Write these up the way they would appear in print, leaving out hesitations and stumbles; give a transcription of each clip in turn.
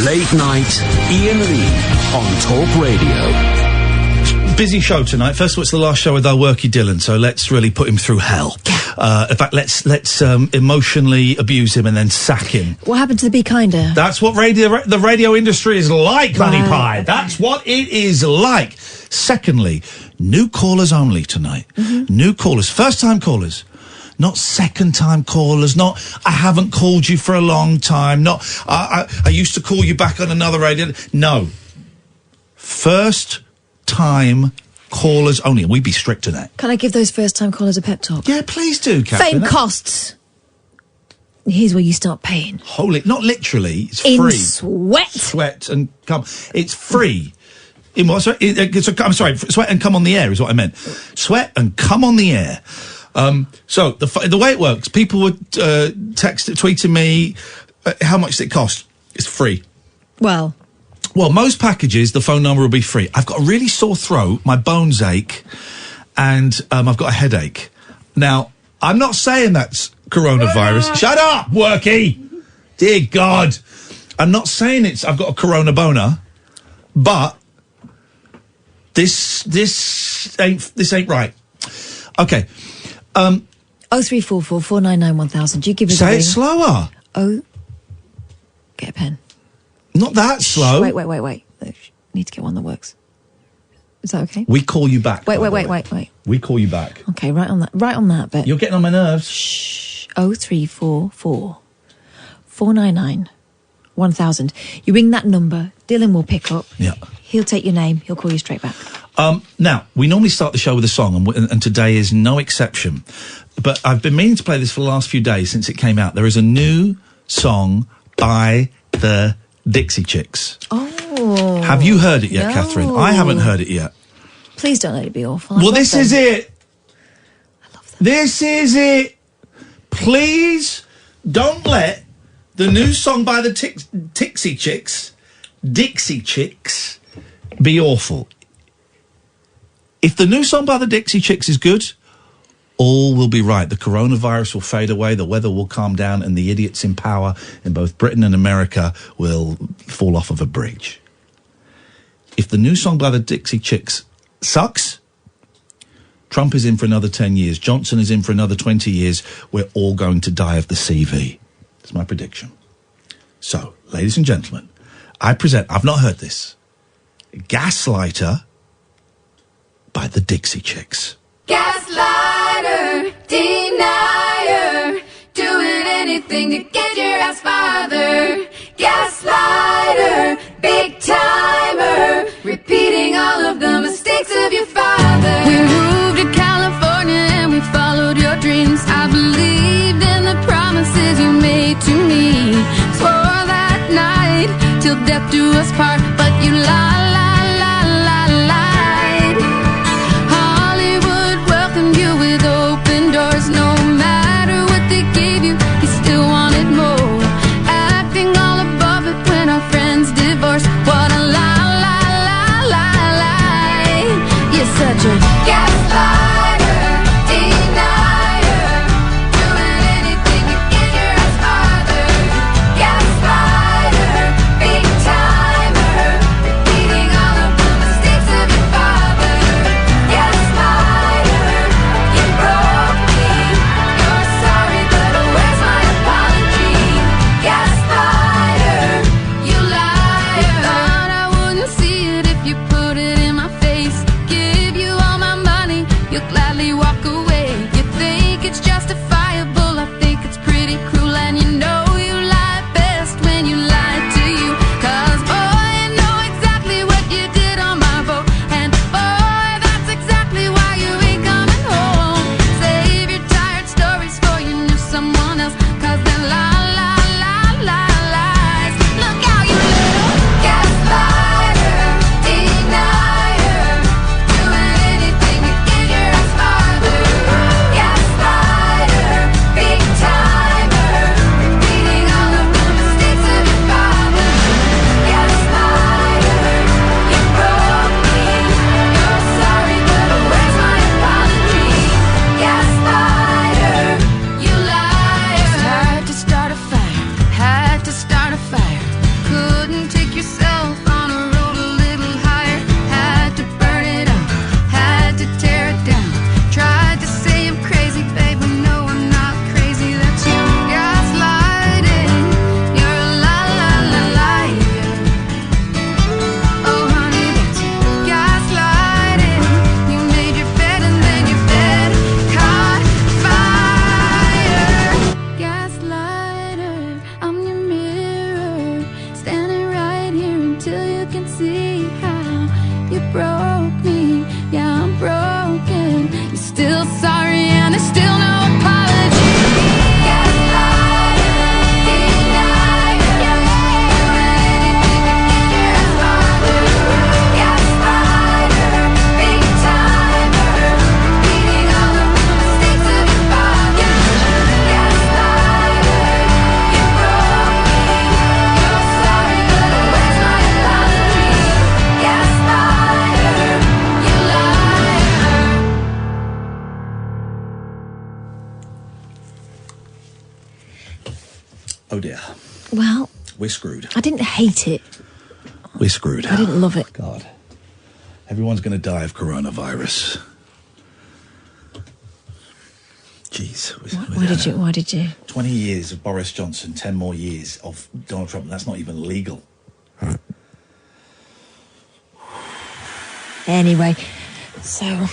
Late Night, Iain Lee on Talk Radio. Busy show tonight. First of all, it's the last show with our worky Dylan, so let's really put him through hell. In fact, let's emotionally abuse him and then sack him. What happened to the Be Kinder? That's what the radio industry is like, honey pie. That's what it is like. Secondly, new callers only tonight. Mm-hmm. New callers, first-time callers. Not second-time callers, not I haven't called you for a long time, not I used to call you back on another radio. No. First-time callers only. We'd be strict to that. Can I give those first-time callers a pep talk? Yeah, please do, Catherine. Fame costs. Here's where you start paying. Holy, not literally, it's in free. Sweat. Sweat and come. It's free. In what? I'm sorry, sweat and come on the air is what I meant. Sweat and come on the air. So the way it works, people would tweeting me how much does it cost. It's free. Well, most packages the phone number will be free. I've got a really sore throat, my bones ache, and I've got a headache. Now, I'm not saying that's coronavirus. Shut up, Worky. Dear God, I'm not saying I've got a corona boner, but this ain't right. Okay. 0344 499 1000. You give us Say it slower. Get a pen. Not that slow. Wait. Need to get one that works. Is that okay? We call you back. Wait. We call you back. Okay, right on that bit. You're getting on my nerves. Shh. 0344 499 1000. You ring that number, Dylan will pick up. Yeah. He'll take your name, he'll call you straight back. Now, we normally start the show with a song, and today is no exception. But I've been meaning to play this for the last few days since it came out. There is a new song by the Dixie Chicks. Oh. Have you heard it yet, No. Catherine? I haven't heard it yet. Please don't let it be awful. Well, this is it. I love them. This is it. Please don't let the new song by the Dixie Chicks, be awful. If the new song by the Dixie Chicks is good, all will be right. The coronavirus will fade away, the weather will calm down, and the idiots in power in both Britain and America will fall off of a bridge. If the new song by the Dixie Chicks sucks, Trump is in for another 10 years, Johnson is in for another 20 years, we're all going to die of the CV. That's my prediction. So, ladies and gentlemen, I've not heard this, Gaslighter by the Dixie Chicks. Gaslighter, denier, doing anything to get your ass farther. Gaslighter, big timer, repeating all of the mistakes of your father. We moved to California and we followed your dreams. I believed in the promises you made to me. Swore that night till death do us part, but you lied. Repeating broke me. Yeah, I'm broken. You're still sorry and there's still no apology. Gaslighter, denier, doing anything to get your ass bothered. Gaslighter, big timer, repeating all of the mistakes of your father. Gaslighter, you broke me. You're sorry, but where's my apology? Gaslighter, you liar. Oh dear. Well, We're screwed. I didn't hate it. We're screwed. I didn't love it. God. Everyone's going to die of coronavirus. Jeez. Why did you? 20 years of Boris Johnson, 10 more years of Donald Trump. That's not even legal. Anyway, so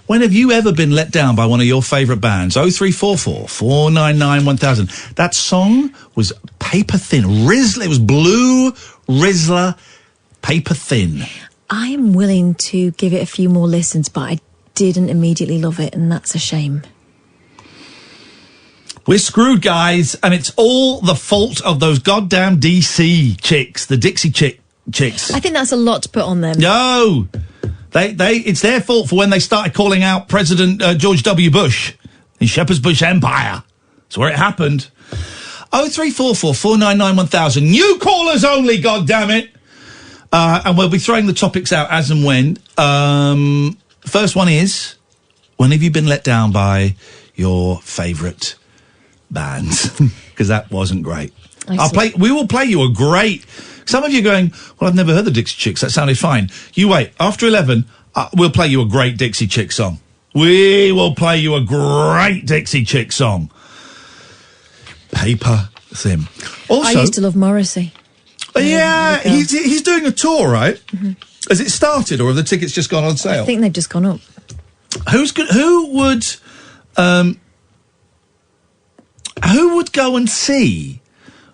When have you ever been let down by one of your favourite bands? 0344 499 1000. That song was paper thin. Rizzler. It was Blue Rizzler, paper thin. I am willing to give it a few more listens, but I didn't immediately love it, and that's a shame. We're screwed, guys, and it's all the fault of those goddamn DC chicks, the Dixie chicks. I think that's a lot to put on them. No, it's their fault for when they started calling out President George W. Bush in Shepherd's Bush Empire. That's where it happened. 0344 499 1000. New callers only, goddammit. And we'll be throwing the topics out as and when. First one is, when have you been let down by your favourite bands? Because that wasn't great. We will play you a great... Some of you are going, well, I've never heard the Dixie Chicks. That sounded fine. You wait. After 11, we'll play you a great Dixie Chick song. We will play you a great Dixie Chick song. Paper thin. Also, I used to love Morrissey. Yeah, he's doing a tour, right? Mm-hmm. Has it started, or have the tickets just gone on sale? I think they've just gone up. Who would go and see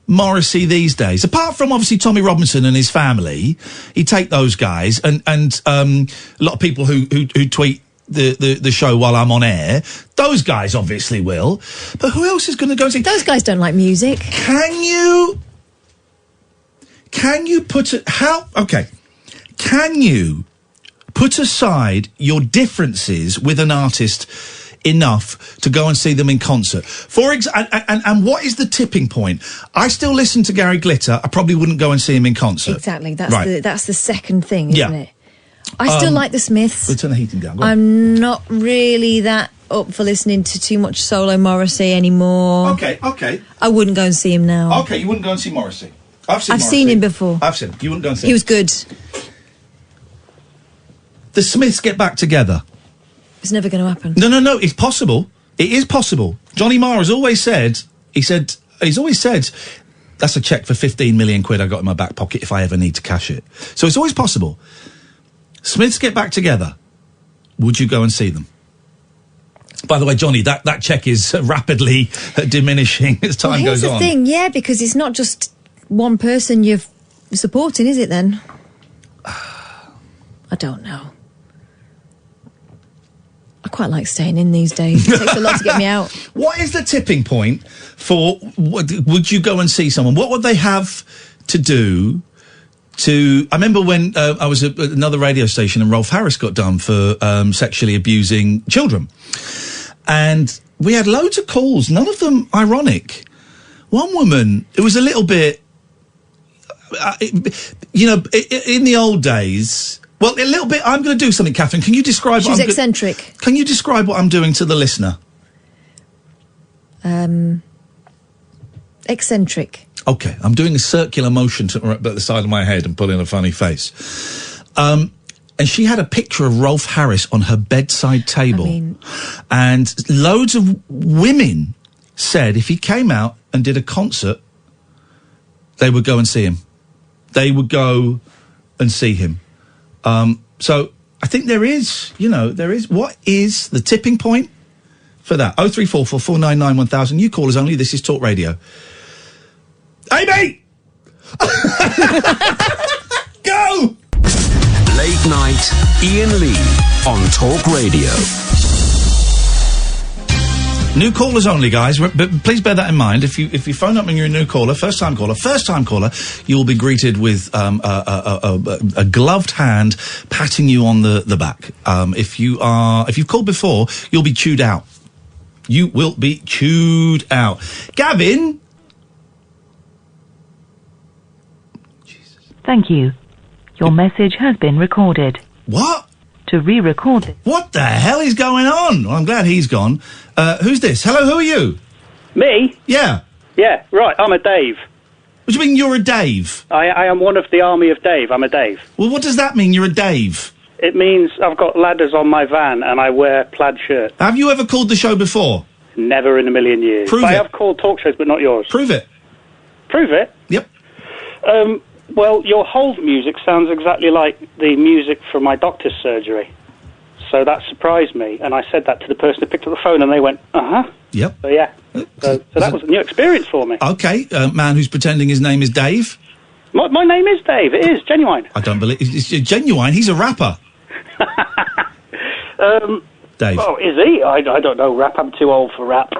Morrissey these days? Apart from obviously Tommy Robinson and his family, he'd take those guys and a lot of people who tweet the show while I'm on air. Those guys obviously will. But who else is going to go and see? Those guys don't like music. Can you put aside your differences with an artist enough to go and see them in concert? And what is the tipping point? I still listen to Gary Glitter. I probably wouldn't go and see him in concert. Exactly. That's the second thing, isn't it? I still like the Smiths. We'll turn the heating down. Go on. I'm not really that up for listening to too much solo Morrissey anymore. Okay. I wouldn't go and see him now. Okay, you wouldn't go and see Morrissey. I've seen him before. I've seen him. You wouldn't go and see him. He was good. The Smiths get back together. It's never going to happen. No, it's possible. It is possible. Johnny Marr has always said, he's always said, that's a cheque for 15 million quid I got in my back pocket if I ever need to cash it. So it's always possible. Smiths get back together. Would you go and see them? By the way, Johnny, that cheque is rapidly diminishing as time goes on. Here's the thing, yeah, because it's not just one person you're supporting, is it then? I don't know. I quite like staying in these days. It takes a lot to get me out. What is the tipping point for, would you go and see someone? What would they have to do to... I remember when I was at another radio station and Rolf Harris got done for sexually abusing children. And we had loads of calls, none of them ironic. One woman, it was a little bit... in the old days... Well, a little bit. I'm going to do something, Catherine. Can you describe? She's eccentric. Can you describe what I'm doing to the listener? Eccentric. Okay, I'm doing a circular motion at the side of my head and pulling a funny face. And she had a picture of Rolf Harris on her bedside table, and loads of women said if he came out and did a concert, they would go and see him. They would go and see him. So I think there is, what is the tipping point for that? 0344 499 1000. You call us only. This is Talk Radio. Amy! Go! Night, Iain Lee on Talk Radio. New callers only, guys. But please bear that in mind. If you phone up and you're a new caller, first time caller, you will be greeted with a gloved hand patting you on the back. If you've called before, you'll be chewed out. You will be chewed out. Gavin. Jesus. Thank you. Your message has been recorded. What? To re-record it. What the hell is going on? Well, I'm glad he's gone. Who's this? Hello, who are you? Me? Yeah. Yeah, right, I'm a Dave. What do you mean you're a Dave? I am one of the army of Dave, I'm a Dave. Well, what does that mean, you're a Dave? It means I've got ladders on my van and I wear plaid shirts. Have you ever called the show before? Never in a million years. Prove it. I have called talk shows, but not yours. Prove it. Prove it? Yep. Well, your hold music sounds exactly like the music from my doctor's surgery. So that surprised me, and I said that to the person who picked up the phone, and they went, uh-huh. Yep. So, yeah. So that was a new experience for me. Okay, man who's pretending his name is Dave. My name is Dave, it is, genuine. I don't believe... It's genuine, he's a rapper. Dave. Oh, is he? I don't know, rap, I'm too old for rap.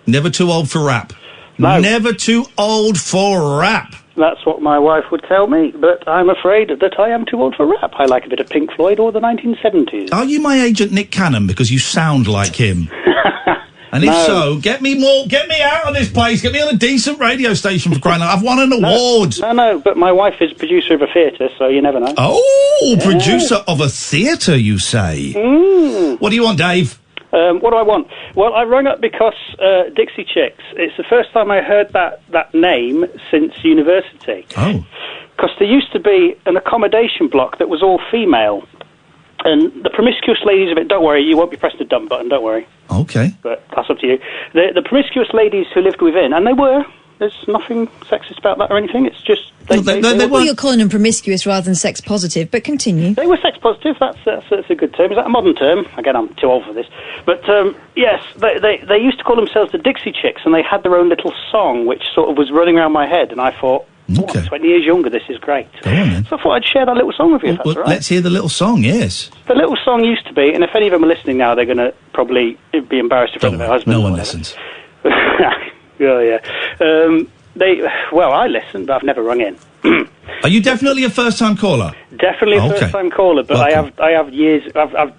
Never too old for rap. No. Never too old for rap. That's what my wife would tell me, but I'm afraid that I am too old for rap. I like a bit of Pink Floyd or the 1970s. Are you my agent Nick Cannon because you sound like him? And if so, get me out of this place, get me on a decent radio station for crying out. I've won an award. No, but my wife is producer of a theatre, so you never know. Oh, yeah. Producer of a theatre, you say? What do you want, Dave? What do I want? Well, I rang up because Dixie Chicks, it's the first time I heard that name since university. Oh. Because there used to be an accommodation block that was all female. And the promiscuous ladies of it, don't worry, you won't be pressing the dump button, don't worry. Okay. But that's up to you. The promiscuous ladies who lived within, and they were, there's nothing sexist about that or anything, it's just... Well, you're calling them promiscuous rather than sex positive, but continue. They were sex positive, that's a good term. Is that a modern term? Again, I'm too old for this. But, yes, they used to call themselves the Dixie Chicks, and they had their own little song, which sort of was running around my head, and I thought, okay. 20 years younger, this is great. Go on, then. So I thought I'd share that little song with you, if that's all right. Let's hear the little song, yes. The little song used to be, and if any of them are listening now, they're going to probably be embarrassed in front of their husband. No one listens. Yeah. I listened, but I've never rung in. Are you definitely a first-time caller? Definitely a first-time caller, but Welcome. I have years.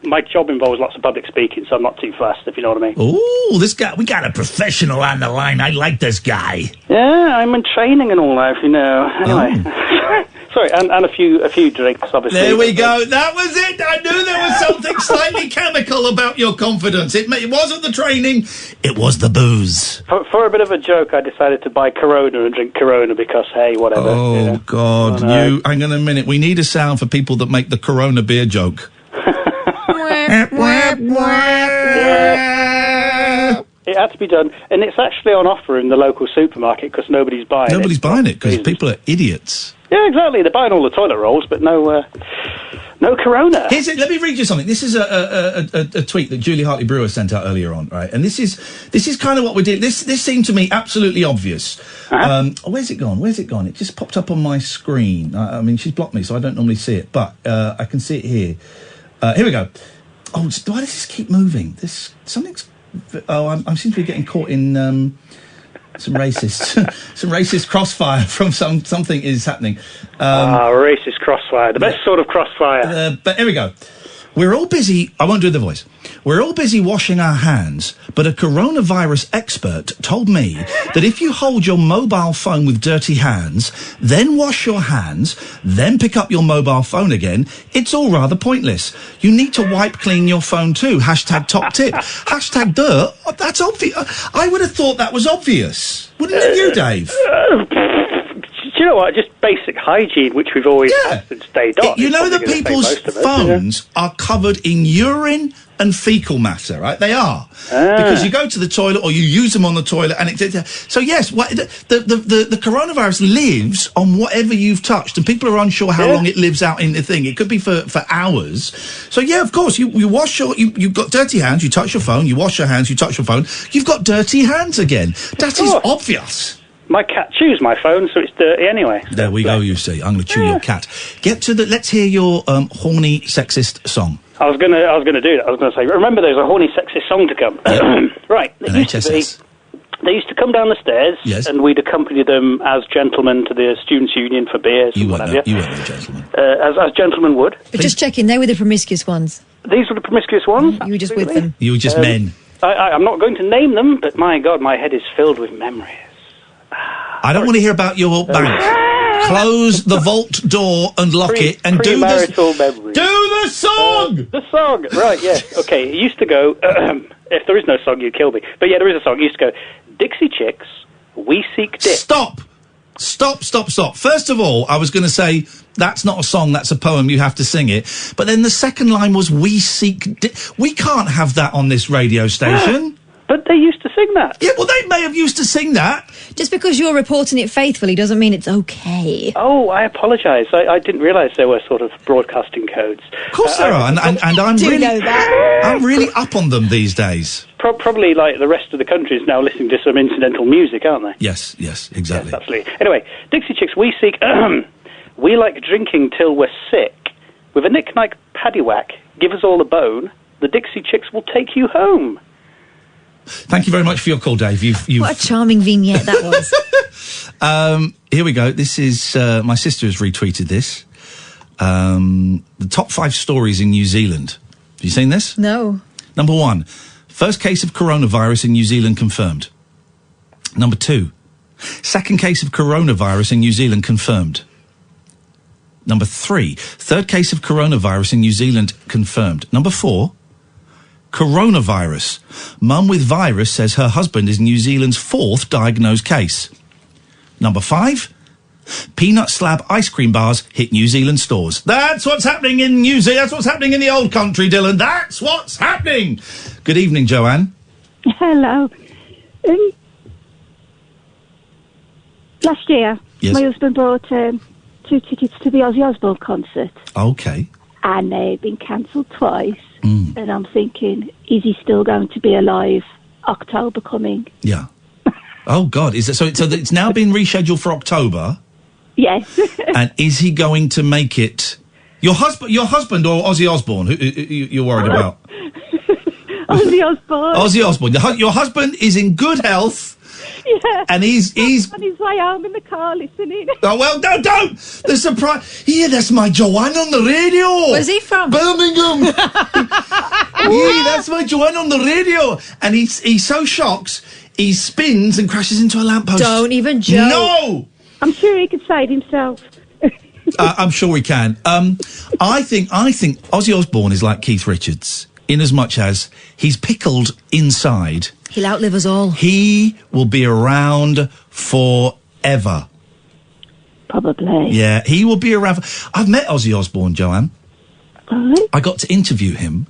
My job involves lots of public speaking, so I'm not too fast, if you know what I mean. Oh, this guy, we got a professional on the line. I like this guy. Yeah, I'm in training and all that, if you know. Anyway. Oh. Sorry, and a few drinks, obviously. There we go. That was it. I knew there was something slightly chemical about your confidence. It wasn't the training, it was the booze. For a bit of a joke, I decided to buy Corona and drink Corona because, hey, whatever. Oh, God. Hang on a minute. We need a sound for people that make the Corona beer joke. It had to be done, and it's actually on offer in the local supermarket because nobody's buying it. Nobody's buying it because people are idiots. Yeah, exactly. They're buying all the toilet rolls, but no Corona. Let me read you something. This is a tweet that Julie Hartley-Brewer sent out earlier on, right? And this is kind of what we did. This seemed to me absolutely obvious. Uh-huh. Where's it gone? It just popped up on my screen. I mean, she's blocked me, so I don't normally see it, but I can see it here. Here we go. Oh, why does this keep moving? I seem to be getting caught in some racist crossfire from something is happening. Racist crossfire, the best sort of crossfire. But here we go. We're all busy. I won't do the voice. We're all busy washing our hands, but a coronavirus expert told me that if you hold your mobile phone with dirty hands, then wash your hands, then pick up your mobile phone again, it's all rather pointless. You need to wipe clean your phone too. Hashtag top tip. Hashtag duh. That's obvious. I would have thought that was obvious. Wouldn't you, Dave? Do you know what? Just basic hygiene, which we've always had since day dot. You know that people's phones are covered in urine and fecal matter, right? They are. Because you go to the toilet or you use them on the toilet and so yes, the coronavirus lives on whatever you've touched and people are unsure how long it lives out in the thing. It could be for hours. So yeah, of course, you wash you've got dirty hands, you touch your phone, you wash your hands, you touch your phone, you've got dirty hands again. That is obvious. My cat chews my phone, so it's dirty anyway. There we go, you see. I'm going to chew your cat. Let's hear your horny sexist song. I was gonna do that. I was gonna say, remember, there's a horny sexist song to come. Right. An HSS. They used to come down the stairs, and we'd accompany them as gentlemen to the Students' Union for beers. You weren't no gentlemen. As gentlemen would. But just checking, they were the promiscuous ones. These were the promiscuous ones? You were just with them. You were just men. I'm not going to name them, but my God, my head is filled with memories. I don't want to hear about your bank. Close the vault door and lock it and do the song! The song! Right, yeah. Okay, it used to go, if there is no song, you'd kill me. But yeah, there is a song. It used to go, Dixie Chicks, we seek dick. Stop! First of all, I was going to say, that's not a song, that's a poem, you have to sing it. But then the second line was, we seek dick. We can't have that on this radio station. But they used to sing that. Yeah, well, they may have used to sing that. Just because you're reporting it faithfully doesn't mean it's okay. Oh, I apologise. I didn't realise there were sort of broadcasting codes. Of course there are, and I'm really up on them these days. Probably like the rest of the country is now listening to some incidental music, aren't they? Yes, exactly. Yes, absolutely. Anyway, Dixie Chicks, we seek... we like drinking till we're sick. With a knick-knack paddywhack, give us all a bone, the Dixie Chicks will take you home. Thank you very much for your call, Dave. What a charming vignette that was. Here we go. This is... my sister has retweeted this. The top 5 stories in New Zealand. Have you seen this? No. Number 1. First case of coronavirus in New Zealand confirmed. Number 2. Second case of coronavirus in New Zealand confirmed. Number 3. Third case of coronavirus in New Zealand confirmed. Number 4. Coronavirus. Mum with virus says her husband is New Zealand's 4th diagnosed case. Number 5. Peanut slab ice cream bars hit New Zealand stores. That's what's happening in New Zealand. That's what's happening in the old country, Dylan. That's what's happening. Good evening, Joanne. Hello. Last year, my husband bought 2 tickets to the Ozzy Osbourne concert. Okay. And they've been cancelled twice. And I'm thinking, is he still going to be alive? October coming. Yeah. Oh, God. Is it so it's now been rescheduled for October? Yes. And is he going to make it... Your husband or Ozzy Osbourne, who you're worried about? Ozzy Osbourne. Ozzy Osbourne. Your husband is in good health. Yeah. And he's on his way home in the car listening. Oh, well, no, don't! The surprise... Yeah, that's my Joanne on the radio! Where's he from? Birmingham! Yeah, that's my Joanne on the radio! And he's so shocked, he spins and crashes into a lamppost. Don't even joke. No! I'm sure he could save himself. I'm sure he can. I think Ozzy Osbourne is like Keith Richards, in as much as he's pickled inside... He'll outlive us all. He will be around forever. Probably. Yeah, he will be around. I've met Ozzy Osbourne, Joanne. Really? I got to interview him.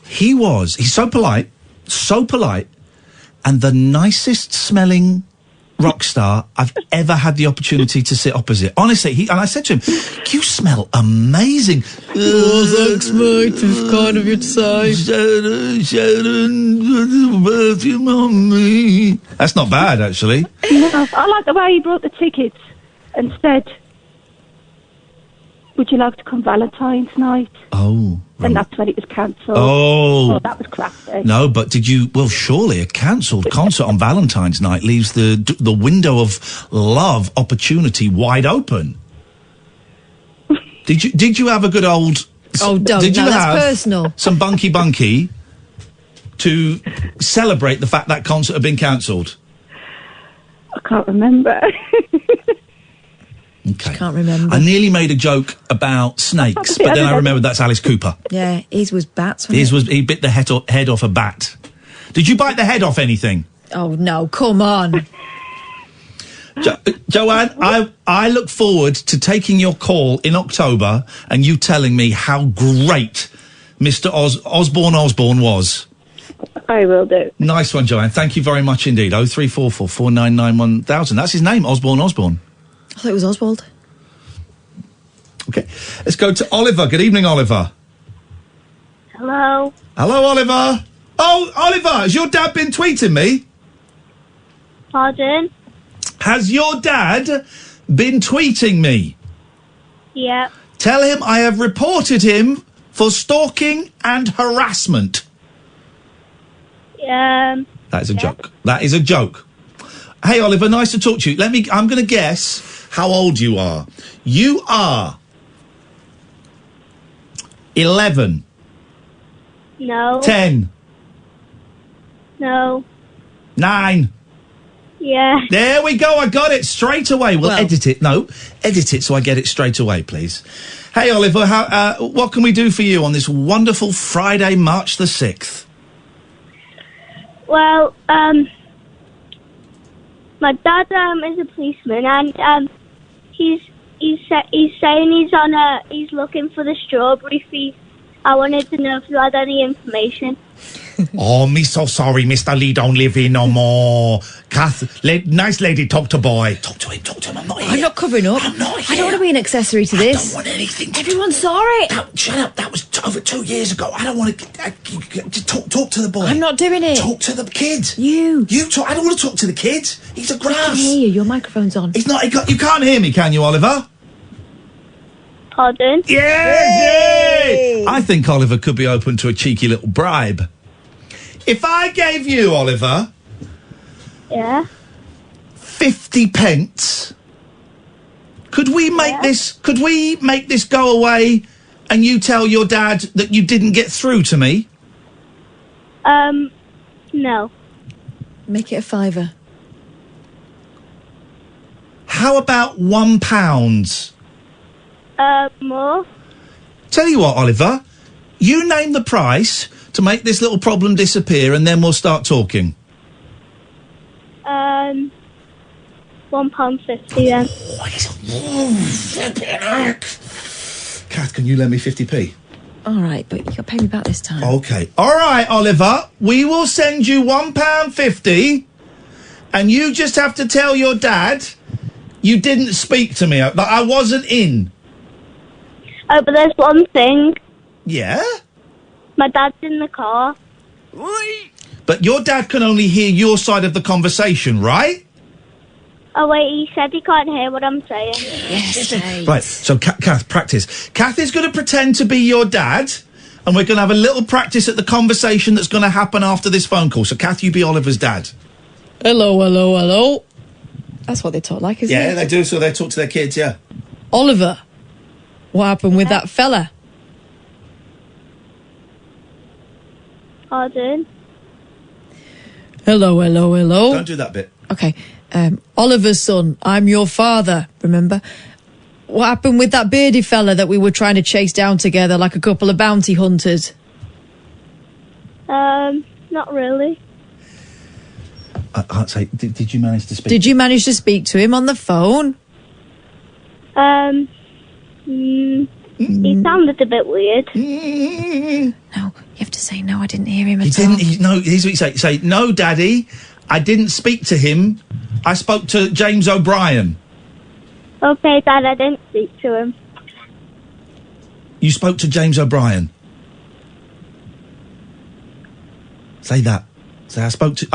He's so polite, and the nicest smelling rock star I've ever had the opportunity to sit opposite. Honestly, and I said to him, you smell amazing. Thanks, mate. It's kind of you to say. Sharon, perfume on me. That's not bad, actually. No, I like the way he brought the tickets and said, would you like to come Valentine's night? Oh. And that's when it was cancelled. Oh, that was classic. No, but surely a cancelled concert on Valentine's night leaves the window of love opportunity wide open. Did you have a good old... Oh, don't. Did you that's have personal. Some bunky to celebrate the fact that concert had been cancelled? I can't remember. Okay. Can't remember. I nearly made a joke about snakes, but then I remembered that's Alice Cooper. Yeah, his was bats. He bit the head off a bat. Did you bite the head off anything? Oh no! Come on, Joanne. I look forward to taking your call in October and you telling me how great Mr. Osborne was. I will do. Nice one, Joanne. Thank you very much indeed. 0344 499 1000. That's his name, Osborne. I thought it was Oswald. Okay, let's go to Oliver. Good evening, Oliver. Hello. Hello, Oliver. Oh, Oliver, has your dad been tweeting me? Pardon? Has your dad been tweeting me? Yeah. Tell him I have reported him for stalking and harassment. That is a joke. That is a joke. Hey, Oliver, nice to talk to you. I'm going to guess how old you are. You are 11. No. 10. No. 9. Yeah. There we go. I got it straight away. Well, edit it. No, edit it so I get it straight away, please. Hey, Oliver, what can we do for you on this wonderful Friday, March the 6th? Well, my dad is a policeman, and he's saying he's looking for the strawberry thief. I wanted to know if you had any information. Oh, me so sorry, Mr. Lee don't live here no more. Kath, nice lady, talk to boy. Talk to him, I'm not here. I'm not covering up. I'm not here. I don't want to be an accessory to this. I don't want anything to Everyone saw it. Shut up, that was over 2 years ago. I don't want to... talk to the boy. I'm not doing it. Talk to the kid. You talk. I don't want to talk to the kid. He's a grouse. I can hear you. Your microphone's on. He's not... You can't hear me, can you, Oliver? Pardon? Yes! Yay! I think Oliver could be open to a cheeky little bribe. If I gave you, Oliver... Yeah? 50 pence... Could we make this go away and you tell your dad that you didn't get through to me? No. Make it a £5. How about £1? More? Tell you what, Oliver, you name the price to make this little problem disappear and then we'll start talking. £1.50 then. Kath, can you lend me 50p? All right, but you got to pay me back this time. Okay. All right, Oliver, we will send you £1.50 and you just have to tell your dad you didn't speak to me, that I wasn't in. Oh, but there's one thing. Yeah? My dad's in the car. But your dad can only hear your side of the conversation, right? Oh, wait, he said he can't hear what I'm saying. Yes, Right, so Kath, practice. Kath is going to pretend to be your dad, and we're going to have a little practice at the conversation that's going to happen after this phone call. So, Kath, you be Oliver's dad. Hello. That's what they talk like, isn't it? Yeah, they do, so they talk to their kids, yeah. Oliver, what happened with that fella? Pardon? Hello. Don't do that bit. Okay. Oliver's son, I'm your father, remember? What happened with that beardy fella that we were trying to chase down together like a couple of bounty hunters? Not really. I'd say, did you manage to speak? Did you manage to speak to him on the phone? He sounded a bit weird. No, you have to say, no, I didn't hear him at He all. didn't, no, here's what you say. Say, no, Daddy, I didn't speak to him. I spoke to James O'Brien. Okay, Dad, I didn't speak to him. You spoke to James O'Brien. Say that. Say, I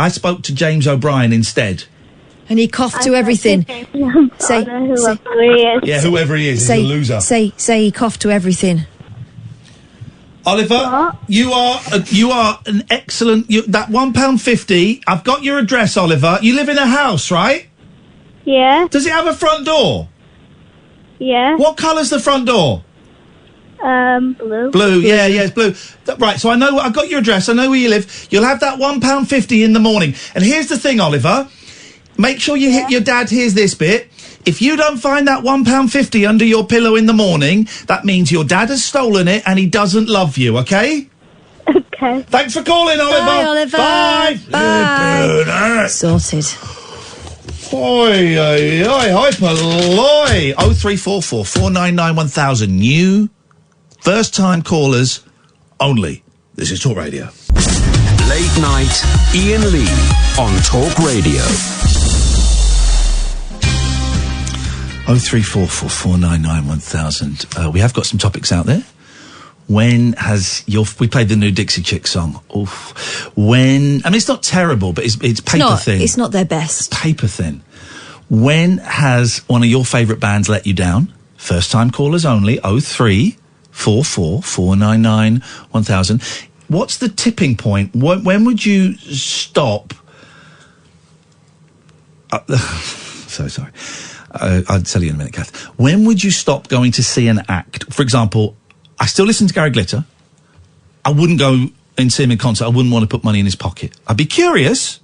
spoke to James O'Brien instead. And he coughed to everything. Say, whoever he is. Yeah, whoever he is, he's a loser. Say he coughed to everything. Oliver, What? you are an excellent. That £1.50. I've got your address, Oliver. You live in a house, right? Yeah. Does it have a front door? Yeah. What colour's the front door? Blue. Blue. Yeah, it's blue. Right. So I got your address. I know where you live. You'll have that £1.50 in the morning. And here's the thing, Oliver. Make sure your dad hears this bit. If you don't find that £1.50 under your pillow in the morning, that means your dad has stolen it and he doesn't love you, okay? Okay. Thanks for calling, Oliver. Bye, Oliver. Bye. Bye. Sorted. Oi, hyperloy. 0344 499 1000. New first-time callers only. This is Talk Radio. Late night, Iain Lee on Talk Radio. 0344 499 1000. We have got some topics out there. We played the new Dixie Chick song. Oof. It's not terrible, but it's paper thin. It's not their best. Paper thin. When has one of your favourite bands let you down? First time callers only, 0344 499 1000. What's the tipping point? When would you stop? So sorry. I'll tell you in a minute, Kath. When would you stop going to see an act? For example, I still listen to Gary Glitter. I wouldn't go and see him in concert. I wouldn't want to put money in his pocket. I'd be curious,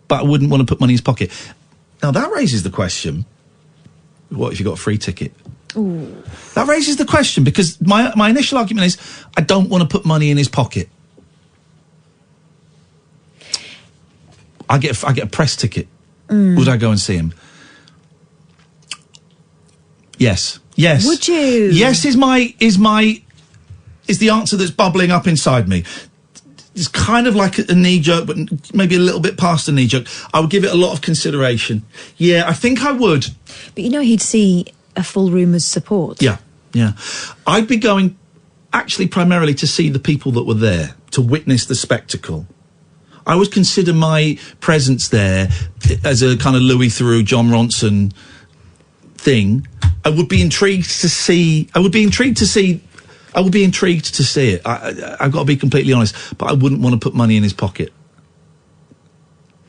but I wouldn't want to put money in his pocket. Now, that raises the question, what if you got a free ticket? Ooh. That raises the question, because my initial argument is, I don't want to put money in his pocket. I get a press ticket. Would I go and see him? Yes. Would you? Yes is the answer that's bubbling up inside me. It's kind of like a knee jerk, but maybe a little bit past a knee jerk. I would give it a lot of consideration. Yeah, I think I would. But he'd see a full room as support. Yeah. I'd be going actually primarily to see the people that were there, to witness the spectacle. I would consider my presence there as a kind of Louis Theroux, John Ronson thing. I would be intrigued to see it. I've got to be completely honest, but I wouldn't want to put money in his pocket.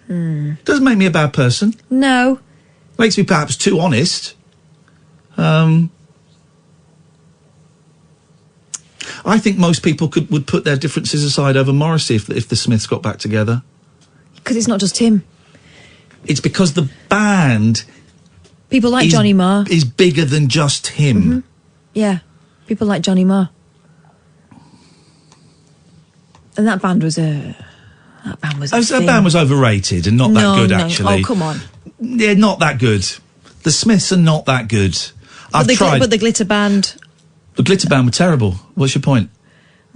Doesn't make me a bad person. No. Makes me perhaps too honest. I think most people would put their differences aside over Morrissey if the Smiths got back together. Because it's not just him. It's because the band... People like Johnny Marr. ...is bigger than just him. Mm-hmm. Yeah. People like Johnny Marr. And that band was a That band was overrated and not that good, actually. Oh, come on. Yeah, not that good. The Smiths are not that good. I've tried. But the Glitter Band... The Glitter Band were terrible. What's your point?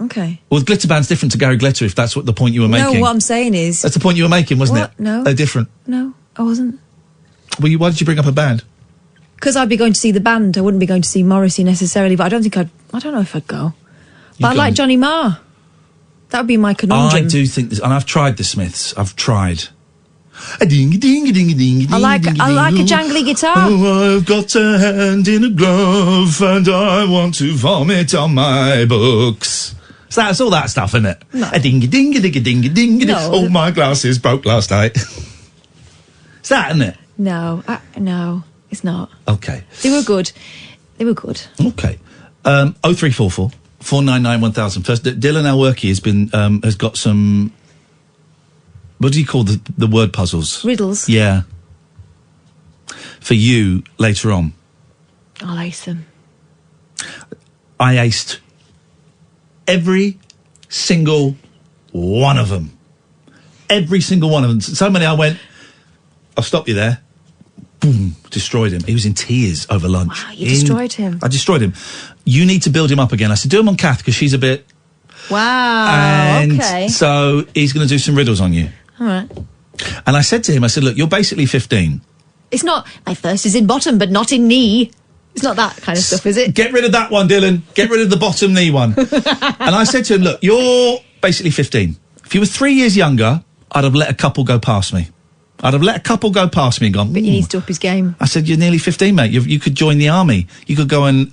Okay. Well, the Glitter Band's different to Gary Glitter, if that's what the point you were making. No, what I'm saying is... That's the point you were making, wasn't it? No. They're different. No, I wasn't. Well, why did you bring up a band? Because I'd be going to see the band. I wouldn't be going to see Morrissey necessarily, but I don't know if I'd go. But I like Johnny Marr. That would be my conundrum. I do think this, and I've tried the Smiths. I've tried. A ding ding ding ding. I like a jangly guitar. Oh, I've got a hand in a glove, and I want to vomit on my books. So that's all that stuff, isn't it? No. A ding ding ding ding ding. No. Oh, my glasses broke last night. It's that, isn't it? No, no, it's not. Okay. They were good. Okay. 0344 499 1000. First, Dylan Alworky has got some. What do you call the word puzzles? Riddles. Yeah. For you later on. I'll ace them. I aced every single one of them. Every single one of them. So many I went, I'll stop you there. Boom. Destroyed him. He was in tears over lunch. Wow, you destroyed him. I destroyed him. You need to build him up again. I said, do him on Kath, because she's a bit... Wow, okay. So he's going to do some riddles on you. All right. And I said to him, look, you're basically 15. It's not, my first is in bottom, but not in knee. It's not that kind of stuff, is it? Get rid of that one, Dylan. Get rid of the bottom knee one. And I said to him, look, you're basically 15. If you were 3 years younger, I'd have let a couple go past me. And gone, but he needs to up his game. I said, you're nearly 15, mate. You could join the army. You could go and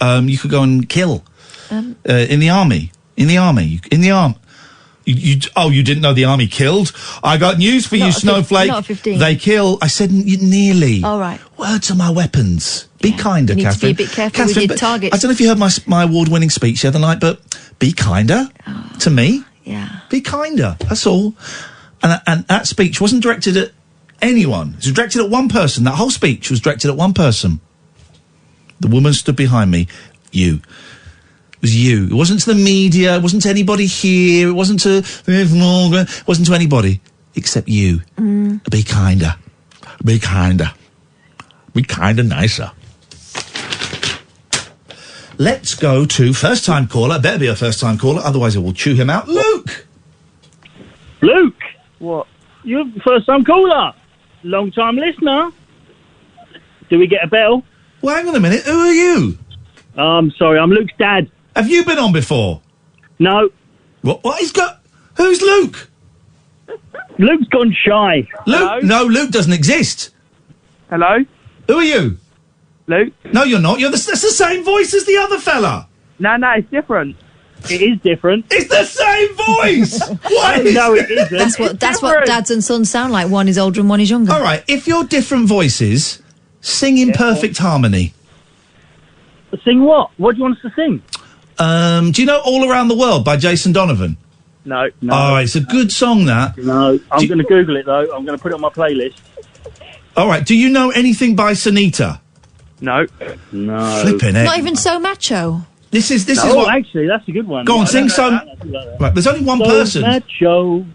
kill in the army. You didn't know the army killed? I got news for you, snowflake. Not 15. They kill. I said, nearly. All right. Words are my weapons. Be kinder, you need Catherine. to be a bit careful with your targets. I don't know if you heard my award-winning speech the other night, but be kinder to me. Yeah. Be kinder. That's all. And that speech wasn't directed at anyone. It was directed at one person. That whole speech was directed at one person. The woman stood behind me. You. It was you. It wasn't to the media. It wasn't to anybody here. It wasn't to anybody except you. Be kinder. Be kinder. Be kinder nicer. Let's go to first-time caller. Better be a first-time caller, otherwise I will chew him out. Luke! Luke? What? You're the first-time caller. Long-time listener. Do we get a bell? Well, hang on a minute. Who are you? I'm sorry, I'm Luke's dad. Have you been on before? No. What? Who's Luke? Luke's gone shy. Luke? No, Luke doesn't exist. Hello? Who are you? Luke? No, you're not. That's the same voice as the other fella. No, it's different. It is different. It's the same voice. No, it isn't. That's what dads and sons sound like. One is older and one is younger. All right, if you're different voices, sing in perfect harmony. Sing what? What do you want us to sing? Do you know All Around the World by Jason Donovan? No. Oh, it's a good song, that. No, I'm going to Google it, though. I'm going to put it on my playlist. All right, do you know anything by Sunita? No. Flipping it. Not even So Macho. This is Oh, what... actually, that's a good one. Go on, sing some... Right, there's only one person. Macho.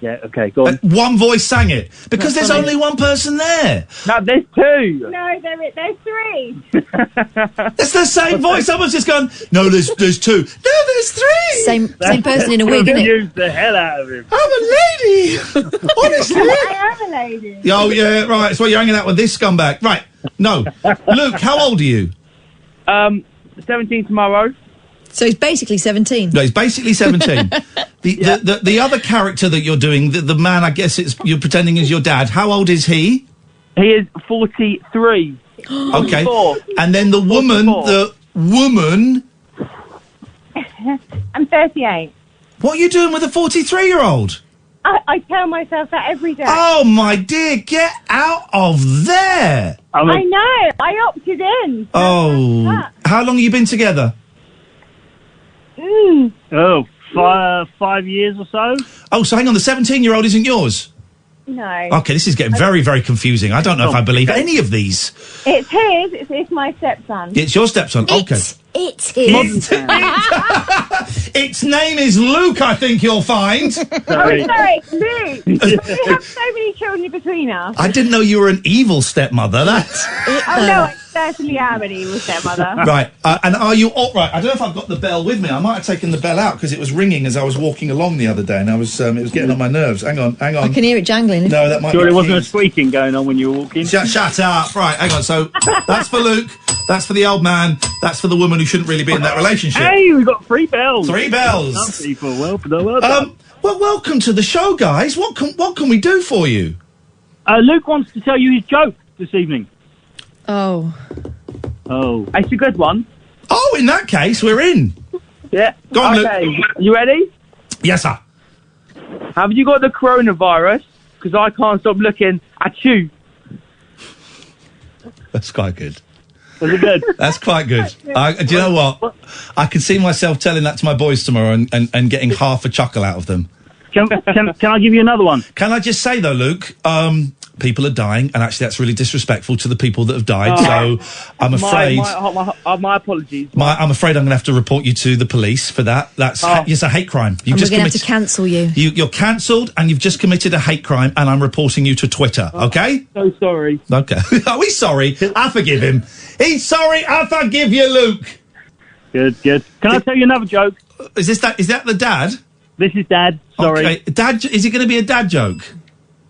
Yeah, okay, go on. One voice sang it. Because there's only one person there. No, there's two. No, there's three. It's the same voice. Someone's just gone, no, there's two. No, there's three. Same person in a wig, isn't it? Use the hell out of him. I'm a lady. Honestly. I am a lady. Oh, yeah, right. So you're hanging out with this scumbag. Right. No. Luke, how old are you? 17 tomorrow. So he's basically 17. No, he's basically 17. The other character that you're doing, the man, I guess you're pretending is your dad. How old is he? He is 43. Okay. 44. And then the woman, 44. I'm 38. What are you doing with a 43-year-old? I tell myself that every day. Oh, my dear, get out of there. I know. I opted in. Oh. How long have you been together? Oh, 5 years or so. Oh, so hang on, the 17-year-old isn't yours? No. Okay, this is getting very, very confusing. I don't know if I believe any of these. It's his. It's my stepson. It's your stepson. Okay. It's his. Its name is Luke, I think you'll find. Sorry, Luke. We have so many children between us. I didn't know you were an evil stepmother. That's... Oh, no, I certainly am an evil stepmother. Right, and are you all right? I don't know if I've got the bell with me. I might have taken the bell out because it was ringing as I was walking along the other day, and it was getting on my nerves. Hang on. I can hear it jangling. No, that might Sure, be there wasn't a keys. squeaking going on when you were walking. Shut up. Right, hang on. So that's for Luke. That's for the old man. That's for the woman who shouldn't really be in that relationship. Hey, we've got 3 bells. 3 bells. Some people, well done. Well, welcome to the show, guys. What can we do for you? Luke wants to tell you his joke this evening. Oh. It's a good one. Oh, in that case, we're in. Yeah. Go on, okay. Luke. You ready? Yes, sir. Have you got the coronavirus? Because I can't stop looking at you. That's quite good. Was it good? That's quite good. Do you know what? I can see myself telling that to my boys tomorrow and getting half a chuckle out of them. Can I give you another one? Can I just say, though, Luke, people are dying, and actually that's really disrespectful to the people that have died, so I'm afraid... My apologies. I'm afraid I'm going to have to report you to the police for that. It's a hate crime. We're going to have to cancel you. You're cancelled, and you've just committed a hate crime, and I'm reporting you to Twitter, okay? So sorry. Okay. Oh, he's sorry. I forgive him. He's sorry. I forgive you, Luke. Good. Can I tell you another joke? Is that the dad? This is Dad. Sorry. Okay. Dad, is it going to be a dad joke?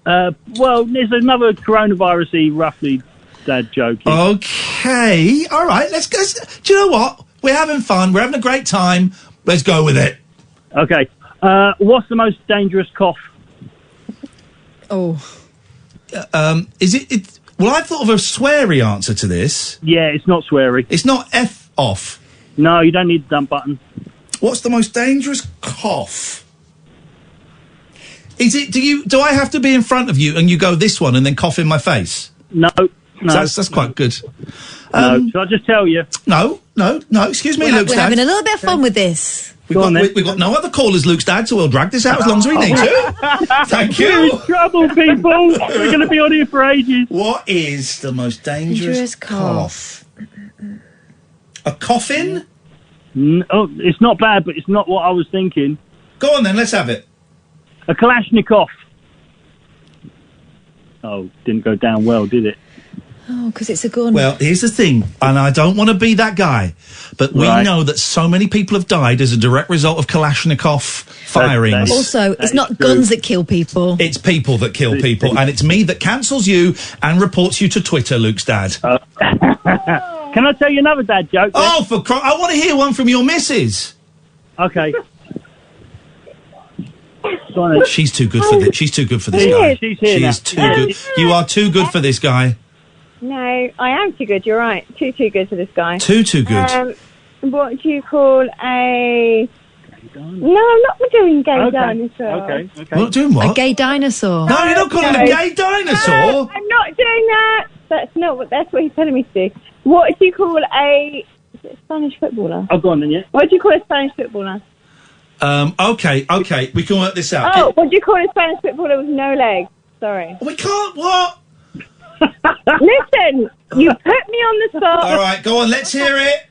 Well, there's another coronavirus-y, roughly dad joke. Okay. All right. Let's go. Do you know what? We're having fun. We're having a great time. Let's go with it. Okay. What's the most dangerous cough? Oh. Is it? Well, I thought of a sweary answer to this. Yeah, it's not sweary. It's not F off. No, you don't need the dump button. What's the most dangerous cough? Is it? Do I have to be in front of you and you go this one and then cough in my face? No. That's quite good. No. Shall I just tell you? No. Excuse me, Luke's We're dad. having a little bit of fun with this. We've got no other callers, Luke's dad, so we'll drag this out as long as we need to. Thank you. We're in trouble, people. We're going to be on here for ages. What is the most dangerous cough? A coffin? It's not bad, but it's not what I was thinking. Go on then, let's have it. A Kalashnikov. Oh, didn't go down well, did it? Oh, because it's a gun. Well, here's the thing, and I don't want to be that guy, but we know that so many people have died as a direct result of Kalashnikov firings. Also, it's not guns that kill people. It's people that kill people, and it's me that cancels you and reports you to Twitter, Luke's dad. Can I tell you another dad joke? Then? Oh, I want to hear one from your missus. Okay. She's too good for this. She's too good for this guy. She's here now. She's too good. You are too good for this guy. No, I am too good. You're right. Too good for this guy. Too good. What do you call a... No, I'm not doing gay dinosaur. Okay. We're not doing what? A gay dinosaur. No, you're not calling a gay dinosaur. No, I'm not doing that. That's what he's telling me to do. What do you call a Spanish footballer? Oh, go on then, yeah. What do you call a Spanish footballer? Okay, we can work this out. Oh, what do you call a Spanish footballer with no legs? Sorry. We can't, what? Listen, you put me on the spot. All right, go on, let's hear it.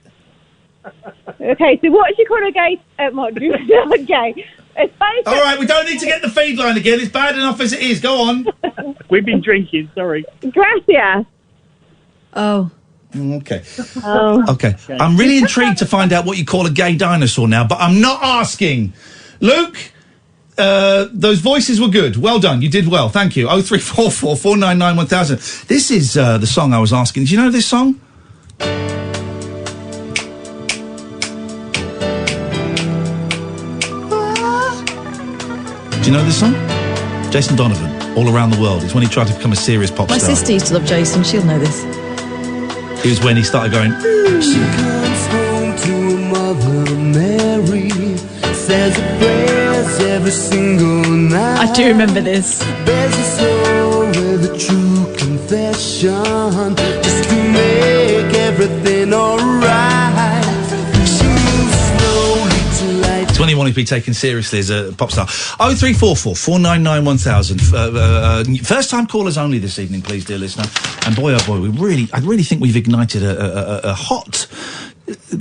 Okay, so what do you call a gay... what do you call a gay? A Spanish... All right, we don't need to get the feed line again. It's bad enough as it is. Go on. We've been drinking, sorry. Gracias. Oh. Okay. Oh. Okay. I'm really intrigued to find out what you call a gay dinosaur now, but I'm not asking. Luke, those voices were good. Well done. You did well. Thank you. 0344 499 1000. This is the song I was asking. Do you know this song? Do you know this song? Jason Donovan, All Around the World. It's when he tried to become a serious pop My star. sister used to love Jason. She'll know this. It was when he started going... She comes home to her mother Mary, says her prayers every single night. I do remember this. Bears her soul with a true confession, just to make everything alright. She moves slowly to light. It's when he wanted to be taken seriously as a pop star. 0344 499 1000. First time callers only this evening, please, dear listener. And boy, oh boy, I really think we've ignited a hot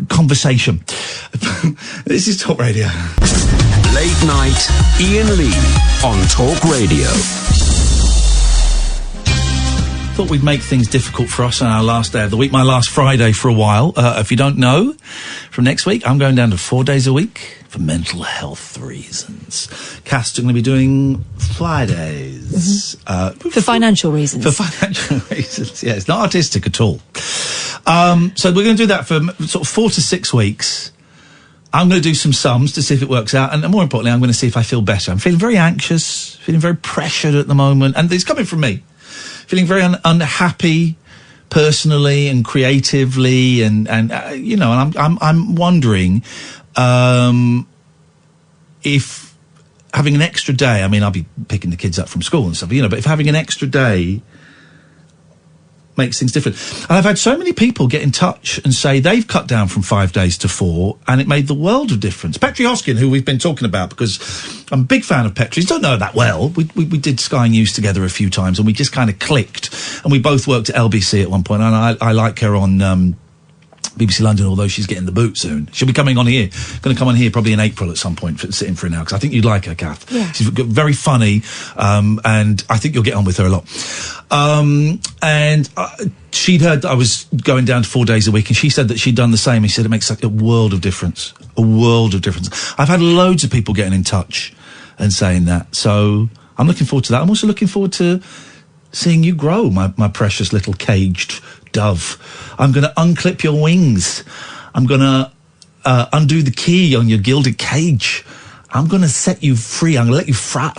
conversation. This is Talk Radio. Late night, Iain Lee on Talk Radio. Thought we'd make things difficult for us on our last day of the week, my last Friday for a while. If you don't know, from next week, I'm going down to 4 days a week for mental health reasons. Kath's going to be doing Fridays. For financial reasons. For financial reasons, yeah. It's not artistic at all. So we're going to do that for sort of 4 to 6 weeks. I'm going to do some sums to see if it works out. And more importantly, I'm going to see if I feel better. I'm feeling very anxious, feeling very pressured at the moment. And it's coming from me. Feeling very unhappy personally and creatively. And you know, and I'm wondering if having an extra day, I mean, I'll be picking the kids up from school and stuff, you know, but if having an extra day makes things different. And I've had so many people get in touch and say they've cut down from 5 days to 4 and it made the world of difference. Petri Hoskin, who we've been talking about, because I'm a big fan of Petri's, don't know that well. We did Sky News together a few times and we just kind of clicked, and we both worked at LBC at one point, and I like her on BBC London, although she's getting the boot soon. She'll be coming on here. Going to come on here probably in April at some point, sitting for her now, because I think you'd like her, Kath. Yeah. She's very funny, and I think you'll get on with her a lot. She'd heard that I was going down to 4 days a week, and she said that she'd done the same. He said it makes like a world of difference. A world of difference. I've had loads of people getting in touch and saying that. So I'm looking forward to that. I'm also looking forward to seeing you grow, my precious little caged dove. I'm going to unclip your wings. I'm going to undo the key on your gilded cage. I'm going to set you free. I'm going to let you fly.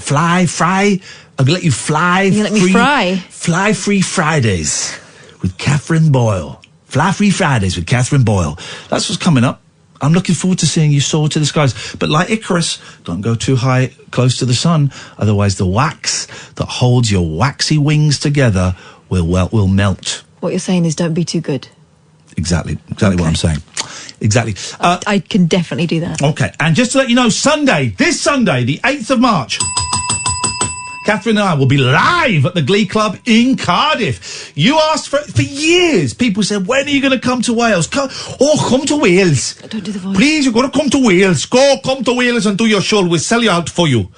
I'm going to let you fly. You're going to let me fry? Fly Free Fridays with Catherine Boyle. Fly Free Fridays with Catherine Boyle. That's what's coming up. I'm looking forward to seeing you soar to the skies. But like Icarus, don't go too high, close to the sun. Otherwise the wax that holds your waxy wings together will melt. What you're saying is don't be too good. Exactly what I'm saying. Exactly. I can definitely do that. Okay, and just to let you know, this Sunday, the 8th of March, Catherine and I will be live at the Glee Club in Cardiff. You asked for years. People said, when are you going to come to Wales? Come to Wales. Don't do the voice. Please, you've got to come to Wales. Come to Wales and do your show. We'll sell you out for you.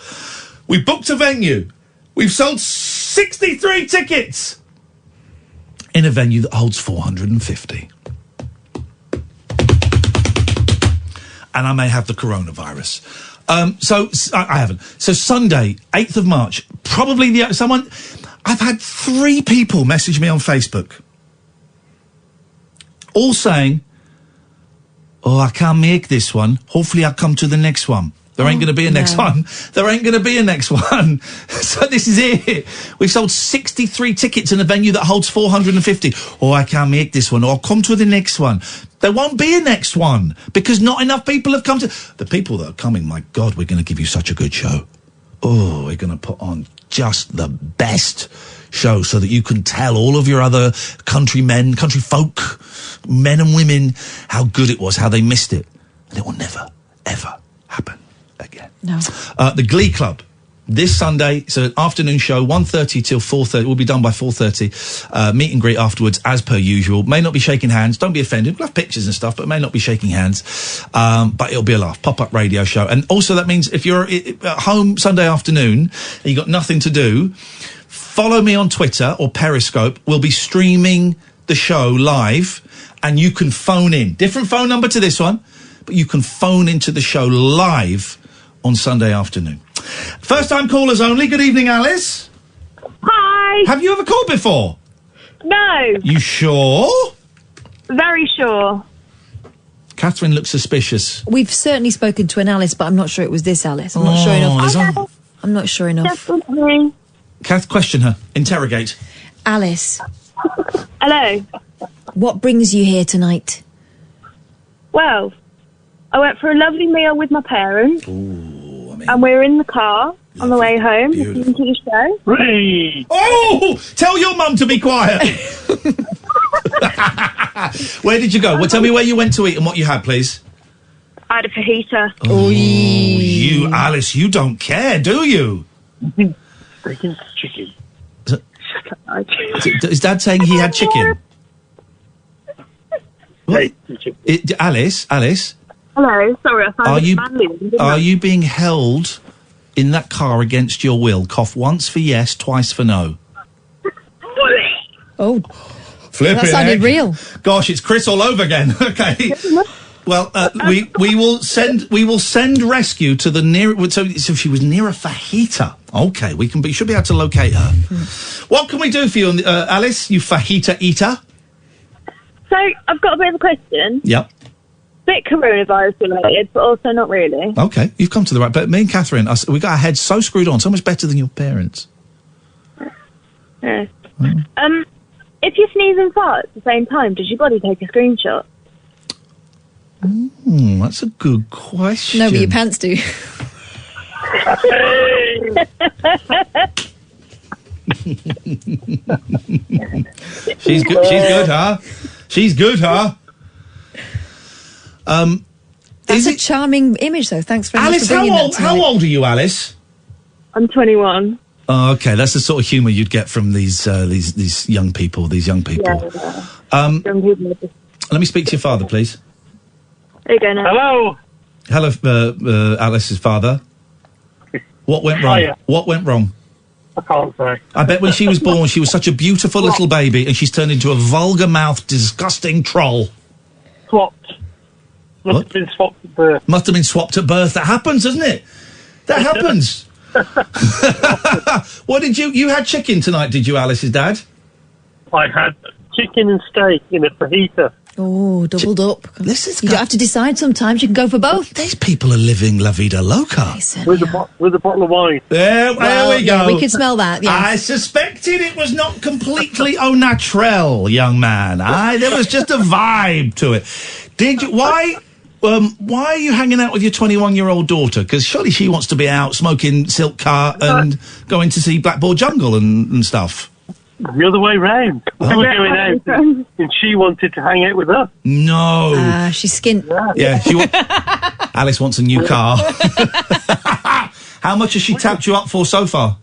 We booked a venue. We've sold 63 tickets in a venue that holds 450. And I may have the coronavirus. So I haven't. So Sunday, 8th of March, probably I've had 3 people message me on Facebook, all saying, oh, I can't make this one. Hopefully I'll come to the next one. There ain't going to be a next one. There ain't going to be a next one. So this is it. We've sold 63 tickets in a venue that holds 450. Oh, I can't make this one. Or I'll come to the next one. There won't be a next one because not enough people have come to... The people that are coming, my God, we're going to give you such a good show. Oh, we're going to put on just the best show so that you can tell all of your other countrymen, country folk, men and women, how good it was, how they missed it. And it will never, ever happen again. No. The Glee Club. This Sunday, it's an afternoon show, 1:30 till 4:30. We'll be done by 4:30. Meet and greet afterwards, as per usual. May not be shaking hands. Don't be offended. We'll have pictures and stuff, but may not be shaking hands. But it'll be a laugh. Pop-up radio show. And also that means if you're at home Sunday afternoon and you've got nothing to do, follow me on Twitter or Periscope. We'll be streaming the show live and you can phone in. Different phone number to this one, but you can phone into the show live on Sunday afternoon. First time callers only. Good evening, Alice. Hi. Have you ever called before? No. You sure? Very sure. Catherine looks suspicious. We've certainly spoken to an Alice, but I'm not sure it was this Alice. I'm not sure enough. I'm not sure enough. Kath, question her. Interrogate. Alice. Hello. What brings you here tonight? Well, I went for a lovely meal with my parents. And we're in the car on the way home listening to the show. Hey. Oh! Tell your mum to be quiet. Where did you go? Well, tell me where you went to eat and what you had, please. I had a fajita. Oh, you, Alice, you don't care, do you? Bacon chicken. Is Dad saying he had chicken? What? Alice? Hello, sorry, I found it badly. Are you being held in that car against your will? Cough once for yes, twice for no. Oh, flipping that sounded real. Gosh, it's Chris all over again. Okay. Well, we will send rescue to the near. So she was near a fajita. Okay, we should be able to locate her. What can we do for you, Alice? You fajita eater. So I've got a bit of a question. Yep. Bit coronavirus related, but also not really. Okay, you've come to the right. But me and Catherine, we got our heads so screwed on, so much better than your parents. Yeah. If you sneeze and fart at the same time, does your body take a screenshot? That's a good question. No, but your pants do. She's good, huh? She's good, huh? That's a charming image, though. Thanks very much Alice, for bringing that to how me. old are you, Alice? I'm 21. Oh, okay, that's the sort of humour you'd get from these young people. Yeah. Young people. Let me speak to your father, please. There you go now. Hello, Alice's father. What went wrong? Hiya. What went wrong? I can't say. I bet when she was born, she was such a beautiful little baby, and she's turned into a vulgar-mouthed, disgusting troll. Swapped. Must have been swapped at birth. Must have been swapped at birth. That happens, doesn't it? That happens. What did you had chicken tonight, did you, Alice's dad? I had chicken and steak in a fajita. Oh, doubled up. This You don't have to decide sometimes. You can go for both. These people are living la vida loca. With a bottle of wine. There we go. Yeah, we can smell that, yes. I suspected it was not completely au naturel, young man. There was just a vibe to it. Why are you hanging out with your 21-year-old daughter? Because surely she wants to be out smoking silk car and going to see Blackboard Jungle and stuff. The other way round. We were going out and she wanted to hang out with us. No. She's skint. Yeah, Alice wants a new car. How much has she tapped you up for so far?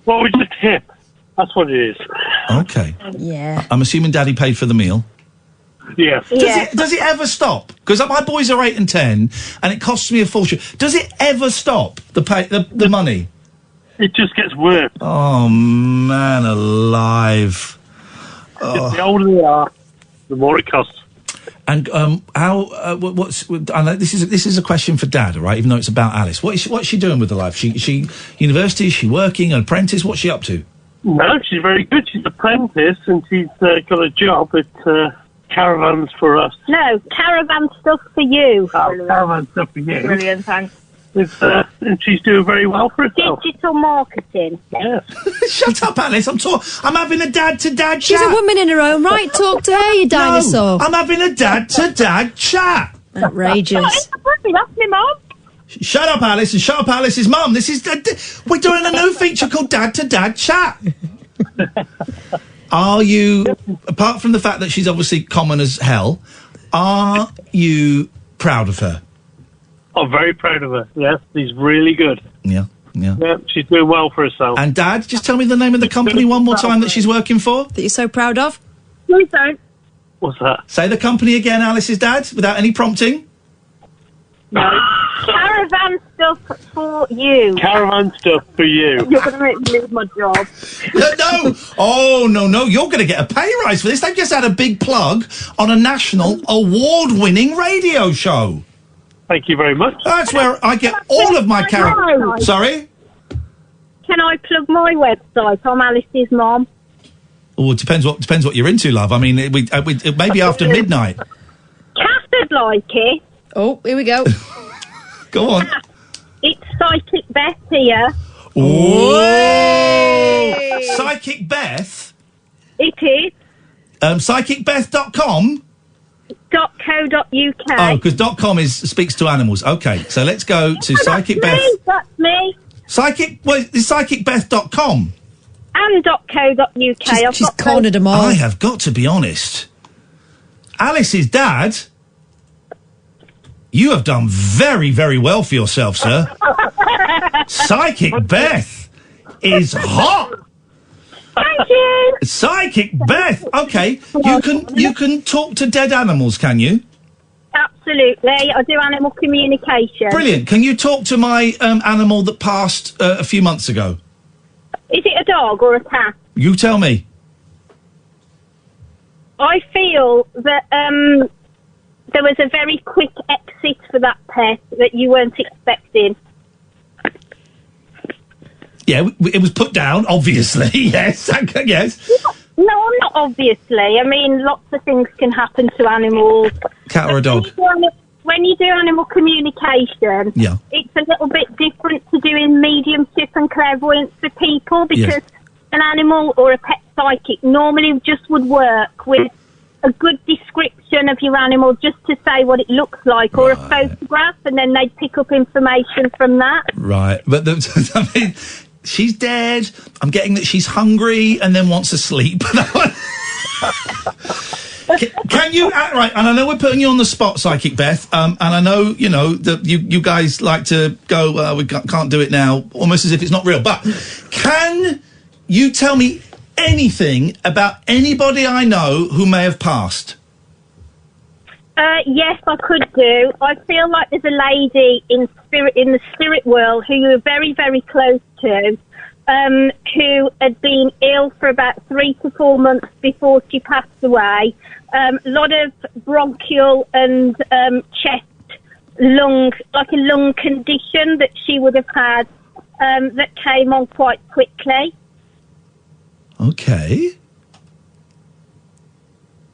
What was the tip? That's what it is. Okay. Yeah. I'm assuming Daddy paid for the meal. Yeah. Does it ever stop? Because my boys are 8 and 10, and it costs me a fortune. Does it ever stop, the money? It just gets worse. Oh, man alive. The older they are, the more it costs. And I know this is a question for Dad, all right? Even though it's about Alice. What's she doing with her life? She university? Is she working? An apprentice? What's she up to? No, she's very good. She's an apprentice, and she's got a job at Caravans for Us. No, caravan stuff for you. Oh, caravan stuff for you. Brilliant, thanks. And she's doing very well for herself. Digital marketing. Yes. Shut up, Alice. I'm having a dad-to-dad She's chat. a woman in her own right. Talk to her, you dinosaur. No, I'm having a dad-to-dad chat. Outrageous. That's my mum. Shut up, Alice, and shut up, Alice's mum. This is we're doing a new feature called Dad-to-Dad Chat. Are you, apart from the fact that she's obviously common as hell, are you proud of her? I'm very proud of her. Yes, she's really good. Yeah. Yeah, she's doing well for herself. And Dad, just tell me the name of the company one more time that she's working for. That you're so proud of? Please don't. What's that? Say the company again, Alice's dad, without any prompting. No. Caravan stuff for you. Caravan stuff for you. You're going to make me lose my job. No. Oh, no. You're going to get a pay rise for this. They've just had a big plug on a national award-winning radio show. Thank you very much. That's where I get all of my caravan. Sorry? Can I plug my website? I'm Alice's mum. Oh, it depends what you're into, love. I mean, it may be after midnight. Cath'd like it. Oh, here we go. Go on. It's Psychic Beth here. Whoa! Psychic Beth? It is. Psychicbeth.com? .co.uk. Oh, because .com speaks to animals. Okay, so let's go to Psychic Beth. That's me. It's psychicbeth.com. And .co.uk. She's cornered them all. I have got to be honest. Alice's dad, you have done very, very well for yourself, sir. Psychic Beth is hot. Thank you. Psychic Beth. Okay, you can talk to dead animals, can you? Absolutely. I do animal communication. Brilliant. Can you talk to my animal that passed a few months ago? Is it a dog or a cat? You tell me. I feel that there was a very quick exit for that pet that you weren't expecting. Yeah, it was put down, obviously. Yes, yes. No, not obviously. I mean, lots of things can happen to animals. Cat or a dog? When you do animal communication, yeah, it's a little bit different to doing mediumship and clairvoyance for people because an animal or a pet psychic normally just would work with a good description of your animal just to say what it looks like or a photograph, and then they'd pick up information from that. Right, but I mean, she's dead. I'm getting that she's hungry and then wants to sleep. Can you right? And I know we're putting you on the spot, Psychic Beth. And I know that you guys like to go. We can't do it now, almost as if it's not real. But can you tell me anything about anybody I know who may have passed? Yes, I could do. I feel like there's a lady in the spirit world who you were very, very close to, who had been ill for about 3 to 4 months before she passed away. A lot of bronchial and chest, lung condition that she would have had that came on quite quickly. Okay.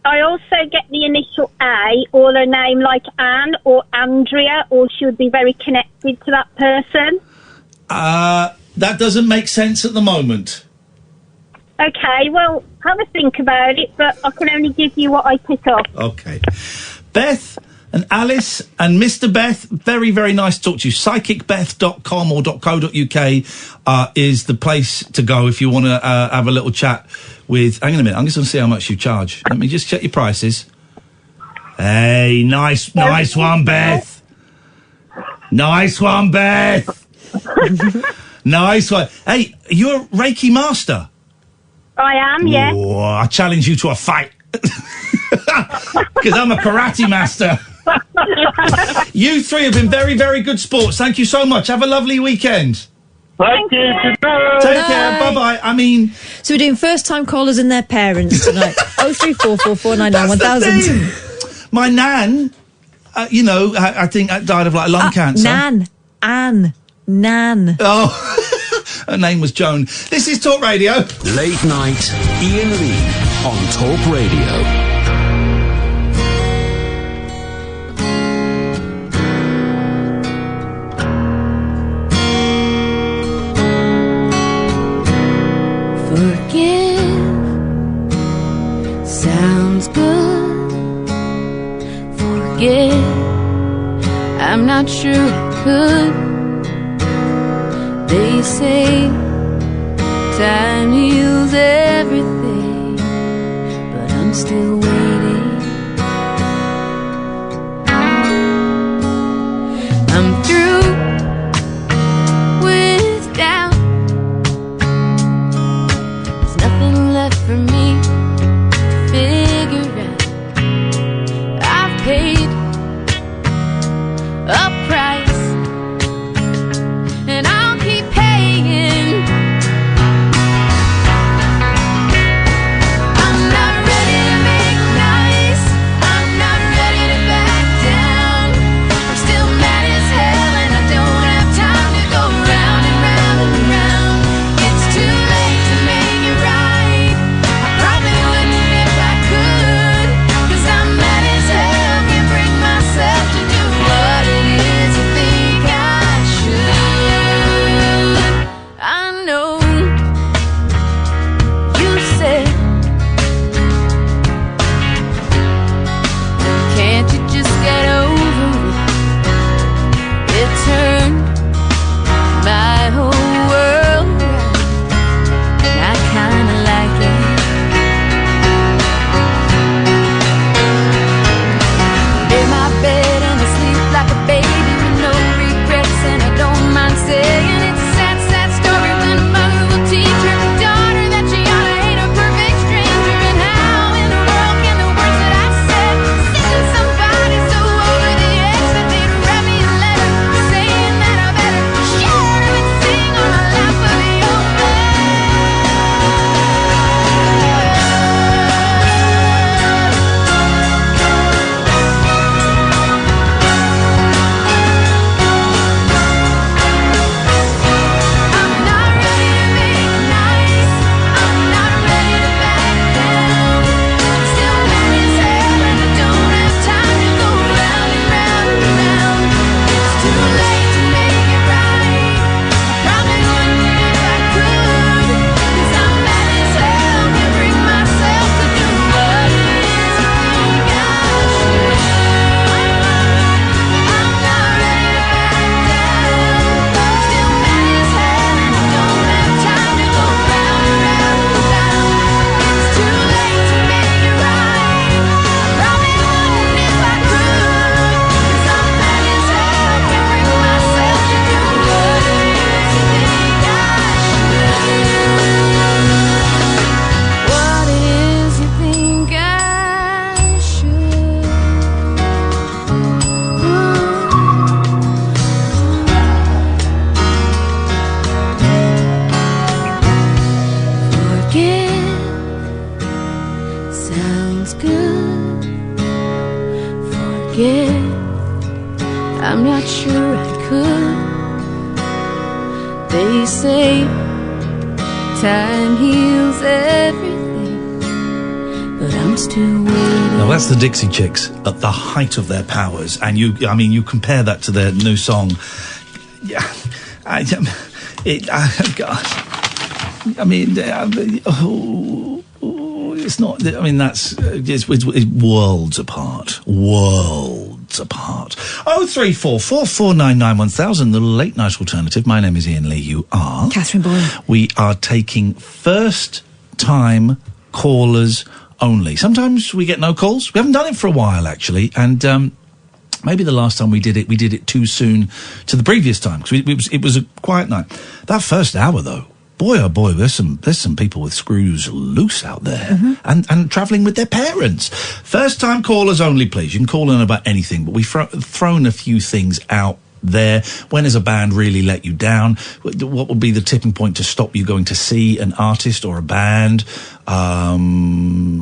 I also get the initial A or a name like Anne or Andrea, or she would be very connected to that person. That doesn't make sense at the moment. Okay, well, have a think about it, but I can only give you what I pick up. Okay. Beth and Alice and Mr. Beth, very, very nice to talk to you. Psychicbeth.com or .co.uk is the place to go if you want to have a little chat with... Hang on a minute, I'm just going to see how much you charge. Let me just check your prices. Hey, nice one, Beth. Nice one, Beth. Nice one. Hey, you're a Reiki master? I am, yeah. Oh, I challenge you to a fight. Because I'm a karate master. You three have been very, very good sports. Thank you so much. Have a lovely weekend. Thank you. Take care. Bye-bye. I mean... So we're doing first-time callers and their parents tonight. 03444991000. My nan, I think died of lung cancer. Nan. Oh, her name was Joan. This is Talk Radio. Late night, Iain Lee on Talk Radio. forget. I'm not sure I could. They say time heals everything, but I'm still waiting. I'm through with doubt. There's nothing left for me to figure out. I've paid a price, and I'll keep paying. I'm not ready to make nice. I'm not ready to back down. I'm still mad as hell, and I don't have time to go round and round and round. It's too late to make it right. I probably wouldn't if I could, 'cause I'm mad as hell, can't bring myself to do what it is you think I should. I know you said, can't you just get over it? It turned my whole world around, and I kinda like it. In my bed and I sleep like a baby with no regrets, and I don't mind saying it's a sad, sad story when a mother will teach her daughter that she ought to hate a perfect stranger. And how in the world can the words that I said send somebody so over the edge that they'd write me a letter saying that I better share and sing on my lap of your I'm not ready to make nice. I'm not ready to back down. I'm still mad as hell, and I don't have time to go round and round and round. It's too late to make it right. I probably wouldn't if I could, 'cause I'm mad as hell, can't bring myself to do what it is you think I should. I'm not ready to back down. I'm still mad as hell, and I don't have time to go round and round and round. It's too late to make it right. I probably wouldn't if I could, 'cause I'm mad as hell, can't bring myself to do what it is you think I should. What it is you think I Forget sounds good. Forget, I'm not sure I could. They say time heals everything, but I'm still waiting. Now that's the Dixie Chicks at the height of their powers, and you compare that to their new song. Yeah, it's not. I mean, it's worlds apart. Worlds apart. 03444991000, the late night alternative. My name is Iain Lee. You are Catherine Boyle. We are taking first time callers only. Sometimes we get no calls. We haven't done it for a while, actually, and maybe the last time we did it too soon to the previous time, because it was a quiet night. That first hour, though, boy oh boy, there's some people with screws loose out there, and travelling with their parents. First time callers only, please. You can call in about anything, but we've thrown a few things out there. When has a band really let you down? What would be the tipping point to stop you going to see an artist or a band? I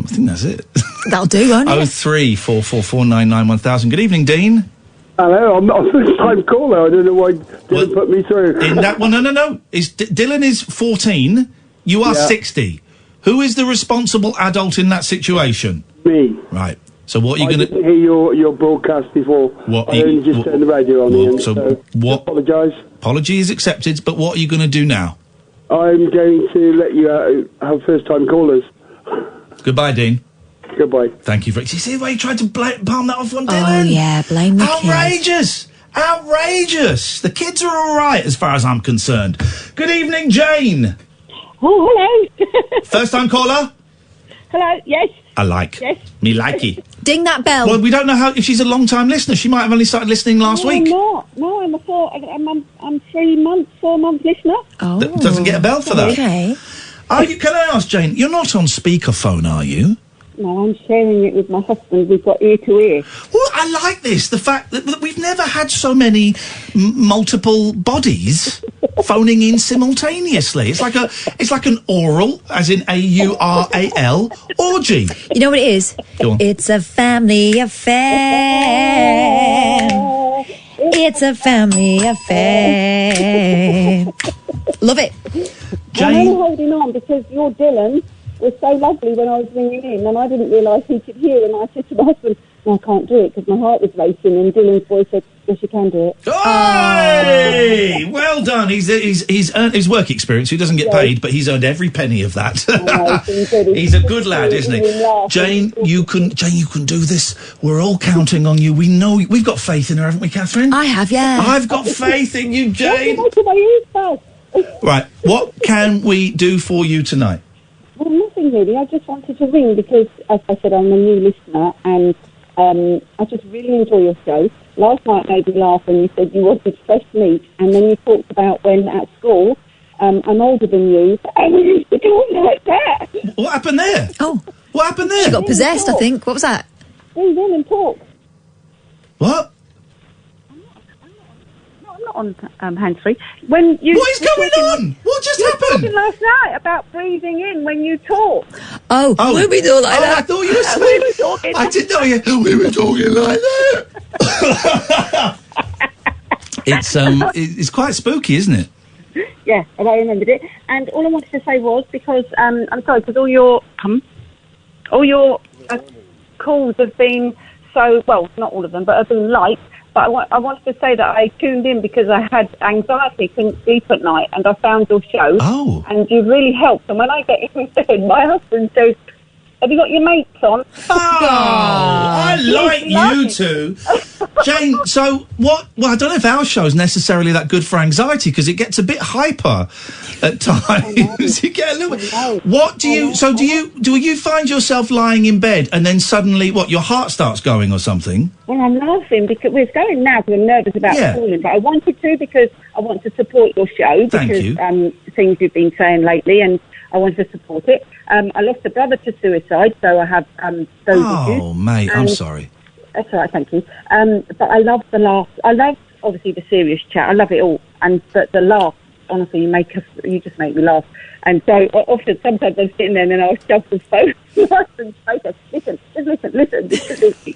think that's it. That'll do, won't it? 03444991000. Good evening, Dean. Hello, I'm not a first-time caller. I don't know why Dylan put me through. No. Dylan is 14. You are 60. Who is the responsible adult in that situation? Me. Right. So what are you going to... I didn't hear your broadcast before. I only just turned the radio on. I apologise. Apology is accepted, but what are you going to do now? I'm going to let you have first-time callers. Goodbye, Dean. Goodbye. Thank you very much. You see the way you tried to palm that off on Dylan? Oh, yeah, blame the kids. Outrageous! Outrageous! The kids are all right, as far as I'm concerned. Good evening, Jane. Oh, hello. First time caller? Hello, yes. I like. Yes. Me likey. Ding that bell. Well, we don't know if she's a long-time listener. She might have only started listening last week. I'm not. No, I'm 4 month listener. Oh. Doesn't get a bell for that. Okay. Can I ask, Jane, you're not on speakerphone, are you? No, I'm sharing it with my husband. We've got ear to ear. Well, I like this. The fact that we've never had so many multiple bodies phoning in simultaneously. It's like an oral, as in AURAL, orgy. You know what it is? Go on. It's a family affair. It's a family affair. Love it. I'm only holding on because your Dylan was so lovely when I was ringing in, and I didn't realise he could hear, and I said to my husband, no, I can't do it because my heart was racing, and Dylan's voice said, yes, you can do it. Hey! Well done. He's earned his work experience. He doesn't get paid, but he's earned every penny of that. He's a good lad, isn't he? Jane, you can do this. We're all counting on you. We know we've got faith in her, haven't we, Catherine? I have, yeah. I've got faith in you, Jane. Right. Right, what can we do for you tonight? Well, nothing really. I just wanted to ring because, as I said, I'm a new listener, and I just really enjoy your show. Last night made me laugh when you said you wanted fresh meat, and then you talked about when at school, I'm older than you, and we used to talk like that. What happened there? Oh. What happened there? She got possessed, I think. What was that? Breathe in and talk. What? I'm not on hands-free. When you what is going on? What just happened? You were talking last night about breathing in when you talk. Oh, we do like that. I thought you were saying. I didn't know you. We were talking like that. It's quite spooky, isn't it? Yeah, and I remembered it. And all I wanted to say was because I'm sorry, because all your calls have been so well, not all of them, but have been liked. But I wanted to say that I tuned in because I had anxiety, couldn't sleep at night, and I found your show. Oh. And you've really helped. And when I get in bed, my husband says, have you got your mates on? Oh, I like you two. Jane, so what? Well, I don't know if our show's necessarily that good for anxiety because it gets a bit hyper at times. You get a little bit. What do you? So do you find yourself lying in bed and then suddenly your heart starts going or something? Well, I'm laughing because we're going now because I'm nervous about calling, but I wanted to because I want to support your show because things you've been saying lately, and I wanted to support it. I lost a brother to suicide, so I have those issues. Oh, mate, I'm sorry. That's all right, thank you. But I love the laugh. I love, obviously, the serious chat. I love it all. But the laugh, honestly, you just make me laugh. And so often, sometimes I'm sitting there and then I'll shove the phone. Listen.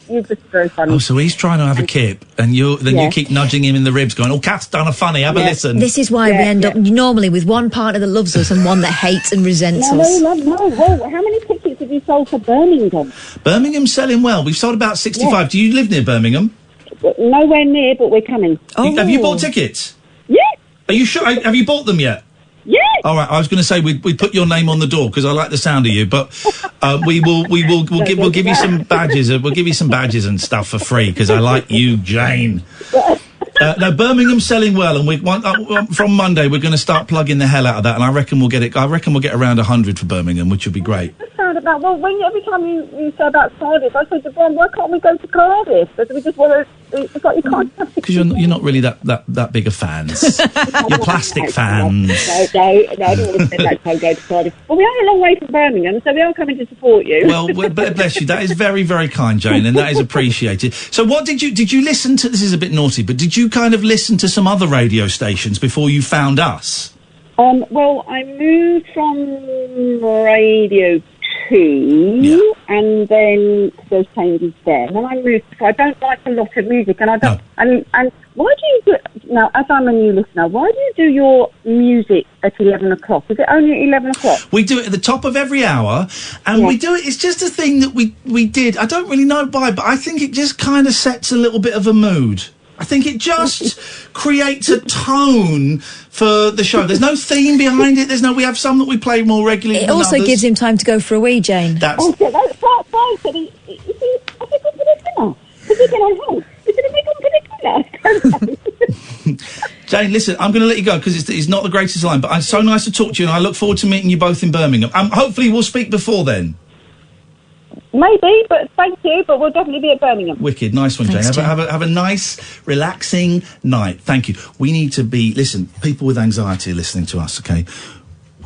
You're just very funny. Oh, so he's trying to have a kip, and you keep nudging him in the ribs, going, "Oh, Kat's done a funny. Have a listen." This is why we end up normally with one partner that loves us and one that hates and resents us. No. Whoa, how many tickets have you sold for Birmingham? Birmingham's selling well. We've sold about 65. Yeah. Do you live near Birmingham? Nowhere near, but we're coming. Oh. Have you bought tickets? Yes. Are you sure? Have you bought them yet? Yes. All right. I was going to say we put your name on the door because I like the sound of you, but we'll give you some badges. We'll give you some badges and stuff for free because I like you, Jane. No, Birmingham's selling well, and from Monday we're going to start plugging the hell out of that, and I reckon we'll get around 100 for Birmingham, which would be great. Every time you say about Cardiff, I say to Brian, why can't we go to Cardiff? Because we just want to. It's like you can't. Because you're not really that big of fans. You're plastic fans. No, I don't want to spend that time going to Cardiff. Well, we are a long way from Birmingham, so we are coming to support you. Well, bless you. That is very, very kind, Jane, and that is appreciated. So, what did you listen to? This is a bit naughty, but did you kind of listen to some other radio stations before you found us? Well, I moved from Radio 2, and then those changes there. And then I moved. So I don't like a lot of music, and I don't. No. And why do you do now? As I'm a new listener, why do you do your music at 11 o'clock? Is it only at 11 o'clock? We do it at the top of every hour, and we do it. It's just a thing that we did. I don't really know why, but I think it just kind of sets a little bit of a mood. I think it just creates a tone for the show. There's no theme behind it. We have some that we play more regularly It than also others. gives him time to go for a wee, Jane. That's... Oh, so that's why I said, is he going for dinner? Is he going home? Is he going for dinner? Jane, listen, I'm going to let you go because it's not the greatest line, but it's so nice to talk to you, and I look forward to meeting you both in Birmingham. Hopefully we'll speak before then. Maybe, but thank you, but we'll definitely be at Birmingham. Wicked. Nice one, Jane. Thanks, Jane. Have a nice, relaxing night. Thank you. We need to be... Listen, people with anxiety are listening to us, OK?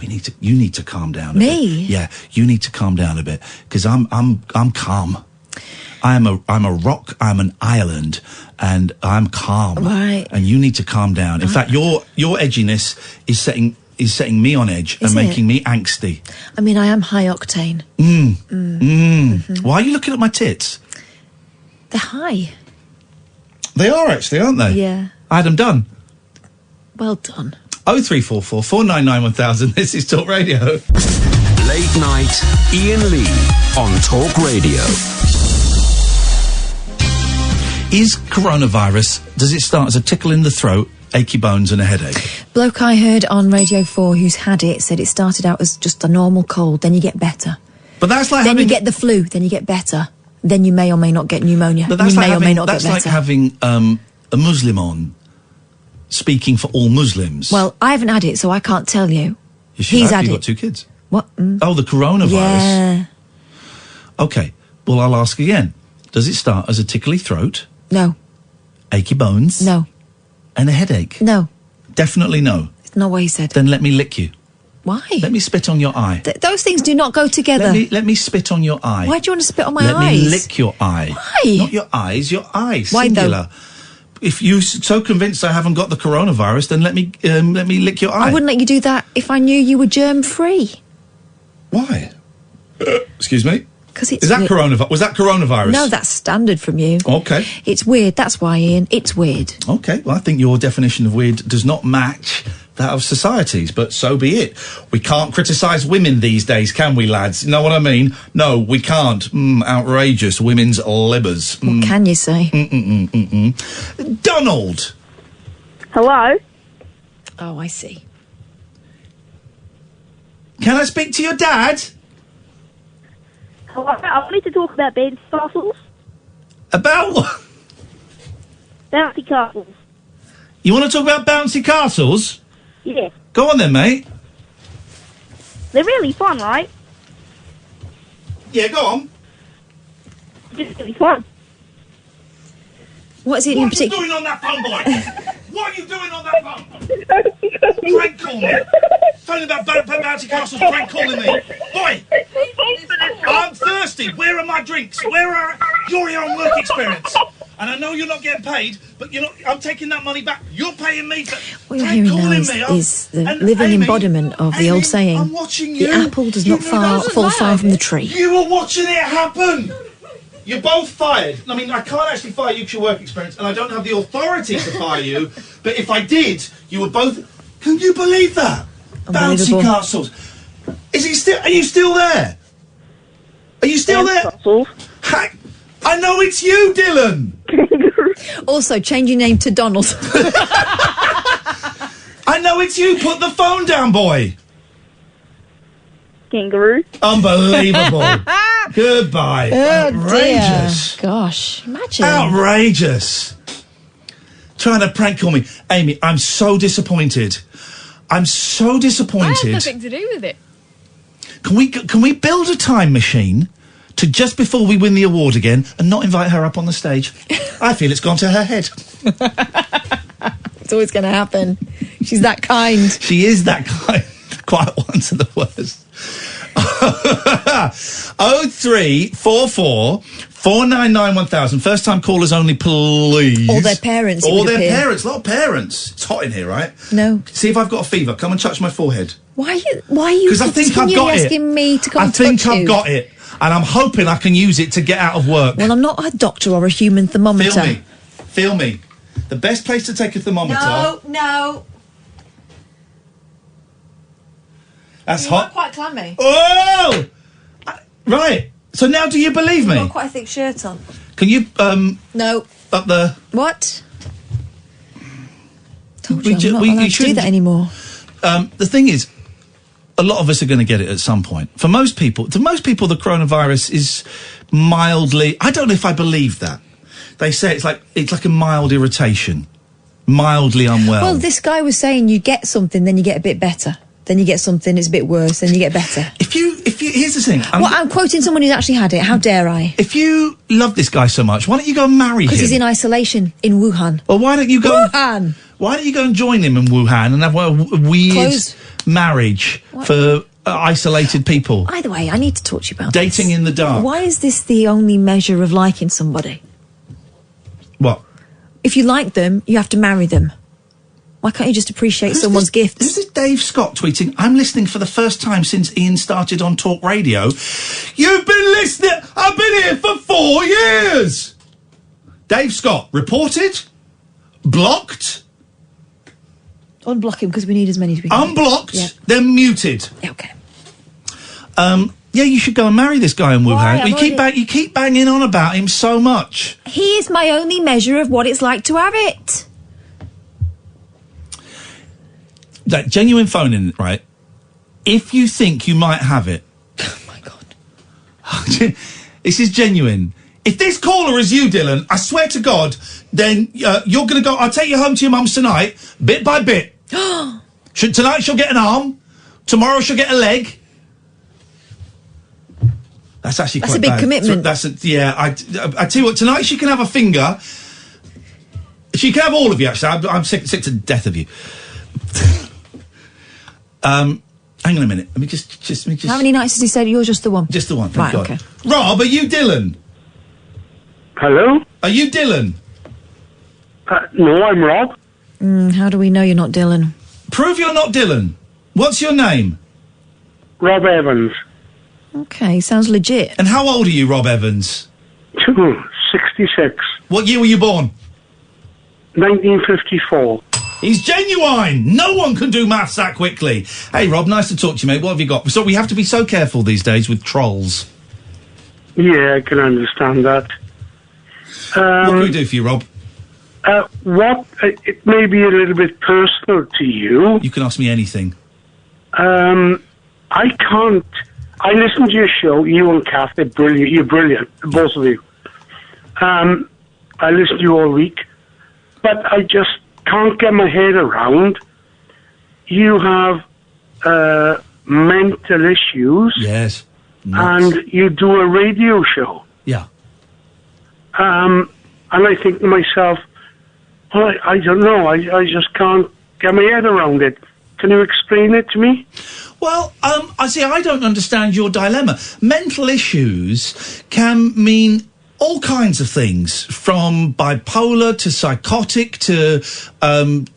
You need to calm down a bit. Me? Yeah, you need to calm down a bit, because I'm calm. I'm a rock, I'm an island, and I'm calm. Right. And you need to calm down. In fact, your edginess is setting me on edge and making me angsty. I mean, I am high octane. Why are you looking at my tits? They're high. They are actually, aren't they? Yeah. I had them done. Well done. 0344 499 1000. This is Talk Radio. Late night, Iain Lee on Talk Radio. Is coronavirus, does it start as a tickle in the throat, achy bones and a headache? Bloke I heard on Radio 4 who's had it said it started out as just a normal cold, then you get better. But that's like Then you get the flu, then you get better. Then you may or may not get pneumonia. But that's you like may or may not get better. like having a Muslim on speaking for all Muslims. Well, I haven't had it, so I can't tell you. You should He's have. had You've it. got 2 kids. What? Oh, the coronavirus. Yeah. Okay. Well, I'll ask again. Does it start as a tickly throat, No. achy bones, No. and a headache? No. Definitely no. It's not what he said. Then let me lick you. Why? Let me spit on your eye. Those things do not go together. Let me spit on your eye. Why do you want to spit on my Let eyes? me lick your eye. Why? Not your eyes, your eye. Why though? Singular. If you're so convinced I haven't got the coronavirus, then let me lick your eye. I wouldn't let you do that if I knew you were germ-free. Why? Excuse me? Because it's... Was that coronavirus? No, that's standard from you. Okay. It's weird, that's why, Ian. It's weird. Okay, well, I think your definition of weird does not match that of society's, but so be it. We can't criticise women these days, can we, lads? You know what I mean? No, we can't. Outrageous. Women's libbers. What can you say? Donald! Hello? Oh, I see. Can I speak to your dad? Hello? I wanted to talk about bouncy castles. About what? Bouncy castles. You want to talk about bouncy castles? Yeah. Go on then, mate. They're really fun, right? Yeah, go on. They're really fun. What is it in particular? What are you doing on that phone, boy? What are you doing on that phone? Prank call me. Talking about bouncy castles, prank calling me. Boy, I'm thirsty. Where are my drinks? You're here on work experience. And I know you're not getting paid, but I'm taking that money back. You're paying me for What you're hearing now is the living embodiment of the old saying, I'm watching you. the apple does not fall far from the tree. You were watching it happen. You're both fired. I mean, I can't actually fire you because your work experience, and I don't have the authority to fire you, but if I did, you were both... Can you believe that? Bouncy castles. Are you still there? Are you still there? I know it's you, Dylan. Also, change your name to Donald. I know it's you. Put the phone down, boy. Kangaroo. Unbelievable. Goodbye. Oh, outrageous. Dear. Gosh, imagine. Outrageous. Trying to prank call me. Amy, I'm so disappointed. I'm so disappointed. I have nothing to do with it. Can we build a time machine to just before we win the award again and not invite her up on the stage? I feel it's gone to her head. It's always going to happen. She's that kind. She is that kind. Quiet ones are the worst. 0344 499 1000. First time callers only, please. Or their parents. Or their parents. A lot of parents. It's hot in here, right? No. See if I've got a fever. Come and touch my forehead. Why are you Because I think I've got it. asking me to come and touch I think you? I've got it. And I'm hoping I can use it to get out of work. Well, I'm not a doctor or a human thermometer. Feel me. The best place to take a thermometer... No. That's You hot. are quite clammy. Oh! Right. So now do you believe me? You've got quite a thick shirt on. Can you, No. up the... What? Told you, I'm not allowed to do that anymore. The thing is, a lot of us are going to get it at some point. To most people, the coronavirus is mildly. I don't know if I believe that. They say it's like a mild irritation, mildly unwell. Well, this guy was saying you get something, then you get a bit better. Then you get something, it's a bit worse, then you get better. If you, here's the thing. I'm quoting someone who's actually had it. How dare I? If you love this guy so much, why don't you go and marry him? Because he's in isolation in Wuhan. Well, why don't you go? Wuhan. Why don't you go and join him in Wuhan and have a weird marriage for isolated people? Either way, I need to talk to you about dating in the dark. Why is this the only measure of liking somebody? What? If you like them, you have to marry them. Why can't you just appreciate someone's gifts? Who's this Dave Scott tweeting? I'm listening for the first time since Iain started on Talk Radio. You've been listening. I've been here for 4 years. Dave Scott, reported, blocked. Unblock him because we need as many as we can. Unblocked, then muted. Yeah, okay. Yeah, you should go and marry this guy in Wuhan. You keep banging on about him so much. He is my only measure of what it's like to have it. That genuine phone-in, right? If you think you might have it... Oh, my God. This is genuine. If this caller is you, Dylan, I swear to God, then you're going to go... I'll take you home to your mum's tonight, bit by bit. Tonight she'll get an arm. Tomorrow she'll get a leg. That's actually quite bad. That's a big commitment. I tell you what, tonight she can have a finger. She can have all of you, actually. I'm sick to death of you. Hang on a minute. Let me just. How many nights has he said you're just the one? Just the one, thank God. Okay. Rob, are you Dylan? Hello? Are you Dylan? No, I'm Rob. How do we know you're not Dylan? Prove you're not Dylan. What's your name? Rob Evans. Okay, sounds legit. And how old are you, Rob Evans? 66. What year were you born? 1954. He's genuine. No one can do maths that quickly. Hey, Rob, nice to talk to you, mate. What have you got? So we have to be so careful these days with trolls. Yeah, I can understand that. What can we do for you, Rob? It may be a little bit personal to you. You can ask me anything. I can't. I listen to your show, you and Kath, they're brilliant. You're brilliant, both of you. I listen to you all week, but I just can't get my head around. You have mental issues. Yes. And you do a radio show. Yeah. And I think to myself, well, I don't know, I just can't get my head around it. Can you explain it to me? Well, I don't understand your dilemma. Mental issues can mean all kinds of things, from bipolar to psychotic to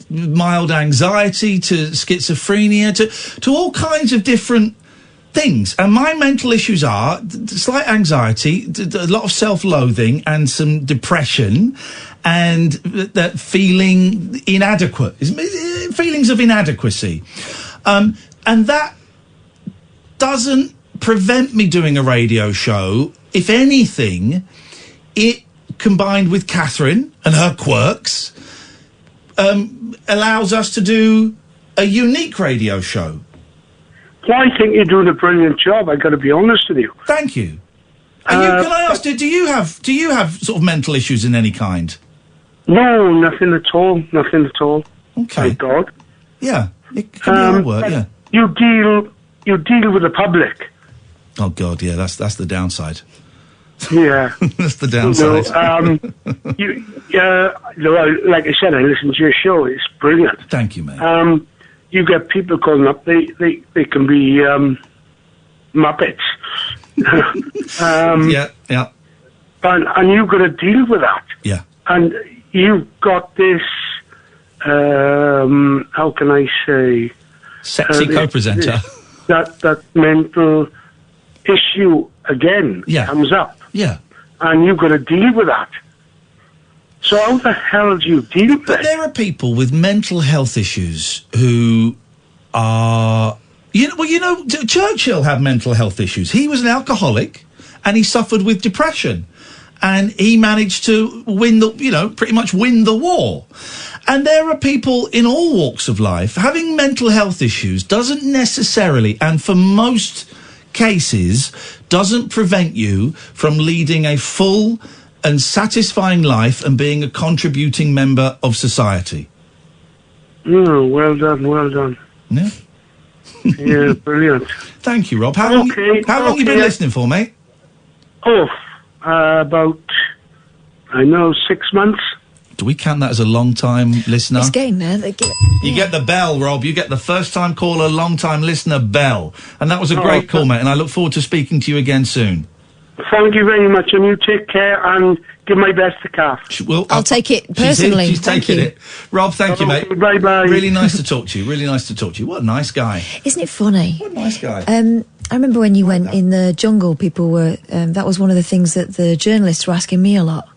mild anxiety to schizophrenia to all kinds of different things. And my mental issues are slight anxiety, a lot of self-loathing and some depression and that feeling inadequate, feelings of inadequacy. And that doesn't prevent me doing a radio show. If anything, it, combined with Catherine and her quirks, allows us to do a unique radio show. Well, I think you're doing a brilliant job, I've got to be honest with you. Thank you. Can I ask, do you have sort of mental issues in any kind? No, nothing at all. Nothing at all. Okay. Thank God. Yeah, it can be hard work, yeah. You deal with the public. Oh God, yeah, that's the downside. Yeah. That's the downside. Like I said, I listen to your show. It's brilliant. Thank you, mate. You get people calling up. They can be Muppets. Yeah. And you've got to deal with that. Yeah. And you've got this. How can I say? Sexy co-presenter. That mental issue again comes up. Yeah. And you've got to deal with that. So how the hell do you deal with it? But there are people with mental health issues who are... Churchill had mental health issues. He was an alcoholic and he suffered with depression. and he managed to pretty much win the war. And there are people in all walks of life. Having mental health issues doesn't necessarily, and for most cases, doesn't prevent you from leading a full and satisfying life and being a contributing member of society. Oh, well done. Yeah. Yeah, brilliant. Thank you, Rob. How long you been listening for, mate? Oh, about, 6 months. Do we count that as a long-time listener? It's getting there. You get the bell, Rob. You get the first-time caller, long-time listener bell. And that was a great call, mate, and I look forward to speaking to you again soon. Thank you very much, and you take care and give my best to Kath. Well, I'll take it personally. She's taking it. Rob, thank you, mate. Bye-bye. Really nice to talk to you. Really nice to talk to you. What a nice guy. Isn't it funny? What a nice guy. I remember when you went in the jungle, people were... that was one of the things that the journalists were asking me a lot.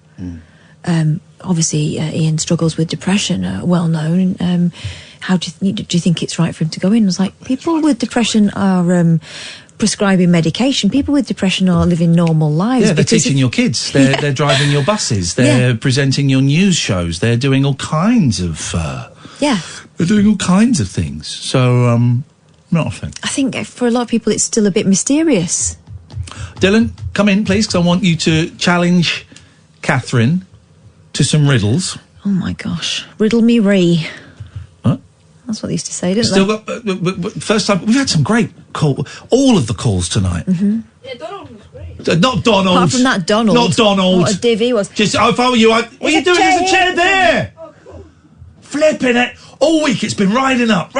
Obviously, Iain struggles with depression, well known. How do you think it's right for him to go in? I was like, people with depression are prescribing medication. People with depression are living normal lives. Yeah, they're teaching your kids. They're driving your buses. They're presenting your news shows. They're doing all kinds of... They're doing all kinds of things. So, not a thing. I think for a lot of people it's still a bit mysterious. Dylan, come in, please, because I want you to challenge Catherine to some riddles. Oh, my gosh. Riddle me ree. What? That's what they used to say, didn't Still they? got... first time... We've had some great all of the calls tonight. Mm-hmm. Yeah, Donald was great. Not Donald. Apart from that Donald. Not Donald. What a div he was. Just, if I were you, what are you doing? There's a chair there. Oh, cool. Flipping it. All week it's been riding up.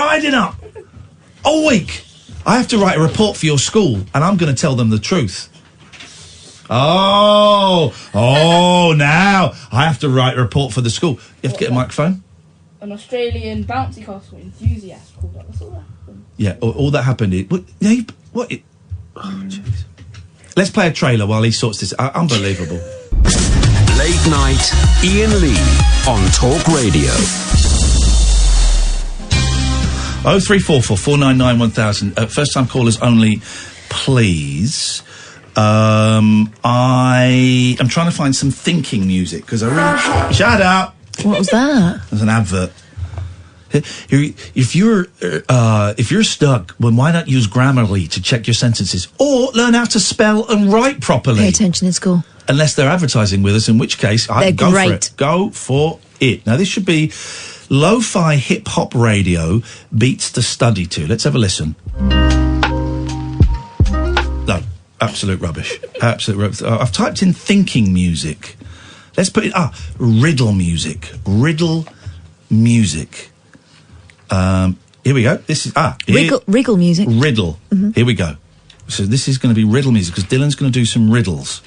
All week. I have to write a report for your school, and I'm going to tell them the truth. Oh, now I have to write a report for the school. You have to get a microphone. An Australian bouncy castle enthusiast called up. That's all that happened. Yeah, all that happened. Oh, jeez. Let's play a trailer while he sorts this. Unbelievable. Late night, Iain Lee on Talk Radio. 0344 499 1000. First time callers only, please. I'm trying to find some thinking music because I really... Shut up! What was that? There's an advert. If you're stuck, well, why not use Grammarly to check your sentences, or learn how to spell and write properly? Pay attention in school. Unless they're advertising with us, in which case I'd go for it. Go for it. Now this should be lo-fi hip hop radio beats to study to. Let's have a listen. No, absolute rubbish. Absolute rubbish. I've typed in thinking music. Let's put it riddle music. Riddle music. Here we go. This is Wriggle music. Riddle. Mm-hmm. Here we go. So this is going to be riddle music because Dylan's going to do some riddles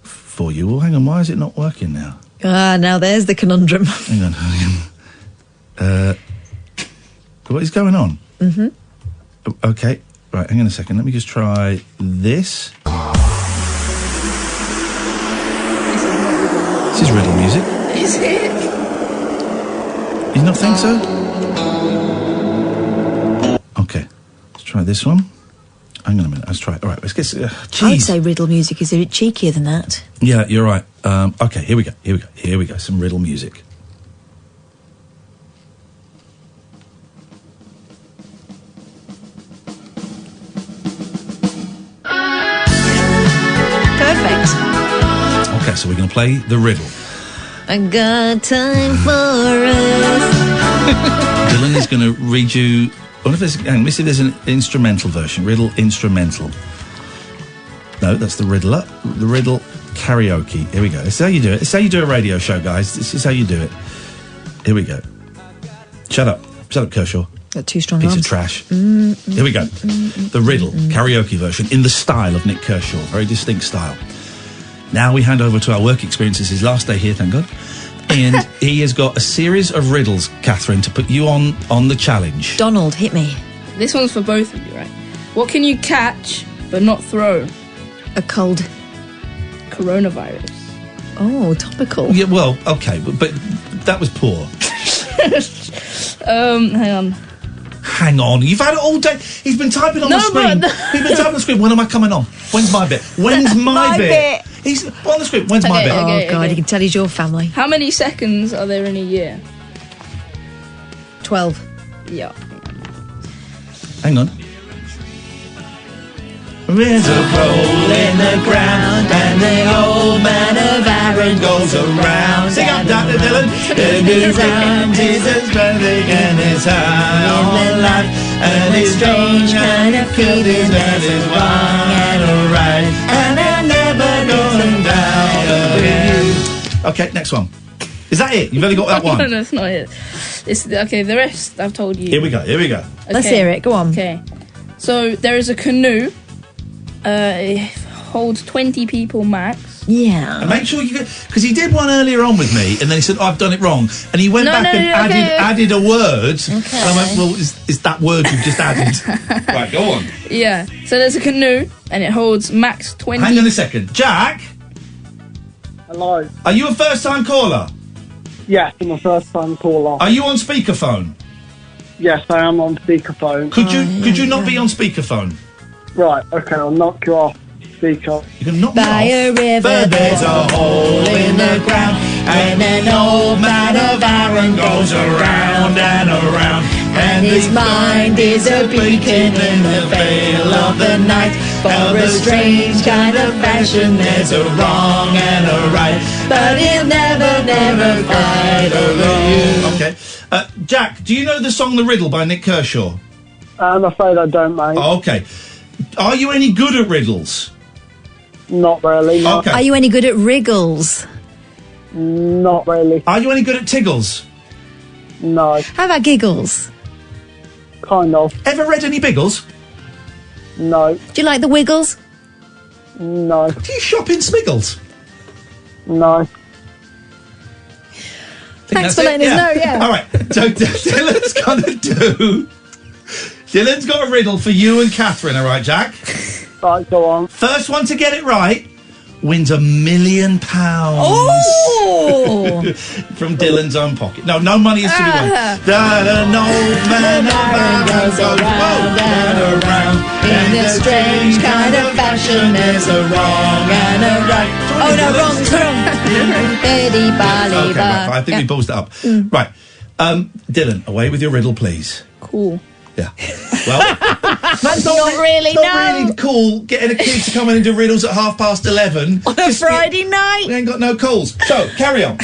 for you. Well, hang on. Why is it not working now? Now there's the conundrum. Hang on. What is going on? Mm-hmm. Okay. Right. Hang on a second. Let me just try this. This is riddle music. Is it? You not think so? Okay. Let's try this one. Hang on a minute. Let's try it. All right. Let's get... I would say riddle music is a bit cheekier than that. Yeah, you're right. Okay, here we go. Some riddle music. Perfect. Okay, so we're going to play the riddle. I got time for us. Dylan is going to read you... Let me see if there's an instrumental version. Riddle instrumental. No, that's the riddler. The riddle karaoke. Here we go. This is how you do it. This is how you do a radio show, guys. This is how you do it. Here we go. Shut up. Shut up, Kershaw. Got two strong Piece arms. of trash. Here we go. The riddle karaoke version in the style of Nick Kershaw. Very distinct style. Now we hand over to our work experience. It's his last day here, thank God. And he has got a series of riddles, Catherine, to put you on the challenge. Donald, hit me. This one's for both of you, right? What can you catch but not throw? A cold. Coronavirus. Oh, topical. Yeah, well, okay, but that was poor. Hang on. hang on. You've had it all day. He's been typing on the screen. He's been typing on the screen. When am I coming on? When's my bit? When's my bit? He's on the screen. When's my bit? Oh, God, you can tell he's your family. How many seconds are there in a year? 12. Yeah. Hang on. There's a hole in the ground, and the old man of Aaron goes around. Sing up, Dr. Dylan. In his arms is his birthday and his high on life, and his strange kind of feeling that is wrong and alright, and they're never going down again. Okay, next one. Is that it? You've only got that one? No, that's not it. It's, okay, the rest I've told you. Here we go. Okay. Let's hear it. Go on. Okay. So there is a canoe. It holds 20 people max. Yeah. And make sure you get... Because he did one earlier on with me, and then he said, I've done it wrong. And he went back and added a word. Okay. And I went, well, is that word you've just added? Right, go on. Yeah. So there's a canoe, and it holds max 20... Hang on a second. Jack? Hello. Are you a first-time caller? Yes, I'm a first-time caller. Are you on speakerphone? Yes, I am on speakerphone. Could you not be on speakerphone? Right, okay, I'll knock you off speaker. You can knock By me a off. river There's a hole in the ground, and an old man of Aaron goes around and around, and his mind is a beacon in the veil of the night. For a strange kind of fashion, there's a wrong and a right, but he'll never, never fight over you. Okay. Jack, do you know the song The Riddle by Nick Kershaw? I'm afraid I don't, mate. Oh, okay. Are you any good at riddles? Not really. No. Okay. Are you any good at wriggles? Not really. Are you any good at tiggles? No. How about giggles? Kind of. Ever read any Biggles? No. Do you like the Wiggles? No. Do you shop in Smiggles? No. Thanks for letting us know, yeah. All right. So Dylan's Dylan's got a riddle for you and Catherine, all right, Jack? Right, go on. First one to get it right wins £1 million. Oh! From Dylan's own pocket. No money is to be won. That an old man of Aaron goes around and around. In a strange kind of fashion, there's a wrong and a right. Oh, no, wrong. Betty Bali. Okay, right, I think we paused it up. Right. Dylan, away with your riddle, please. Cool. Yeah. Well, That's not really, not really cool getting a kid to come in and do riddles at 11:30 on a Friday night. We ain't got no calls. So, carry on.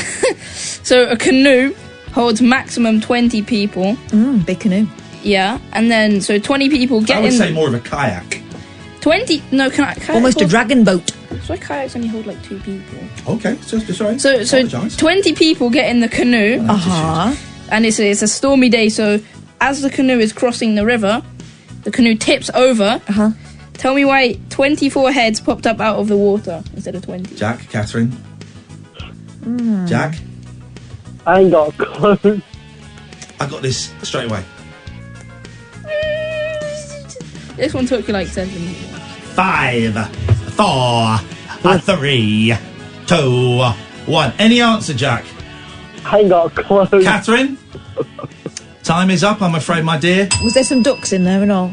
So a canoe holds maximum 20 people. Big canoe. Yeah, and then so 20 people get in. I would say more of a kayak. 20? No, kayak almost a dragon boat. So kayaks only hold like 2 people. Okay, sorry. So 20 people get in the canoe. And it's a stormy day. So as the canoe is crossing the river, the canoe tips over. Tell me why 24 heads popped up out of the water instead of 20. Jack, Catherine. Jack? I ain't got a clue. I got this straight away. This one took you like 7 minutes. 5, 4, 3, 2, 1. Any answer, Jack? I ain't got a clue. Catherine? Time is up, I'm afraid, my dear. Was there some ducks in there and all?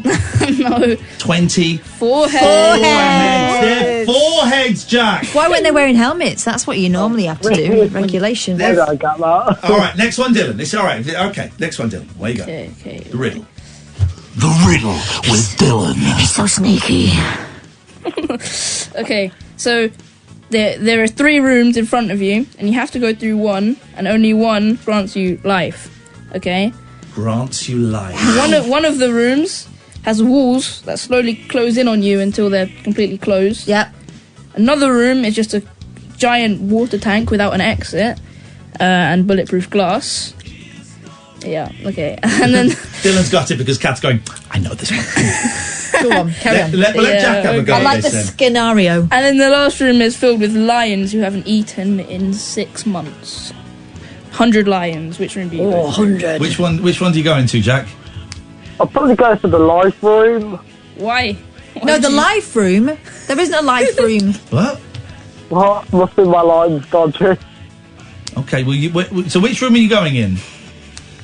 No. 24 heads. 4 heads. 4 heads, Jack. Why weren't they wearing helmets? That's what you normally have to do. Regulation. I got that. All right, next one, Dylan. It's all right. Okay, next one, Dylan. Where you go? Okay. The riddle. The riddle with Dylan. He's so sneaky. Okay, so there are 3 rooms in front of you, and you have to go through one, and only one grants you life. Okay. Grants you life. One of the rooms has walls that slowly close in on you until they're completely closed. Yep. Another room is just a giant water tank without an exit and bulletproof glass. Yeah, okay. And then Dylan's got it because Kat's going, I know this one. Go on, carry on. Let Jack have a go I at like this the then. scenario. And then the last room is filled with lions who haven't eaten in 6 months. 100 lions. Which room do you go to? 100. Which one do you go into, Jack? I'll probably go to the life room. Why? No, the life room. There isn't a life room. What? What? Must be my line's dodgy. Okay, well, so which room are you going in?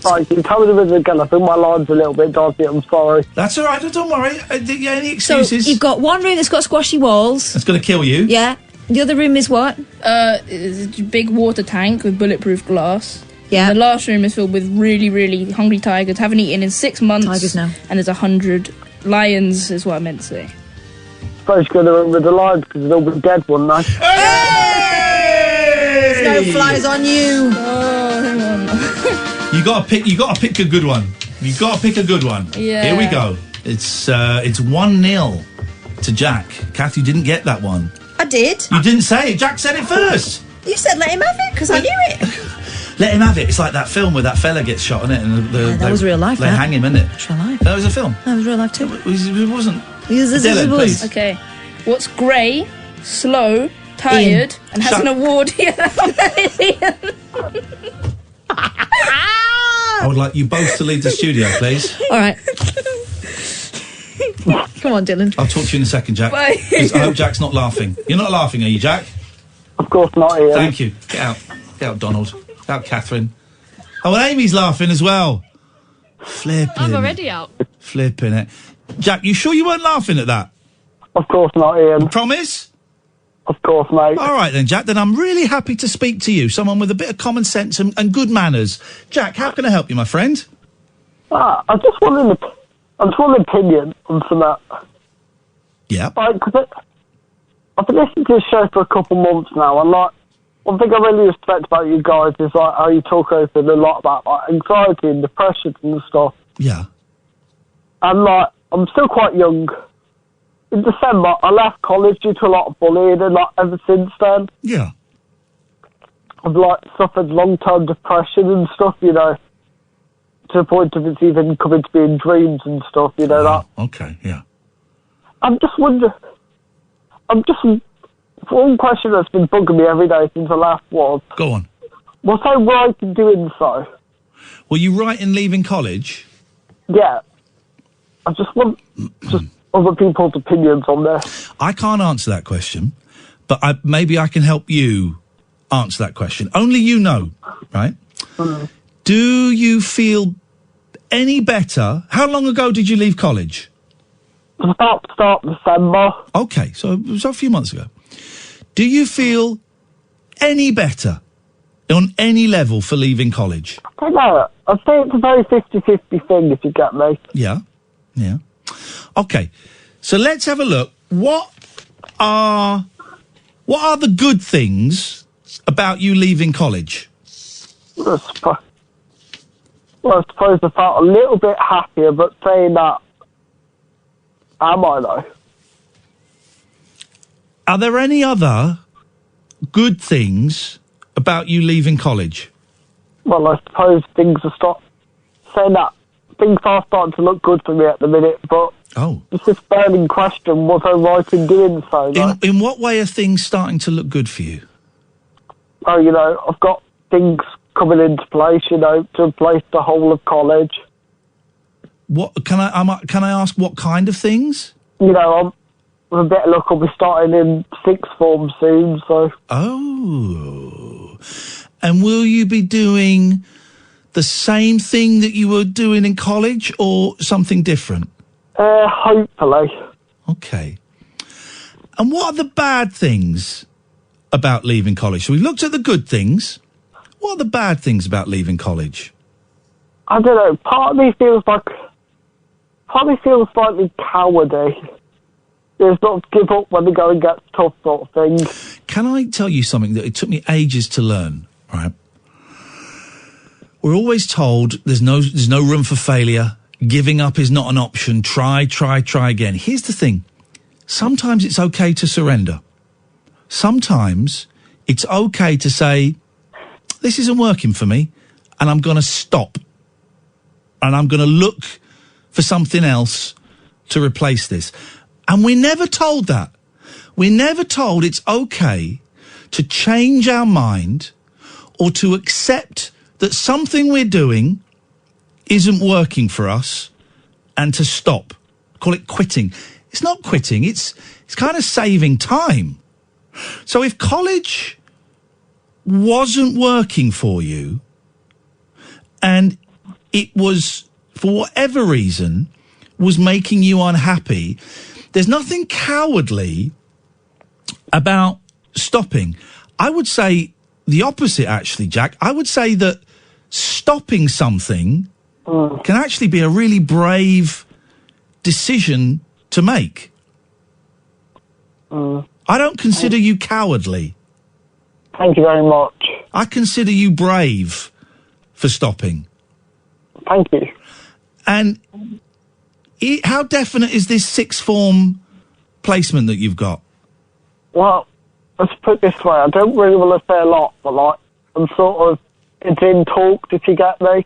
Right, can you tell me the riddle again? I think my line's a little bit dodgy, I'm sorry. That's all right, don't worry. Any excuses? So, you've got one room that's got squashy walls. That's going to kill you. Yeah. The other room is what? It's a big water tank with bulletproof glass. Yeah. And the last room is filled with really, really hungry tigers. Haven't eaten in 6 months. Tigers now. And there's 100 lions, is what I meant to say. I suppose you're going to run with the lions because they'll be dead one night. Hey! Snow flies on you. Oh, hang on. You got to pick a good one. You got to pick a good one. Yeah. Here we go. It's 1-0 to Jack. Kath, you didn't get that one. I did. You didn't say it. Jack said it first. You said let him have it because I knew it. Let him have it. It's like that film where that fella gets shot, isn't it? And that was real life. They hang him, isn't it? That's real life. That was a film. That was real life too. It wasn't. Dylan, please. Okay. What's grey, slow, tired, and has an award here? I would like you both to leave the studio, please. All right. Come on, Dylan. I'll talk to you in a second, Jack. Bye. 'Cause I hope Jack's not laughing. You're not laughing, are you, Jack? Of course not, Ian. Thank you. Get out. Get out, Donald. Get out, Catherine. Oh, and Amy's laughing as well. Flipping. I'm already out. Flipping it. Jack, you sure you weren't laughing at that? Of course not, Ian. Promise? Of course, mate. All right then, Jack. Then I'm really happy to speak to you, someone with a bit of common sense and good manners. Jack, how can I help you, my friend? I just want an opinion on some of that. Yeah. Like, cause I've been listening to this show for a couple months now, and like, one thing I really respect about you guys is like how you talk open a lot about like anxiety and depression and stuff. Yeah. And like, I'm still quite young. In December, I left college due to a lot of bullying, and like ever since then, yeah, I've like suffered long-term depression and stuff. You know, to the point of it's even coming to me in dreams and stuff. You know that. Okay. Yeah. I'm just wondering. One question that's been bugging me every day since I left was. Go on. Was I right in doing so? Were you right in leaving college? Yeah. I just want other people's opinions on this. I can't answer that question, but maybe I can help you answer that question. Only you know, right? Do you feel any better? How long ago did you leave college? It was about to start December. Okay, so it was a few months ago. Do you feel any better on any level for leaving college? I don't know. I'd say it's a very 50-50 thing, if you get me. Yeah. Yeah. Okay. So let's have a look. What are the good things about you leaving college? I suppose I felt a little bit happier, but saying that, am I though? Are there any other good things about you leaving college? Well, I suppose things are saying that things are starting to look good for me at the minute, but it's this burning question, was I right in doing so? In what way are things starting to look good for you? Oh, you know, I've got things coming into place, you know, to replace the whole of college. What can I ask? What kind of things? You know, with a bit of luck, I'll be starting in sixth form soon. So. Oh, and will you be doing the same thing that you were doing in college, or something different? Hopefully. Okay. And what are the bad things about leaving college? So we've looked at the good things. What are the bad things about leaving college? I don't know. Part of me feels slightly cowardly. There's not give up when the going gets tough sort of thing. Can I tell you something that it took me ages to learn, right? We're always told there's no room for failure. Giving up is not an option. Try again. Here's the thing. Sometimes it's okay to surrender. Sometimes it's okay to say, this isn't working for me, and I'm going to stop. And I'm going to look for something else to replace this. And we're never told that. We're never told it's okay to change our mind or to accept that something we're doing isn't working for us and to stop. Call it quitting. It's not quitting. It's kind of saving time. So if college wasn't working for you and it was, for whatever reason, was making you unhappy, there's nothing cowardly about stopping. I would say the opposite, actually, Jack. I would say that stopping something can actually be a really brave decision to make. I don't consider you cowardly. Thank you very much. I consider you brave for stopping. Thank you. And how definite is this sixth form placement that you've got? Well, let's put it this way. I don't really want to say a lot, but, like, I'm sort of... It's in talk, if you get me.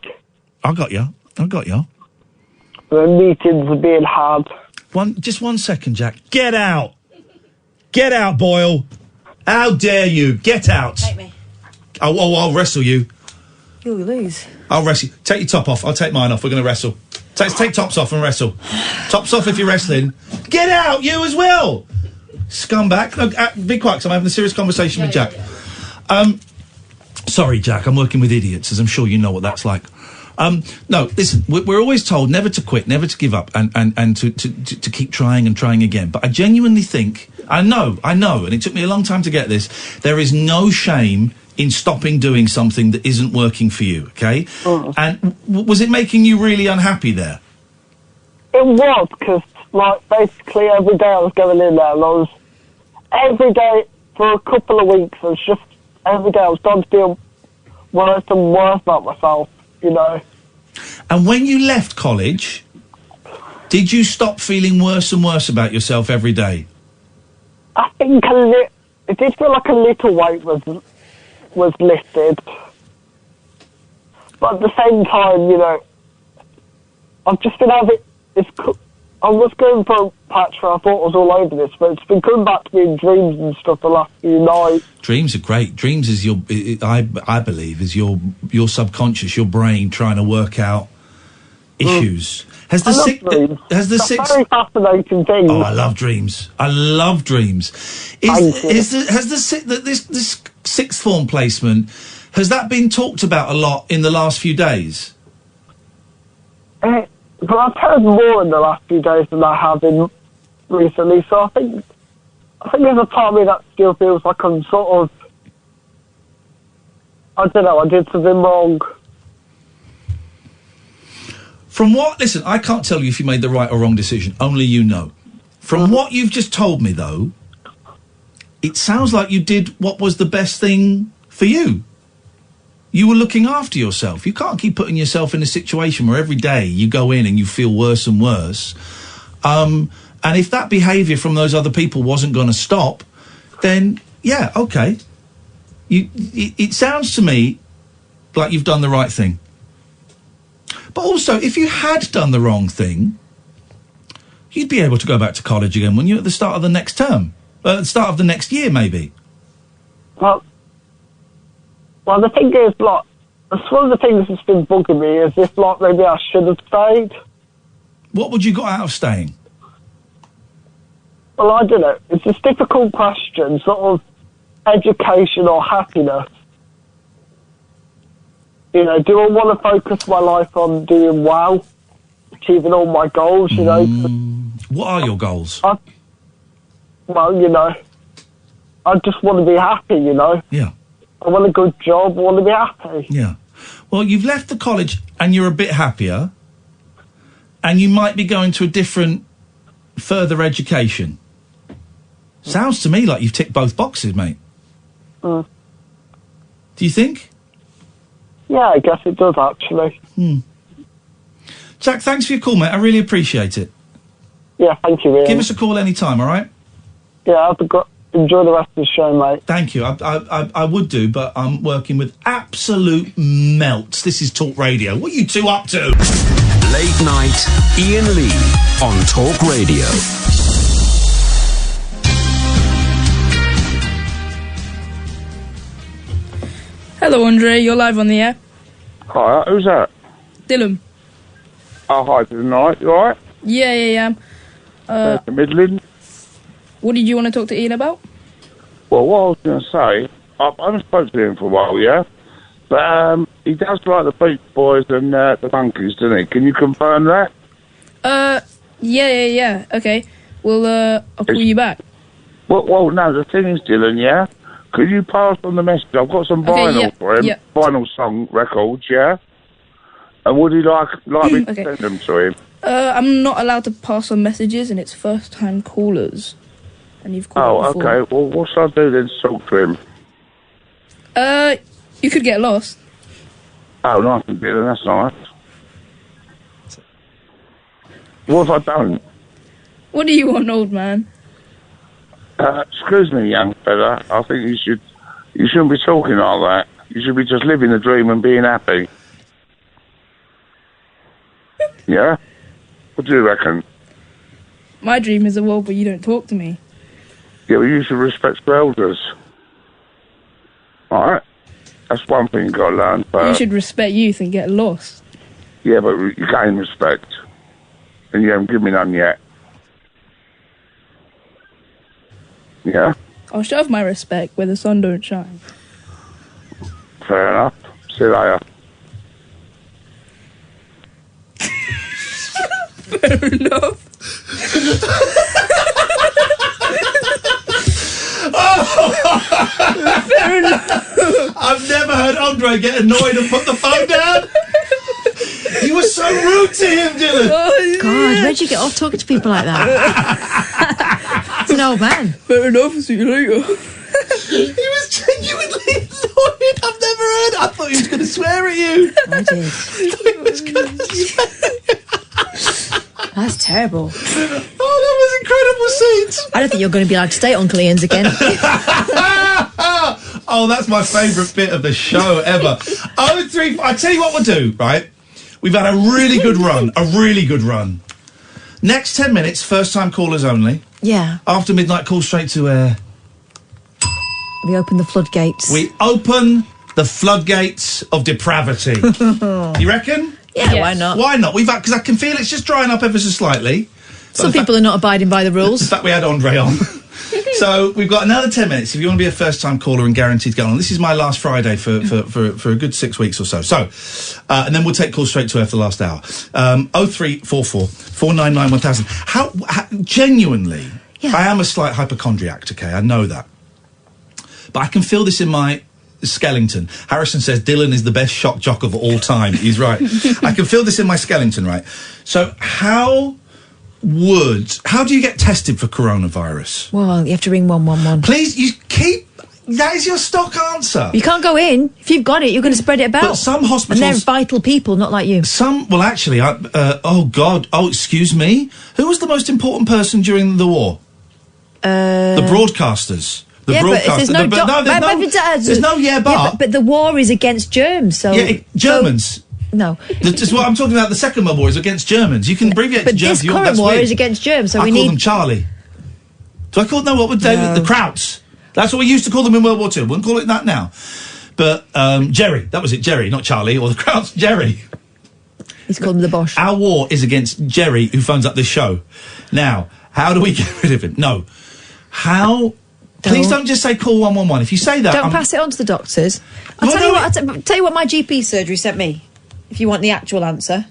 I got you. The meetings are being had. Just one second, Jack. Get out! Get out, Boyle! How dare you? Get out! Take me. I'll wrestle you. You'll lose. I'll wrestle you. Take your top off. I'll take mine off. We're going to wrestle. Take tops off and wrestle. Tops off if you're wrestling. Get out, you as well! Scumbag. No, be quiet, 'cause I'm having a serious conversation with Jack. Sorry, Jack, I'm working with idiots, as I'm sure you know what that's like. No, listen, we're always told never to quit, never to give up, and to keep trying and trying again. But I genuinely think, I know, and it took me a long time to get this, there is no shame in stopping doing something that isn't working for you, okay? And was it making you really unhappy there? It was, because, like, basically every day I was going in there, and I was... Every day, for a couple of weeks, I was just... Every day I was starting to feel worse and worse about myself, you know. And when you left college, did you stop feeling worse and worse about yourself every day? I think it did feel like a little weight was lifted. But at the same time, you know, I've just been having... I was going for a patch where I thought I was all over this, but it's been coming back to me in dreams and stuff the last few nights. Dreams are great. Dreams is I believe, is your subconscious, your brain trying to work out issues. Has the very fascinating thing. Oh, I love dreams. This sixth form placement, has that been talked about a lot in the last few days? But I've heard more in the last few days than I have in recently, so I think there's a part of me that still feels like I'm sort of... I don't know, I did something wrong. From what... Listen, I can't tell you if you made the right or wrong decision. Only you know. From what you've just told me, though, it sounds like you did what was the best thing for you. You were looking after yourself. You can't keep putting yourself in a situation where every day you go in and you feel worse and worse. And if that behaviour from those other people wasn't going to stop, then, yeah, OK. It sounds to me like you've done the right thing. But also, if you had done the wrong thing, you'd be able to go back to college again, wouldn't you, at the start of the next term? At the start of the next year, maybe? Well, the thing is, like, it's one of the things that's been bugging me is if, like, maybe I should have stayed. What would you got out of staying? Well, I don't know. It's this difficult question, sort of education or happiness. You know, do I want to focus my life on doing well, achieving all my goals, you know? What are your goals? Well, you know, I just want to be happy, you know? Yeah. I want a good job, I want to be happy. Yeah. Well, you've left the college and you're a bit happier, and you might be going to a different, further education. Sounds to me like you've ticked both boxes, mate. Do you think? Yeah, I guess it does, actually. Jack, thanks for your call, mate. I really appreciate it. Yeah, thank you, Iain. Give us a call any time, all right? Yeah, enjoy the rest of the show, mate. Thank you. I would do, but I'm working with absolute melts. This is Talk Radio. What are you two up to? Late night, Iain Lee on Talk Radio. Hello, Andre. You're live on the air. Hi, who's that? Dylan. Oh, hi, Dylan. All right, you all right? Yeah. Midland. What did you want to talk to Iain about? Well, what I was going to say, I haven't spoken to him for a while, yeah? But he does like the Beach Boys and the Monkeys, doesn't he? Can you confirm that? Yeah. Okay. Well, I'll call you back. Well, no, the thing is, Dylan, yeah? Could you pass on the message? I've got some vinyl for him, vinyl song records, yeah? And would he like me to send them to him? I'm not allowed to pass on messages, and it's first-time callers. And you've called before. Okay. Well, what should I do then to talk to him? You could get lost. Oh, nice and Dylan, that's nice. What if I don't? What do you want, old man? Excuse me, young fella. I think you shouldn't be talking like that. You should be just living the dream and being happy. Yeah? What do you reckon? My dream is a world where you don't talk to me. Yeah, well, you should respect your elders. Alright? That's one thing you've got to learn. But You should respect youth and get lost. yeah, but you gain respect. And you haven't given me none yet. Yeah? I'll shove my respect where the sun don't shine. Fair enough. See you later. Fair enough. Fair enough. I've never heard Andre get annoyed and put the phone down. You were so rude to him, Dylan. Oh, God, where'd you get off talking to people like that? It's an old man. Fair enough, see you later. He was genuinely annoyed. I've never heard. I thought he was going to swear at you. I did. I thought he was going to swear at you. That's terrible. Oh, that was incredible scenes. I don't think you're going to be allowed to stay at Uncle Ian's again. Oh, that's my favourite bit of the show ever. I tell you what we'll do, right? We've had a really good run. Next 10 minutes, first-time callers only. Yeah. After midnight, call straight to air. We open the floodgates. We open the floodgates of depravity. You reckon? Yeah, yes. Why not? Why not? Because I can feel it's just drying up ever so slightly. Some people are not abiding by the rules. In fact, we had Andre on. So we've got another 10 minutes if you want to be a first-time caller and guaranteed to get on. This is my last Friday for a good 6 weeks or so. And then we'll take calls straight to air for the last hour. 0344 499 1000. How genuinely, I am a slight hypochondriac, okay? I know that. But I can feel this in my skeleton. Harrison says Dylan is the best shock jock of all time. He's right. I can feel this in my skeleton, right? So how do you get tested for coronavirus? Well, you have to ring 111. Please, that is your stock answer. You can't go in. If you've got it, you're going to spread it about. But some hospitals... And they're vital people, not like you. Actually, excuse me? Who was the most important person during the war? The broadcasters. But there's no... But the war is against germs, so... Yeah, Germans... No. That's what I'm talking about. The Second World War is against Germans. You can abbreviate to germs. But this current war is against germs, so I call them Charlie. Do I call them... No, what would David... The Krauts. That's what we used to call them in World War II. Wouldn't call it that now. But, Jerry. That was it, Jerry, not Charlie. Or the Krauts, Jerry. He's called him the Bosch. Our war is against Jerry, who phones up this show. Now, how do we get rid of him? No. How... Please don't just say call 111. If you say that... Don't pass it on to the doctors. I'll tell you what my GP surgery sent me. If you want the actual answer.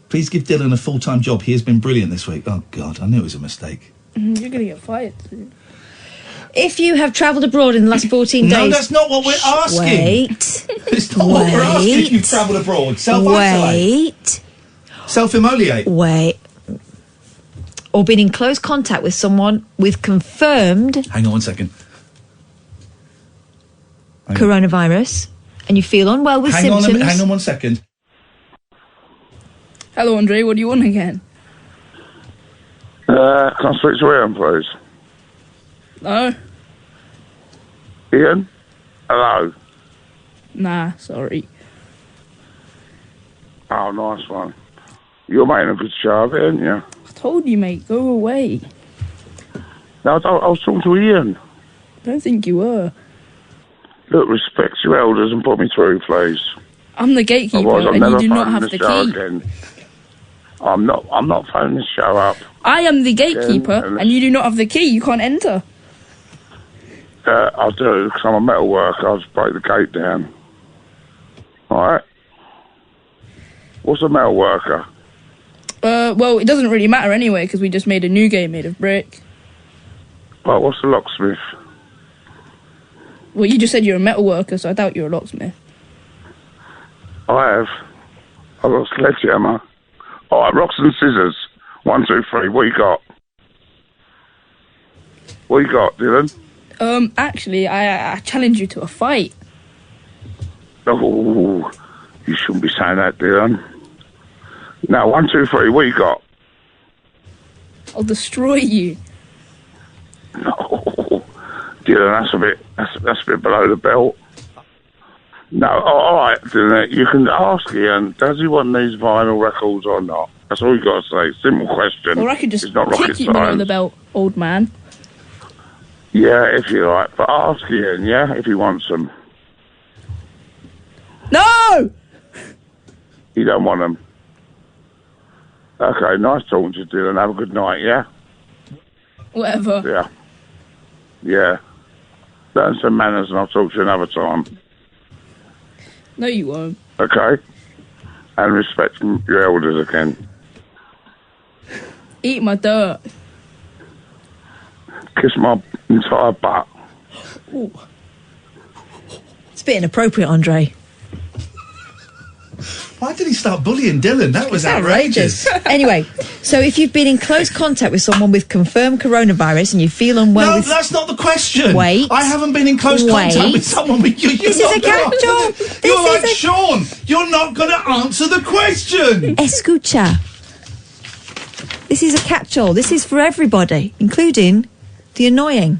Please give Dylan a full-time job. He has been brilliant this week. Oh, God, I knew it was a mistake. You're going to get fired soon. If you have travelled abroad in the last 14 days... No, that's not what we're asking. Wait. It's not what we're asking if you've travelled abroad. Self-isolate. Self-immolate. Wait. Or been in close contact with someone with confirmed... Hang on one second. Coronavirus. And you feel unwell with symptoms. Hang on 1 second. Hello, Andre. What do you want again? Can I speak to Iain, please? No. Iain? Hello? Nah, sorry. Oh, nice one. You're making a good show of it, aren't you? I told you, mate. Go away. No, I was talking to Iain. I don't think you were. Look, respect your elders and put me through, please. I'm the gatekeeper, and you do not have the key. Again. I'm not phoning this show up. I am the gatekeeper, and you do not have the key. You can't enter. I do, because I'm a metal worker. I'll just break the gate down. All right. What's a metal worker? Well, it doesn't really matter anyway, because we just made a new game made of brick. Well, what's a locksmith? Well, you just said you're a metal worker, so I doubt you're a locksmith. I've got a sledgehammer. All right, rocks and scissors. 1, 2, 3. What you got? What you got, Dylan? Actually, I challenge you to a fight. Oh, you shouldn't be saying that, Dylan. Now, 1, 2, 3. What you got? I'll destroy you. No, Dylan, that's a bit below the belt. No, all right, Dylan, you can ask Ian, does he want these vinyl records or not? That's all you got to say. Simple question. Or I could just It's not rocket kick you below science. the belt, old man. Yeah, if you like. But ask Ian, yeah, if he wants them. No! You don't want them. Okay, nice talking to you, Dylan. Have a good night, yeah? Whatever. Yeah. Yeah. Learn some manners and I'll talk to you another time. No, you won't. Okay? And respect your elders again. Eat my dirt. Kiss my entire butt. Ooh. It's a bit inappropriate, Andre. Why did he start bullying Dylan? That was outrageous. Anyway, so if you've been in close contact with someone with confirmed coronavirus and you feel unwell... No, that's not the question. Wait. I haven't been in close contact with someone with you. This is a catch-all. You're like Sean. You're not going to answer the question. Escucha. This is a catch-all. This is for everybody, including the annoying.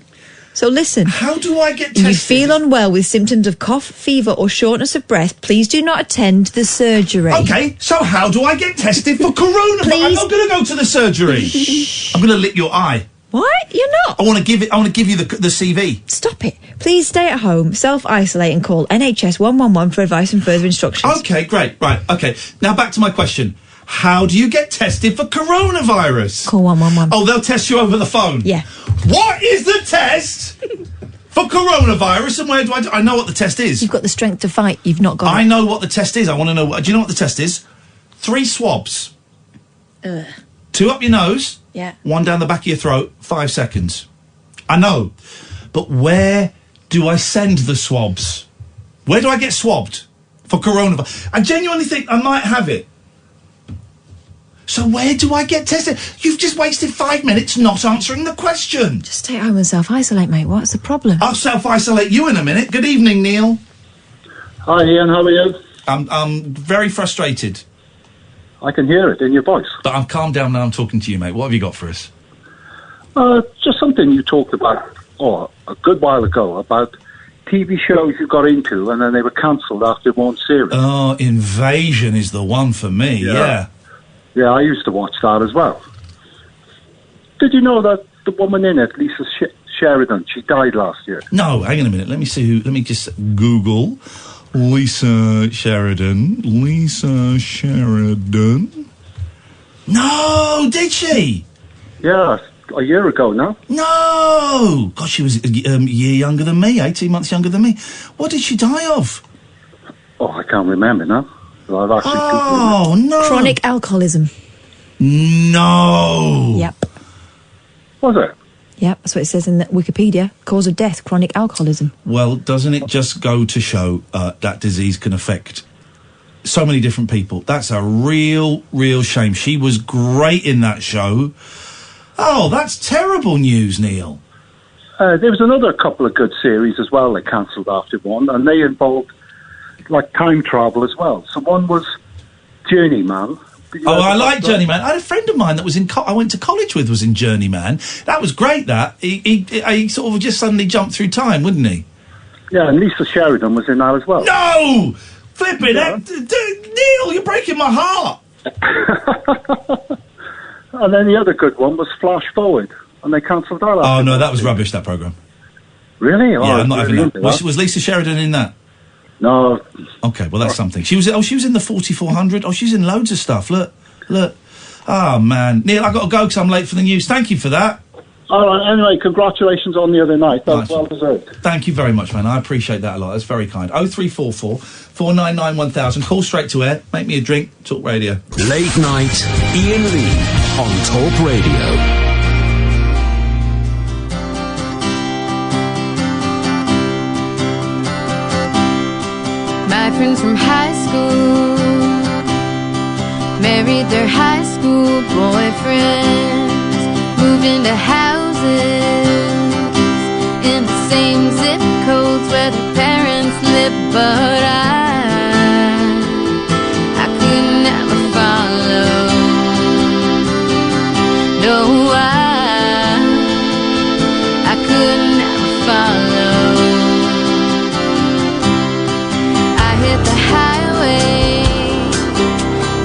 So listen. How do I get tested? You feel unwell with symptoms of cough, fever or shortness of breath, please do not attend the surgery. Okay, so how do I get tested for coronavirus? I'm not going to go to the surgery. I'm going to lick your eye. What? You're not? I want to give you the CV. Stop it. Please stay at home, self-isolate and call NHS 111 for advice and further instructions. Okay, great. Right, okay. Now back to my question. How do you get tested for coronavirus? Call 111. Oh, they'll test you over the phone? Yeah. What is the test for coronavirus and where do I know what the test is? You've got the strength to fight. You've not got I know what the test is. I want to know. Do you know what the test is? 3 swabs. 2 up your nose. Yeah. 1 down the back of your throat. 5 seconds. I know. But where do I send the swabs? Where do I get swabbed for coronavirus? I genuinely think I might have it. So where do I get tested? You've just wasted 5 minutes not answering the question. Just stay at home and self-isolate, mate. What's the problem? I'll self-isolate you in a minute. Good evening, Neil. Hi, Ian. How are you? I'm very frustrated. I can hear it in your voice. But I'm calmed down now I'm talking to you, mate. What have you got for us? Just something you talked about a good while ago about TV shows you got into and then they were cancelled after one series. Oh, Invasion is the one for me, yeah. Yeah, I used to watch that as well. Did you know that the woman in it, Lisa Sheridan, she died last year? No, hang on a minute. Let me see who. Let me just Google Lisa Sheridan. Lisa Sheridan. No, did she? Yeah, a year ago now. No! God, she was a year younger than me, 18 months younger than me. What did she die of? Oh, I can't remember now. I've actually Oh, no. Chronic alcoholism. No. Yep. Was it? Yep, that's what it says in the Wikipedia. Cause of death, chronic alcoholism. Well, doesn't it just go to show that disease can affect so many different people? That's a real, real shame. She was great in that show. Oh, that's terrible news, Neil. There was another couple of good series as well they cancelled after one, and they involved like time travel as well. So one was Journeyman. Oh, I like Journeyman. I had a friend of mine that was I went to college with was in Journeyman. That was great, that. He sort of just suddenly jumped through time, wouldn't he? Yeah, and Lisa Sheridan was in that as well. No! Flipping it! Neil, you're breaking my heart! And then the other good one was Flash Forward, and they cancelled that out. Oh, no, that was rubbish, that programme. Really? Oh, Yeah, I'm not having really that. Was Lisa Sheridan in that? No. Okay, well, that's something. She was in the 4400. Oh, she's in loads of stuff. Look. Oh, man. Neil, I've got to go because I'm late for the news. Thank you for that. All right, anyway, congratulations on the other night. That was well deserved. Thank you very much, man. I appreciate that a lot. That's very kind. 0344 499 1000. Call straight to air. Make me a drink. Talk Radio. Late night, Iain Lee on Talk Radio. My friends from high school married their high school boyfriends, moved into houses in the same zip codes where their parents lived, but I could never follow. No, I could never follow. I hit the highway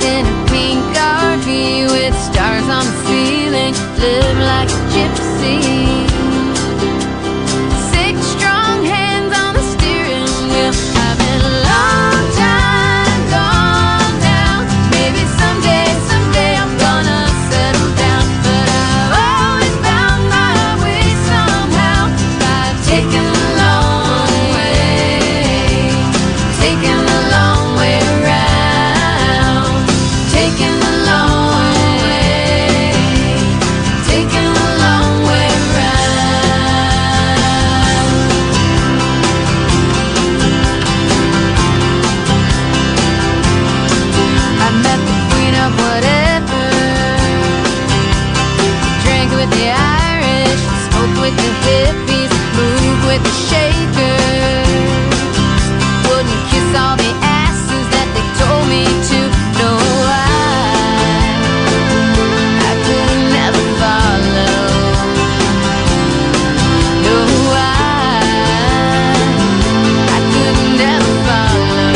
in a pink RV with stars on the ceiling, live like a gypsy. 6 strong hands on the steering wheel. I've been a long time gone now. Maybe someday I'm gonna settle down, but I've always found my way somehow by taking the long way, taking the long way around, taking the long way, taking the long way around. I met the queen of whatever, drank with the Irish, smoked with the hippies, moved with the shakers, wouldn't kiss all the asses that they told me to. No, I could never follow. No, I could never follow.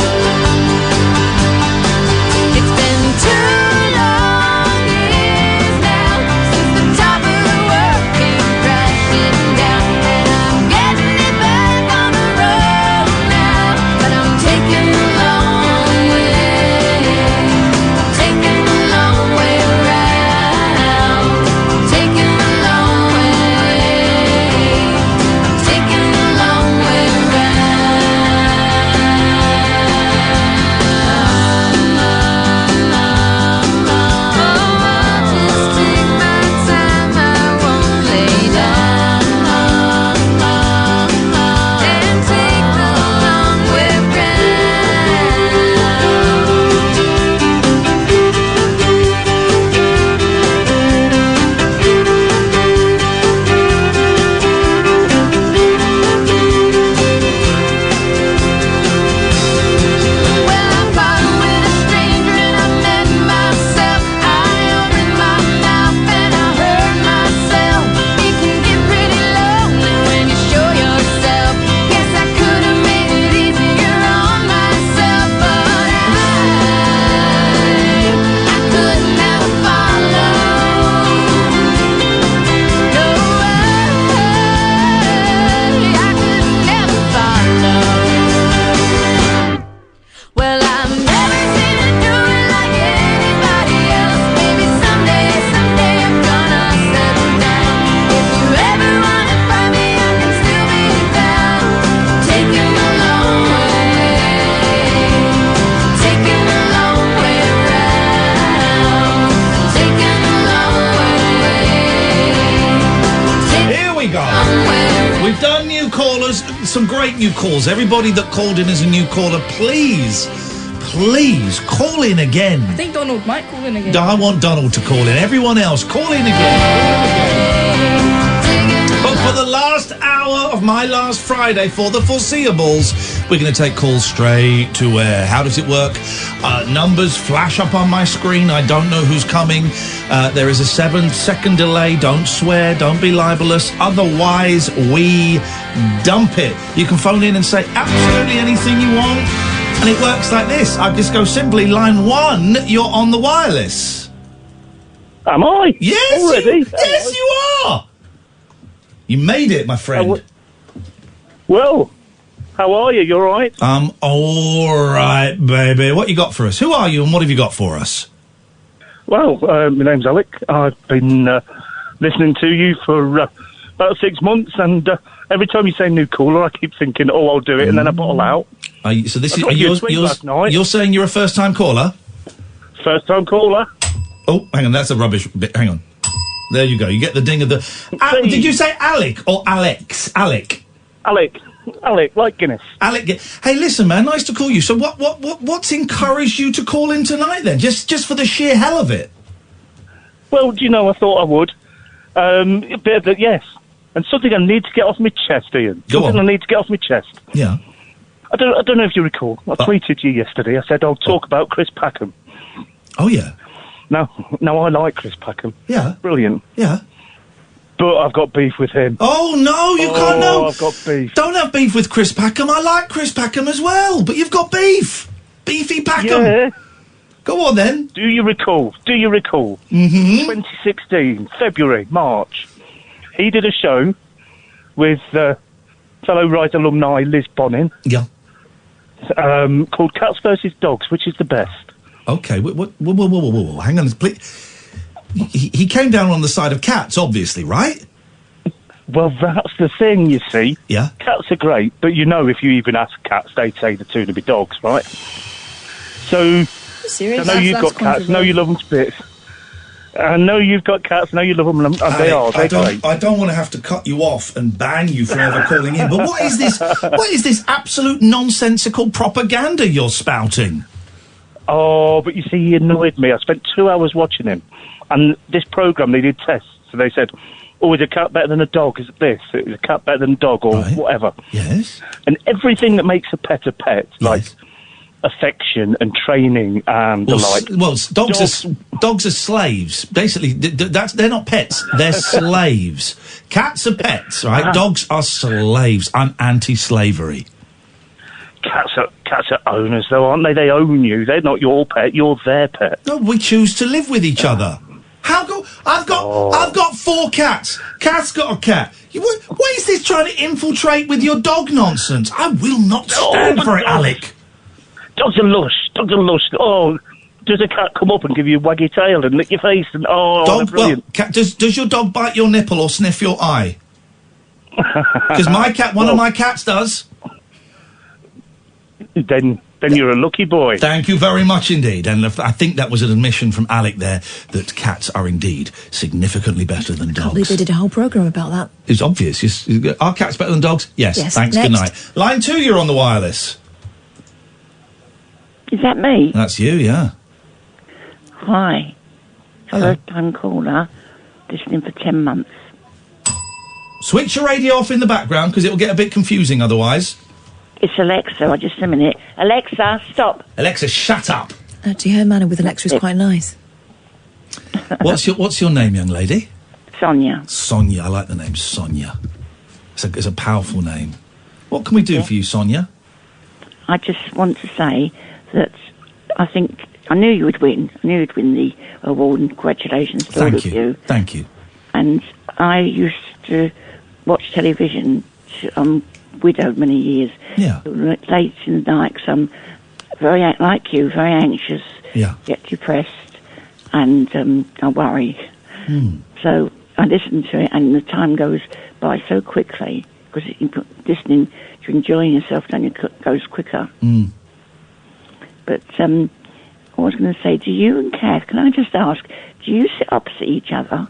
It's been 2 long years now since the top of the world came crashing down, and I'm getting it back on the road now, but I'm taking the long way, taking the long way around, taking the long way, taking the long way around. Just take my time, I won't lay down, and take the long way Well, I fought with a stranger and I met myself. I opened my mouth and I heard myself. It can get pretty lonely when you show yourself. Guess I could have made it easier on myself, but I could never follow. No, I could never follow. Well, I'm never gonna do it like anybody else. Maybe someday I'm gonna settle down. If you ever wanna find me, I can still be found. Taking the long way, taking the long way around, taking the long way. Here we go. We've done new callers, some great new calls. Everybody that called in as a new caller, please call in again. I think Donald might call in again. I want Donald to call in. Everyone else, call in again. But for the last hour of my last Friday, for the foreseeables, we're going to take calls straight to air. How does it work? Numbers flash up on my screen. I don't know who's coming. There is a 7-second delay. Don't swear. Don't be libelous. Otherwise, we dump it. You can phone in and say absolutely anything you want. And it works like this. I just go simply, line 1, you're on the wireless. Am I? Yes, already? Yes, you are. You made it, my friend. Well, how are you? You all right? I'm all right, baby. What you got for us? Who are you and what have you got for us? Well, my name's Alec. I've been listening to you for about 6 months, and every time you say new caller, I keep thinking, oh, I'll do it, and then I bottle out. So this I got you a tweet last night. you're saying you're a first-time caller? First-time caller. Oh, hang on, that's a rubbish bit. Hang on. There you go. You get the ding of the... did you say Alec or Alex? Alec. Alec, like Guinness. Alec. Hey, listen, man, nice to call you. So what's encouraged you to call in tonight, then? Just for the sheer hell of it? Well, do you know, I thought I would. Yes. And something I need to get off my chest, Ian. Go something on. I need to get off my chest. Yeah. I don't know if you recall. I tweeted you yesterday. I said I'll talk about Chris Packham. Oh, yeah. Now, I like Chris Packham. Yeah. Brilliant. Yeah. But I've got beef with him. Oh, no, you can't. No, I've got beef. Don't have beef with Chris Packham. I like Chris Packham as well, but you've got beef. Beefy Packham. Yeah. Go on, then. Do you recall? Mm-hmm. 2016, February, March. He did a show with fellow Rise alumni Liz Bonin. Yeah. Called Cats vs. Dogs, which is the best. Okay, whoa, hang on, please. He came down on the side of cats, obviously, right? Well, that's the thing, you see. Yeah. Cats are great, but you know if you even ask cats, they'd say the two to be dogs, right? So, Serious? I know you've got cats, I know you love them to bits. I know you've got cats, I know you love them, and they're great. I don't want to have to cut you off and ban you forever calling in, but what is this? What is this absolute nonsensical propaganda you're spouting? Oh, but you see, he annoyed me. I spent 2 hours watching him. And this programme, they did tests. So they said, oh, is a cat better than a dog? Is it this? Is a cat better than a dog? Or whatever. Yes. And everything that makes a pet, like affection and training and the like. Well, dogs are slaves. Basically, they're not pets. They're slaves. Cats are pets, right? Dogs are slaves. I'm anti-slavery. Cats are owners, though, aren't they? They own you. They're not your pet. You're their pet. No, we choose to live with each other. I've got 4 cats. Cat's got a cat. What is this trying to infiltrate with your dog nonsense? I will not stand for it, Alec. Dogs are lush. Oh, does a cat come up and give you a waggy tail and lick your face? And they're brilliant. Does your dog bite your nipple or sniff your eye? Because one of my cats does. Then you're a lucky boy. Thank you very much indeed. And I think that was an admission from Alec there that cats are indeed significantly better than I dogs. believe they did a whole programme about that. It's obvious. Are cats better than dogs? Yes. Thanks. Next. Good night. Line 2, you're on the wireless. Is that me? That's you, yeah. Hi. Hello. First time caller, listening for 10 months. Switch your radio off in the background because it will get a bit confusing otherwise. It's Alexa, just a minute. Alexa, stop. Alexa, shut up. Actually, her manner with Alexa is quite nice. What's your name, young lady? Sonia. Sonia, I like the name Sonia. It's a powerful name. What can we do for you, Sonia? I just want to say that I knew you would win. I knew you'd win the award, and congratulations to all of you. Thank you. And I used to watch television. I'm widowed many years. Yeah. Late in the night, 'cause I'm very, like you, very anxious. Yeah. Get depressed, and I worry. So I listen to it, and the time goes by so quickly because listening to enjoying yourself, then it goes quicker. But I was going to say, do you and Kath, can I just ask, do you sit opposite each other?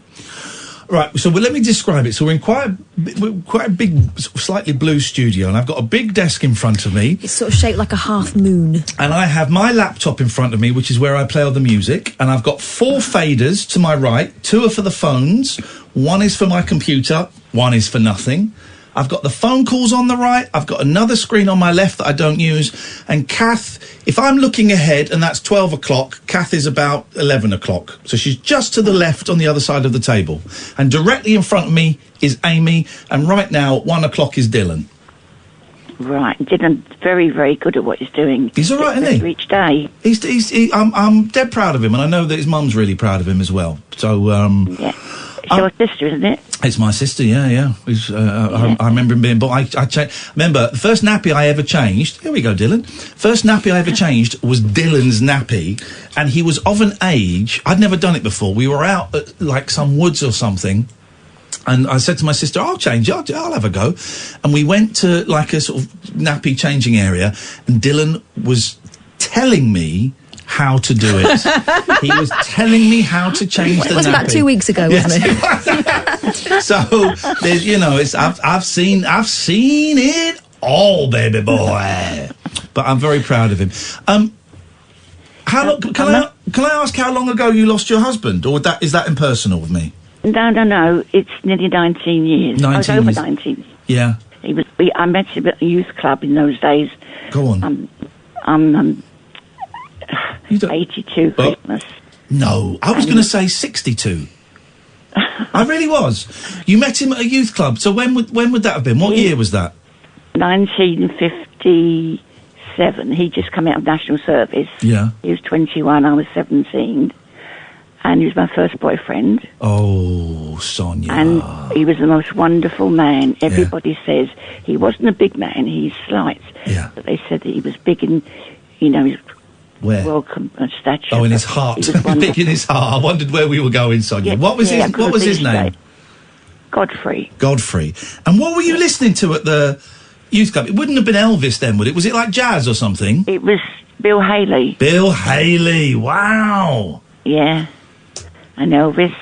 Right, so let me describe it. So we're in quite a big, slightly blue studio, and I've got a big desk in front of me. It's sort of shaped like a half moon. And I have my laptop in front of me, which is where I play all the music, and I've got 4 faders to my right. 2 are for the phones, 1 is for my computer, 1 is for nothing. I've got the phone calls on the right, I've got another screen on my left that I don't use, and Kath, if I'm looking ahead and that's 12 o'clock, Kath is about 11 o'clock. So she's just to the left on the other side of the table. And directly in front of me is Amy, and right now, 1 o'clock is Dylan. Right, Dylan's very, very good at what he's doing. He's all right, isn't he? Each day. I'm dead proud of him, and I know that his mum's really proud of him as well. So, yeah. It's your sister, isn't it? It's my sister, yeah. I remember him being born. Remember, the first nappy I ever changed... Here we go, Dylan. First nappy I ever changed was Dylan's nappy, and he was of an age... I'd never done it before. We were out at, some woods or something, And I said to my sister, I'll change, I'll have a go. And we went to like a sort of nappy changing area, and Dylan was telling me how to do it. He was telling me how to change the nappy. It was about 2 weeks ago, wasn't it? So, you know, I've seen it all, baby boy. But I'm very proud of him. How long, can I ask how long ago you lost your husband, or is that impersonal with me? No. It's nearly 19 years. 19 I was over years. 19. Yeah. I met him at a youth club in those days. Go on. I'm 82 Christmas. No, I was going to say 62. I really was. You met him at a youth club. So when would that have been? What year was that? 1957. He just come out of national service. Yeah. He was 21. I was 17. And he was my first boyfriend. Oh, Sonia. And he was the most wonderful man. Everybody says he wasn't a big man, he's slight. Yeah. But they said that he was big in, his welcome stature. Oh, in his heart. Big in his heart. I wondered where we were going, Sonia. What was his name? Godfrey. Godfrey. And what were you listening to at the youth club? It wouldn't have been Elvis then, would it? Was it like jazz or something? It was Bill Haley. Bill Haley. Wow. Yeah. And Elvis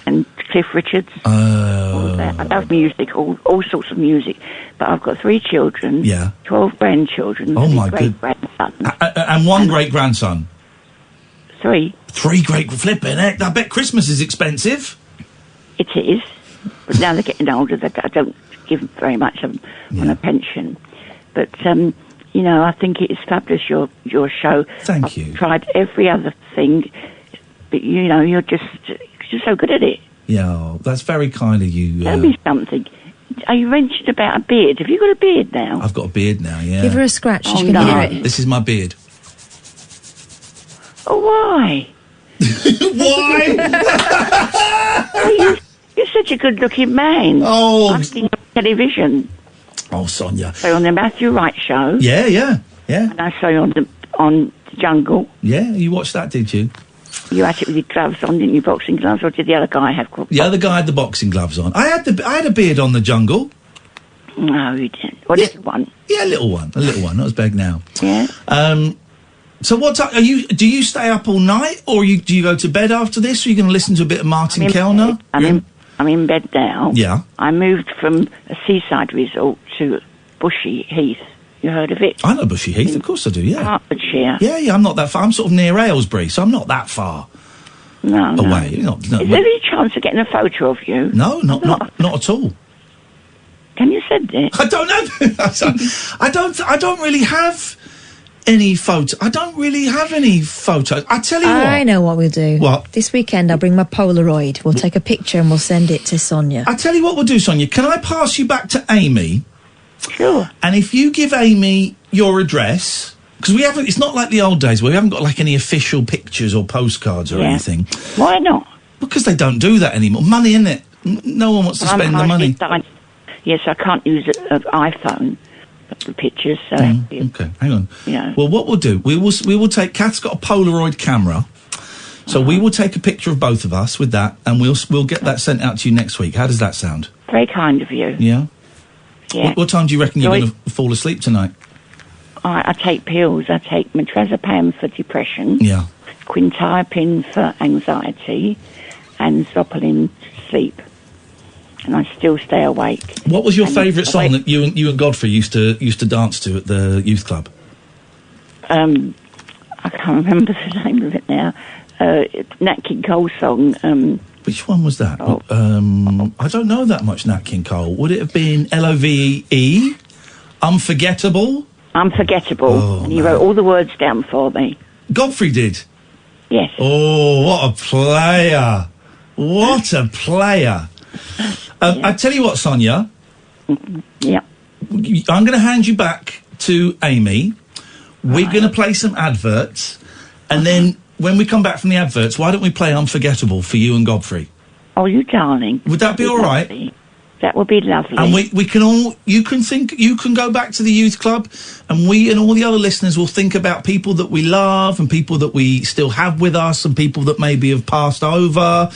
and Cliff Richards. All that. I love music, all sorts of music. But I've got 3 children. Yeah. 12 grandchildren. Oh, my good. And 1 great-grandson. 3. 3 great flipping heck. I bet Christmas is expensive. It is. But now they're getting older. I don't give them very much on a pension. But, I think it is fabulous, your show. Thank you. I've tried every other thing. But, you're just so good at it. Yeah, that's very kind of you. Tell me something. You mentioned about a beard. Have you got a beard now? I've got a beard now, yeah. Give her a scratch. She can hear it. This is my beard. Oh, why? Why? You're such a good-looking man. Oh. I've seen you on television. Oh, Sonia. So on the Matthew Wright show. Yeah. And I saw you on the Jungle. Yeah, you watched that, did you? You had it with your gloves on, didn't you? Boxing gloves, or did the other guy have? The other guy had the boxing gloves on. I had a beard on the Jungle. No, you didn't. Well, little one. Yeah, a little one. Not as big now. Yeah. So what time do you stay up all night, or do you go to bed after this? Or are you going to listen to a bit of Martin Kellner? I'm in bed now. Yeah. I moved from a seaside resort to Bushy Heath. You heard of it? I know Bushy Heath, of course I do, yeah. Hertfordshire. Yeah, I'm not that far. I'm sort of near Aylesbury, so I'm not that far away. Is there any chance of getting a photo of you? No, not at all. Can you send it? I don't know. I don't really have any photo. I don't really have any photos. I tell you what. I know what we'll do. What? This weekend I'll bring my Polaroid. We'll take a picture and we'll send it to Sonia. I tell you what we'll do, Sonia. Can I pass you back to Amy? Sure. And if you give Amy your address, because we haven't, it's not like the old days where we haven't got like any official pictures or postcards or anything. Why not? Because they don't do that anymore. Money, innit? No one wants to spend the money. Yes, I can't use an iPhone for pictures. So okay, hang on. Yeah. Well, what we'll do, we will take. Kath's got a Polaroid camera, so we will take a picture of both of us with that, and we'll get that sent out to you next week. How does that sound? Very kind of you. Yeah. Yeah. What time do you reckon you're going to fall asleep tonight? I take pills. I take metrazepam for depression. Yeah. Quintiapine for anxiety, and Zopalin to sleep. And I still stay awake. What was your favourite song that you and Godfrey used to dance to at the youth club? I can't remember the name of it now. Nat King Cole song. Which one was that? I don't know that much Nat King Cole. Would it have been L-O-V-E? Unforgettable? Unforgettable. Oh, and he wrote all the words down for me. Godfrey did? Yes. Oh, what a player. What a player. I tell you what, Sonia. Yeah. I'm going to hand you back to Amy. We're going to play some adverts. And then when we come back from the adverts, why don't we play Unforgettable for you and Godfrey? Oh, you darling. Would that be all right? That would be lovely. And we can all, you can go back to the youth club, and we and all the other listeners will think about people that we love and people that we still have with us and people that maybe have passed over.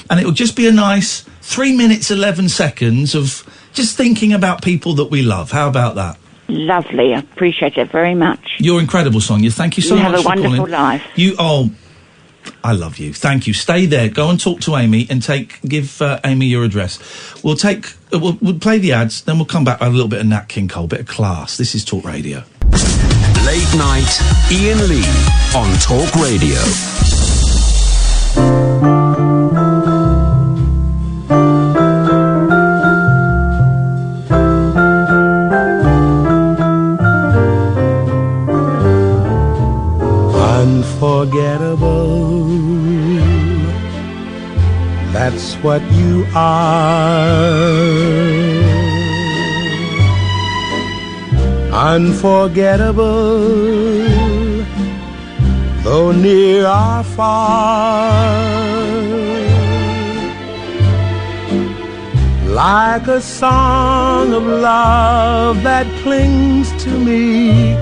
And it will just be a nice 3 minutes, 11 seconds of just thinking about people that we love. How about that? Lovely. I appreciate it very much. You're incredible, Sonia. Thank you so You much have a for calling. wonderful life. I love you. Thank you. Stay there. Go and talk to Amy and give Amy your address. We'll play the ads, then we'll come back with a little bit of Nat King Cole, bit of class. This is Talk Radio. Late night, Iain Lee on Talk Radio. Unforgettable, that's what you are. Unforgettable, though near or far. Like a song of love that clings to me.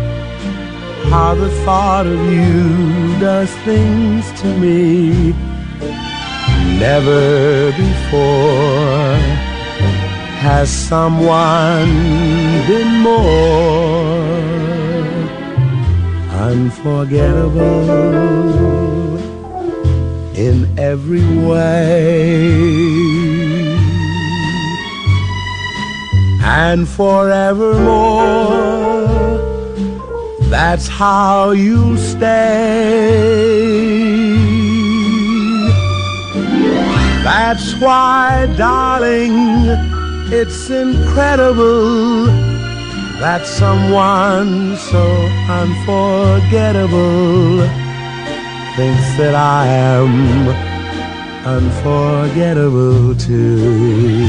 How the thought of you does things to me. Never before has someone been more unforgettable in every way. And forevermore, that's how you'll stay. That's why, darling, it's incredible that someone so unforgettable thinks that I am unforgettable too.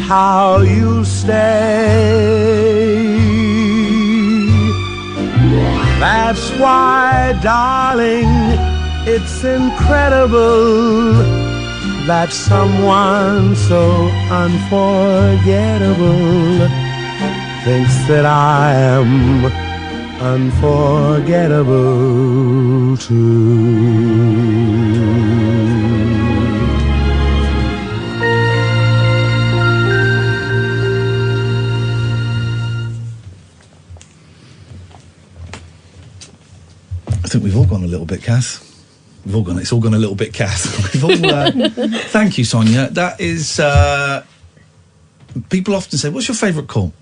How you stay. That's why, darling, it's incredible that someone so unforgettable thinks that I am unforgettable too. I think we've all gone a little bit, Kath. It's all gone a little bit, Kath. We've all, thank you, Sonia. That is, people often say, what's your favourite call?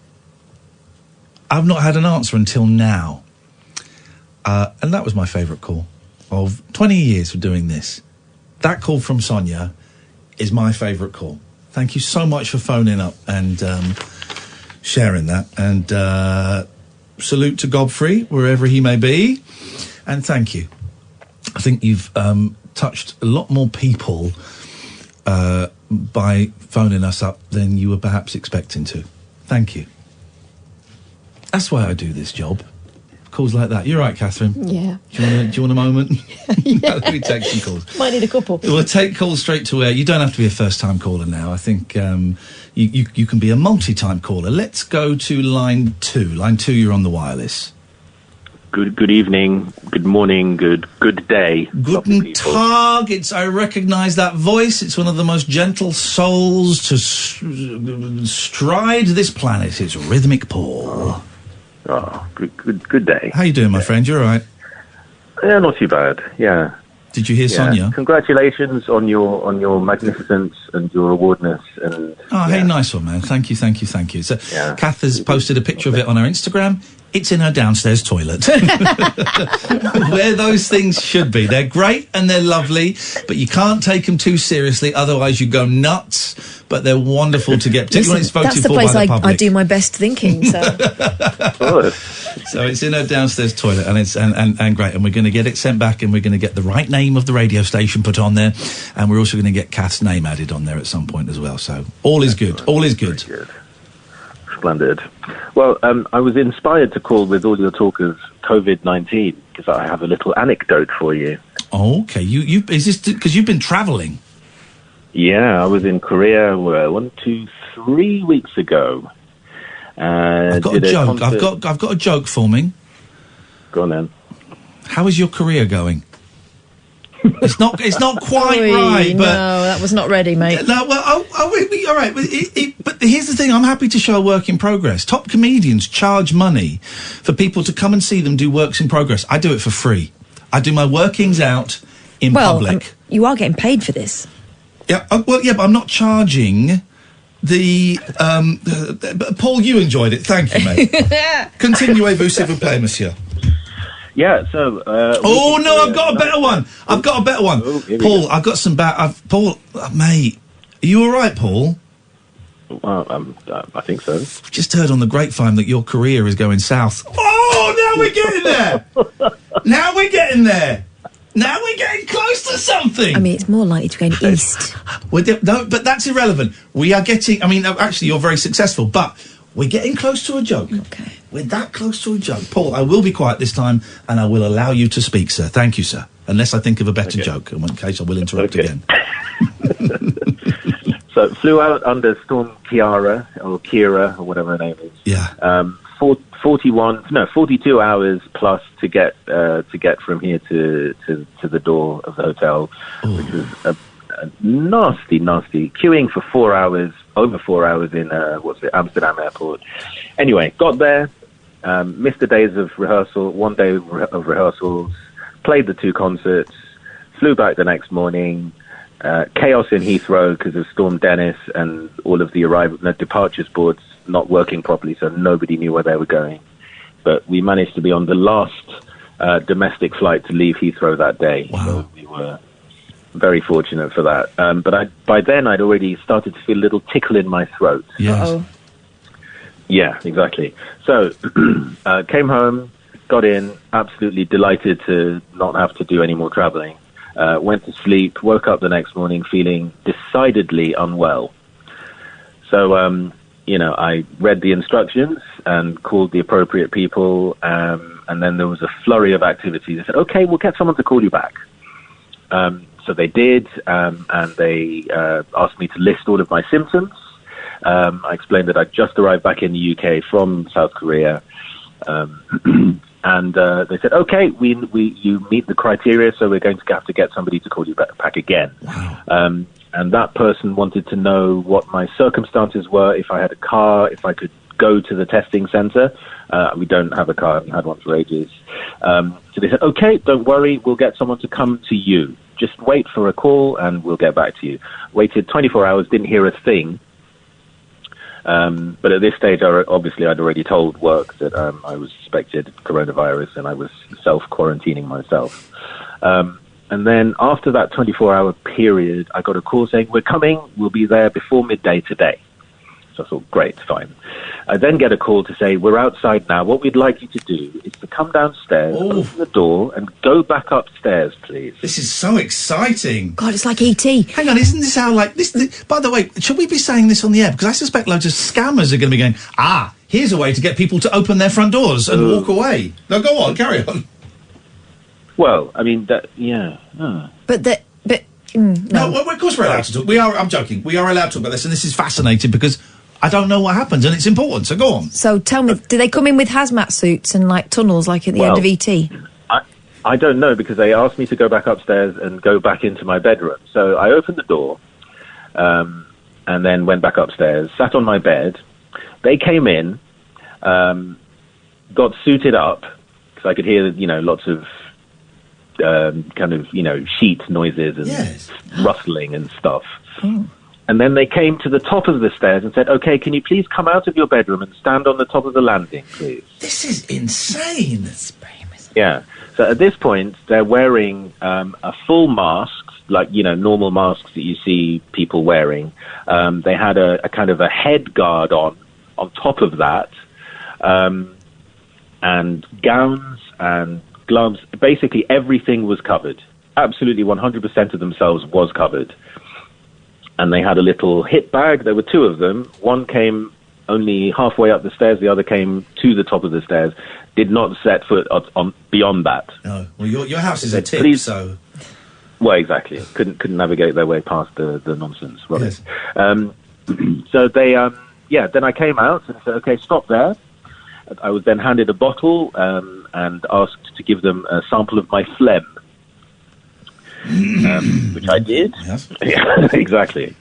I've not had an answer until now. And that was my favourite call of 20 years of doing this. That call from Sonia is my favourite call. Thank you so much for phoning up and sharing that. And salute to Godfrey, wherever he may be. And thank you. I think you've touched a lot more people by phoning us up than you were perhaps expecting to. Thank you. That's why I do this job. Calls like that. You're right, Catherine. Yeah. Do you want a moment? Yeah. Let me take some calls. Might need a couple. We'll take calls straight to air. You don't have to be a first-time caller now. I think you can be a multi-time caller. Let's go to line 2. Line 2, you're on the wireless. Good evening, good morning, good day. Guten Tag. I recognise that voice. It's one of the most gentle souls to stride this planet. It's Rhythmic Paul. Oh, good day. How you doing, my friend? You all right? Yeah, not too bad. Yeah. Did you hear Sonia? Congratulations on your magnificence and your awardness. And Hey, nice one, man. Thank you. So, Kath has posted a picture of it on her Instagram. It's in her downstairs toilet. Where those things should be. They're great and they're lovely, but you can't take them too seriously, otherwise you go nuts. But they're wonderful to get, particularly when it's voted for by the public. That's the place I do my best thinking, so... So it's in her downstairs toilet, and it's and great. And we're going to get it sent back, and we're going to get the right name of the radio station put on there, and we're also going to get Kath's name added on there at some point as well. So all is good. All is good. Very good. Splendid. Well, I was inspired to call with all your talk of COVID-19 because I have a little anecdote for you. Oh, okay. You is this because you've been travelling? Yeah, I was in Korea 3 weeks ago. I've got a joke. I've got a joke forming. Go on then. How is your career going? It's not quite right. But no, that was not ready, mate. No, well, all right. But here's the thing: I'm happy to show a work in progress. Top comedians charge money for people to come and see them do works in progress. I do it for free. I do my workings out in public. You are getting paid for this. Yeah. But I'm not charging. Paul, you enjoyed it. Thank you, mate. Continuez-vous, s'il vous plaît, monsieur. Yeah, so... I've got a better one. Paul, I've got some bad... Paul, mate, are you all right, Paul? Well, I think so. Just heard on the grapevine that your career is going south. Oh, now we're getting there. Now we're getting close to something. I mean, it's more likely to go east. No, but that's irrelevant. We are getting... I mean, actually, you're very successful, but we're getting close to a joke. Okay. We're that close to a joke. Paul, I will be quiet this time, and I will allow you to speak, sir. Thank you, sir. Unless I think of a better joke, in which case I will interrupt again. So, flew out under Storm Kira, or whatever her name is. Yeah. 42 hours plus to get from here to the door of the hotel, which was a nasty queuing for 4 hours, over 4 hours in Amsterdam airport. Anyway, got there, missed the days of rehearsal, 1 day of rehearsals, played the 2 concerts, flew back the next morning. Chaos in Heathrow because of Storm Dennis and all of the departures boards not working properly, so nobody knew where they were going. But we managed to be on the last domestic flight to leave Heathrow that day. Wow. So we were very fortunate for that. But by then I'd already started to feel a little tickle in my throat. Yes. Uh-oh. Yeah, exactly. So came home, got in, absolutely delighted to not have to do any more travelling. Went to sleep, woke up the next morning feeling decidedly unwell. So, I read the instructions and called the appropriate people, and then there was a flurry of activity. They said, okay, we'll get someone to call you back. So they did, and they asked me to list all of my symptoms. I explained that I'd just arrived back in the UK from South Korea. And they said, okay, you meet the criteria, so we're going to have to get somebody to call you back again. Wow. And that person wanted to know what my circumstances were, if I had a car, if I could go to the testing centre. We don't have a car, I haven't had one for ages. So they said, okay, don't worry, we'll get someone to come to you. Just wait for a call and we'll get back to you. Waited 24 hours, didn't hear a thing. But at this stage, obviously, I'd already told work that I was suspected coronavirus and I was self-quarantining myself. And then after that 24-hour period, I got a call saying, we're coming, we'll be there before midday today. So I thought, great, fine. I then get a call to say, we're outside now. What we'd like you to do is to come downstairs, open the door, and go back upstairs, please. This is so exciting. God, it's like E.T. Hang on, isn't this how, this, by the way, should we be saying this on the air? Because I suspect loads of scammers are going to be going, here's a way to get people to open their front doors and walk away. No, go on, carry on. Well, I mean, yeah. No. Well, of course we're allowed to talk. I'm joking. We are allowed to talk about this, and this is fascinating because I don't know what happens, and it's important, so go on. So tell me, do they come in with hazmat suits and, tunnels like at the end of E.T.? I don't know, because they asked me to go back upstairs and go back into my bedroom. So I opened the door, and then went back upstairs, sat on my bed. They came in, got suited up, because I could hear, lots of kind of, sheet noises and rustling and stuff. Oh. And then they came to the top of the stairs and said, okay, can you please come out of your bedroom and stand on the top of the landing, please? This is insane. Yeah. So at this point, they're wearing a full mask, like, normal masks that you see people wearing. They had a kind of a head guard on top of that, and gowns and gloves. Basically, everything was covered. Absolutely 100% of themselves was covered. And they had a little hip bag. There were two of them. One came only halfway up the stairs. The other came to the top of the stairs. Did not set foot on beyond that. No. Well, your house is a tip, so... Well, exactly. Couldn't navigate their way past the nonsense. Rubbish. So they, then I came out and said, okay, stop there. I was then handed a bottle and asked to give them a sample of my phlegm. Which I did. Yes. Yeah, exactly.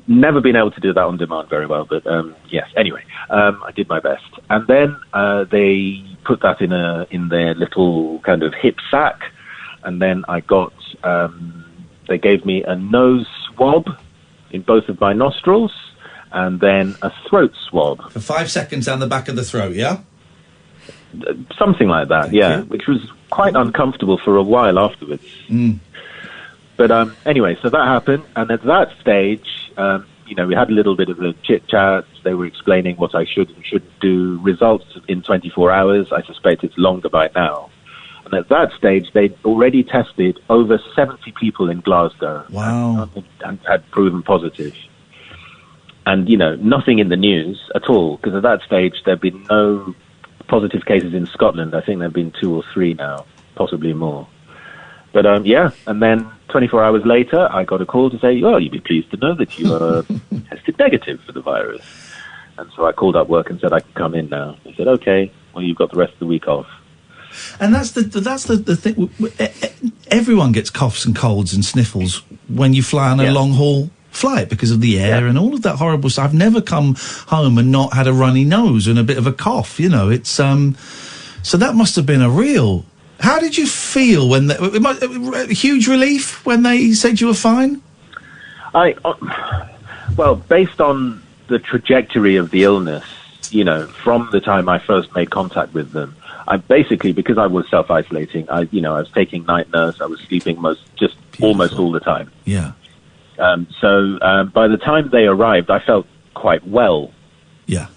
Never been able to do that on demand very well, but yes. Anyway, I did my best, and then they put that in their little kind of hip sack, and then I got. They gave me a nose swab in both of my nostrils, and then a throat swab for 5 seconds down the back of the throat. Yeah. Something like that, which was quite uncomfortable for a while afterwards. But anyway, so that happened, and at that stage, we had a little bit of a chit-chat. They were explaining what I should and shouldn't do. Results in 24 hours. I suspect it's longer by now. And at that stage, they'd already tested over 70 people in Glasgow. Wow. And had proven positive. And, nothing in the news at all, because at that stage, there'd been no positive cases in Scotland. I think there have been 2 or 3 now, possibly more. But and then 24 hours later, I got a call to say, "Oh, you'd be pleased to know that you are tested negative for the virus." And so I called up work and said, "I can come in now." They said, "Okay, well, you've got the rest of the week off." And that's the thing. Everyone gets coughs and colds and sniffles when you fly on a long haul flight because of the air and all of that horrible stuff. I've never come home and not had a runny nose and a bit of a cough. It's so that must have been a real. How did you feel when huge relief when they said you were fine? Well, based on the trajectory of the illness, from the time I first made contact with them, I basically, because I was self-isolating, I was taking night nurse, I was sleeping almost all the time. Yeah. So by the time they arrived, I felt quite well. Yeah.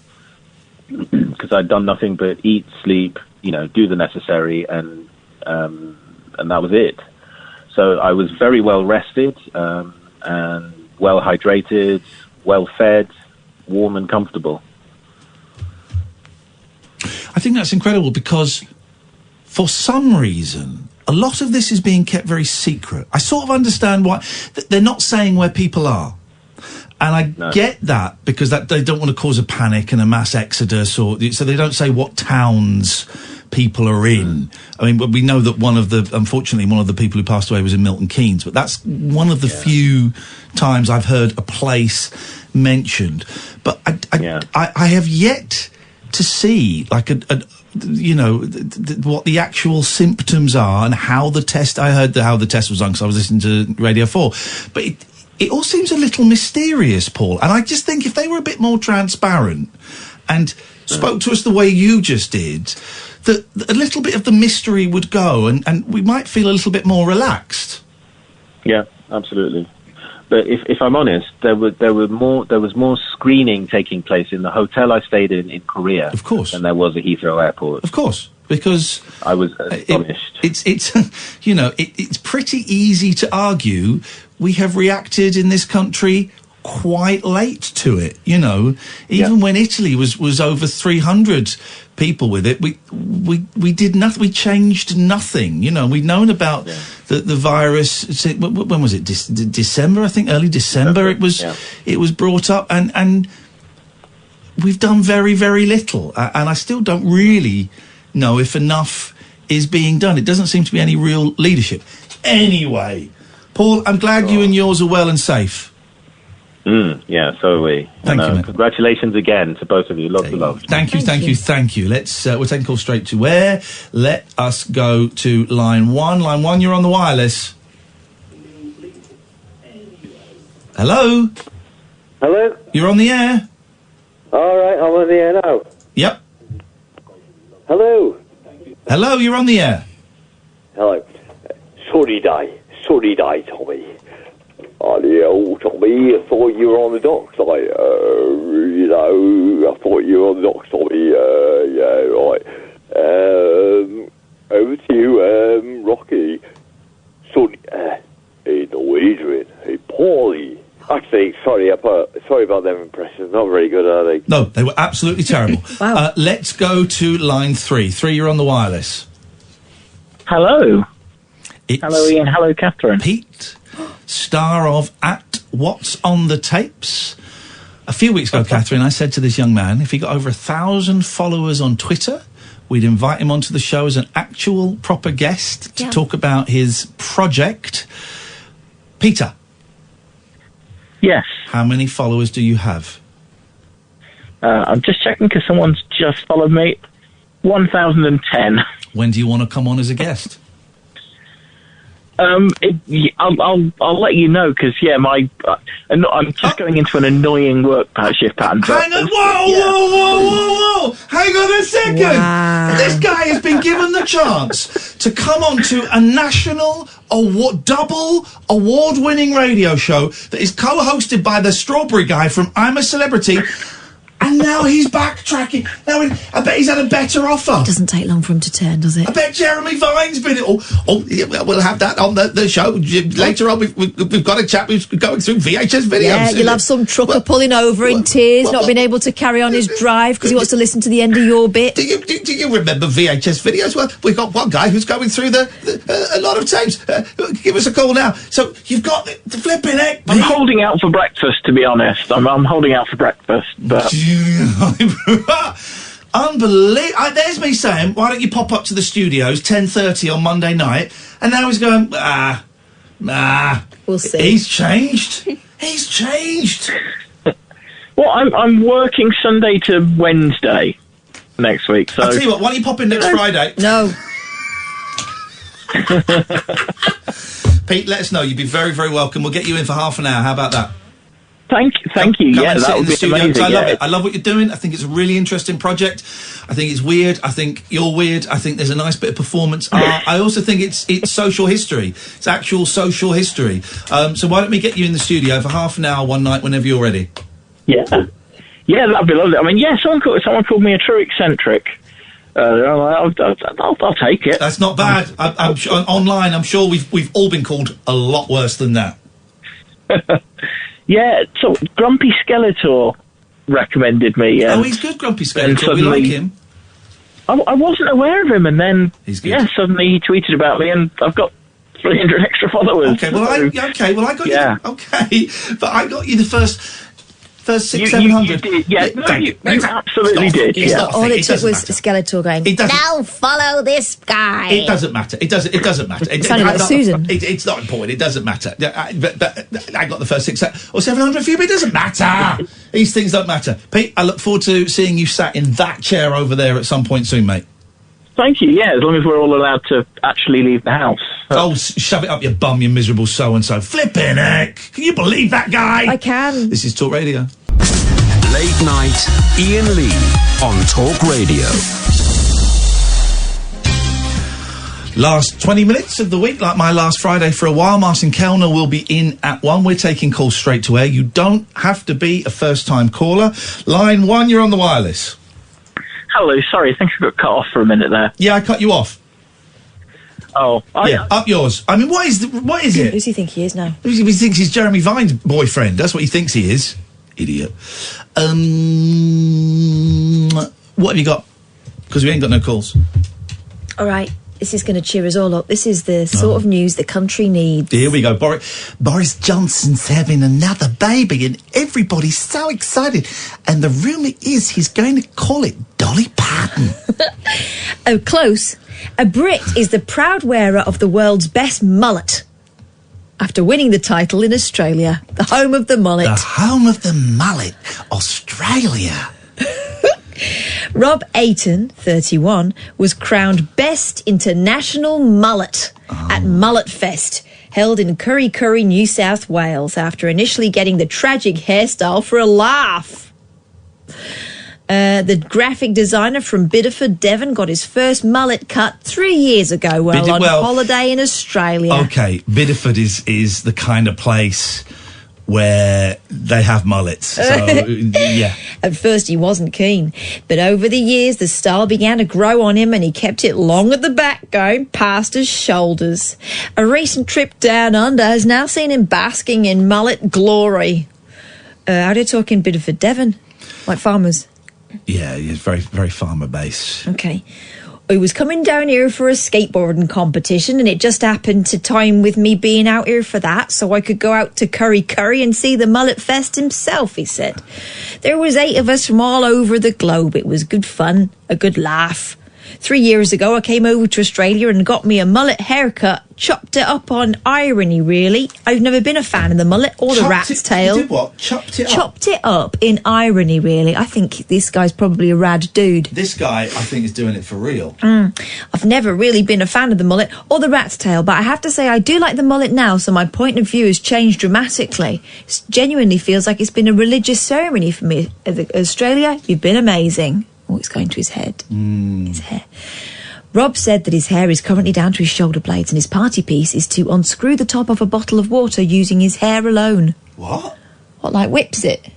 Because I'd done nothing but eat, sleep, do the necessary, and that was it. So I was very well rested, and well hydrated, well fed, warm and comfortable. I think that's incredible because for some reason, a lot of this is being kept very secret. I sort of understand why they're not saying where people are. And I get that because they don't want to cause a panic and a mass exodus, so they don't say what towns people are in. I mean, we know that unfortunately, one of the people who passed away was in Milton Keynes, but that's one of the few times I've heard a place mentioned. But I have yet to see like what the actual symptoms are and how the test. I heard how the test was done because I was listening to Radio 4, but it all seems a little mysterious, Paul. And I just think if they were a bit more transparent and spoke to us the way you just did, that a little bit of the mystery would go and we might feel a little bit more relaxed. Yeah, absolutely. But if I'm honest, there was more screening taking place in the hotel I stayed in Korea, of course, than there was at Heathrow Airport. Of course, because I was astonished. It's pretty easy to argue we have reacted in this country quite late to it. Even when Italy was over 300 people with it, we did nothing. We changed nothing. We'd known about the virus. When was it? December, I think, early December. It was brought up, and we've done very, very little. And I still don't really know if enough is being done. It doesn't seem to be any real leadership. Anyway, Paul, I'm glad you and yours are well and safe. Yeah, so are we. Thank you, mate. Congratulations again to both of you. Lots of love. Thank you. Let's, we're taking calls straight to where? Let us go to line 1. Line 1, you're on the wireless. Hello? Hello? You're on the air? All right, I'm on the air now. Yep. Hello? Hello, you're on the air. Hello. Sorry, Tommy. Tommy, I thought you were on the docks. I thought you were on the docks, Tommy. Yeah, right. Over to you, Rocky. Sonny, hey, Norwegian. Hey, Paulie. Actually, sorry about them impressions. Not very good, are they? No, they were absolutely terrible. Wow. Let's go to line 3. 3, you're on the wireless. Hello. It's Hello, Ian. Hello, Catherine. Pete, star of At What's on the Tapes. A few weeks ago, Catherine, I said to this young man, if he got over 1,000 followers on Twitter, we'd invite him onto the show as an actual proper guest to talk about his project. Peter. Yes. How many followers do you have? I'm just checking because someone's just followed me. 1,010. When do you want to come on as a guest? I'll let you know because I'm just going into an annoying work shift pattern. Hang on, whoa! Hang on a second. Wow. This guy has been given the chance to come on to a national double award-winning radio show that is co-hosted by the Strawberry Guy from I'm a Celebrity. And now he's backtracking. Now I bet he's had a better offer. It doesn't take long for him to turn, does it? I bet Jeremy Vine's been it. We'll have that on the show later on. We've got a chap who's going through VHS videos. Yeah, you'll have some trucker pulling over in tears, not being able to carry on his drive because he wants to listen to the end of your bit. Do you remember VHS videos? Well, we've got one guy who's going through a lot of tapes. Give us a call now. So you've got the flipping heck. I'm holding out for breakfast, to be honest. I'm holding out for breakfast, but. Unbelievable. There's me saying, why don't you pop up to the studios 10:30 on Monday night? And now he's going, We'll see. He's changed. He's changed. Well, I'm working Sunday to Wednesday next week. So I'll tell you what, why don't you pop in next Friday? No. Pete, let us know. You'd be very, very welcome. We'll get you in for half an hour. How about that? Thank you. Come Yeah, and sit that in would the be studio, 'cause amazing. I love yeah. it. I love what you're doing. I think it's a really interesting project. I think it's weird. I think you're weird. I think there's a nice bit of performance art. I also think it's social history. It's actual social history. So why don't we get you in the studio for half an hour one night whenever you're ready? Yeah, that'd be lovely. I mean, someone called me a true eccentric. I'll take it. That's not bad. I'm sure, online. I'm sure we've all been called a lot worse than that. Yeah, so Grumpy Skeletor recommended me. He's good, Grumpy Skeletor. We like him. I wasn't aware of him, and then suddenly he tweeted about me, and I've got 300 extra followers. Okay, well, I got you. Okay, but I got you the first 600-700. You did, yeah. You absolutely did. Yeah. All it took was Skeletor going, now follow this guy. It doesn't matter. It doesn't matter. It sounded like Susan. It's not important. It doesn't matter. But I got the first 600 or 700 for you, but it doesn't matter. These things don't matter. Pete, I look forward to seeing you sat in that chair over there at some point soon, mate. Thank you, yeah, as long as we're all allowed to actually leave the house. Oh, shove it up your bum, you miserable so-and-so. Flipping heck! Can you believe that guy? I can. This is Talk Radio. Late night, Iain Lee on Talk Radio. Last 20 minutes of the week, like my last Friday for a while. Martin Kellner will be in at 1. We're taking calls straight to air. You don't have to be a first-time caller. Line 1, you're on the wireless. Hello, sorry, I think I got cut off for a minute there. Yeah, I cut you off. Oh. Up yours. I mean, what is it? Who does he think he is now? He thinks he's Jeremy Vine's boyfriend. That's what he thinks he is. Idiot. What have you got? Because we ain't got no calls. All right. This is going to cheer us all up. This is the sort of news the country needs. Here we go. Boris Johnson's having another baby and everybody's so excited. And the rumour is he's going to call it Dolly Parton. Oh, close. A Brit is the proud wearer of the world's best mullet. after winning the title in Australia, the home of the mullet. The home of the mullet, Australia. Rob Aiton, 31, was crowned Best International Mullet at Mullet Fest, held in Curry Curry, New South Wales, after initially getting the tragic hairstyle for a laugh. The graphic designer from Bideford, Devon, got his first mullet cut 3 years ago while on holiday in Australia. Okay, Bideford is the kind of place where they have mullets. So, yeah. At first he wasn't keen, but over the years the style began to grow on him and he kept it long at the back, going past his shoulders. A recent trip down under has now seen him basking in mullet glory. How do you talk in Bideford, Devon? Like farmers? Yeah, he's very, very farmer-based. Okay. I was coming down here for a skateboarding competition and it just happened to time with me being out here for that, so I could go out to Curry Curry and see the Mullet Fest himself, he said. There was 8 of us from all over the globe. It was good fun, a good laugh. 3 years ago, I came over to Australia and got me a mullet haircut. Chopped it up on irony, really. I've never been a fan of the mullet or the rat's tail. You did what? Chopped it up? Chopped it up in irony, really. I think this guy's probably a rad dude. This guy, I think, is doing it for real. I've never really been a fan of the mullet or the rat's tail, but I have to say I do like the mullet now, so my point of view has changed dramatically. It genuinely feels like it's been a religious ceremony for me. Australia, you've been amazing. Oh, it's going to his head. His hair. Rob said that his hair is currently down to his shoulder blades and his party piece is to unscrew the top of a bottle of water using his hair alone. What? What, like whips it?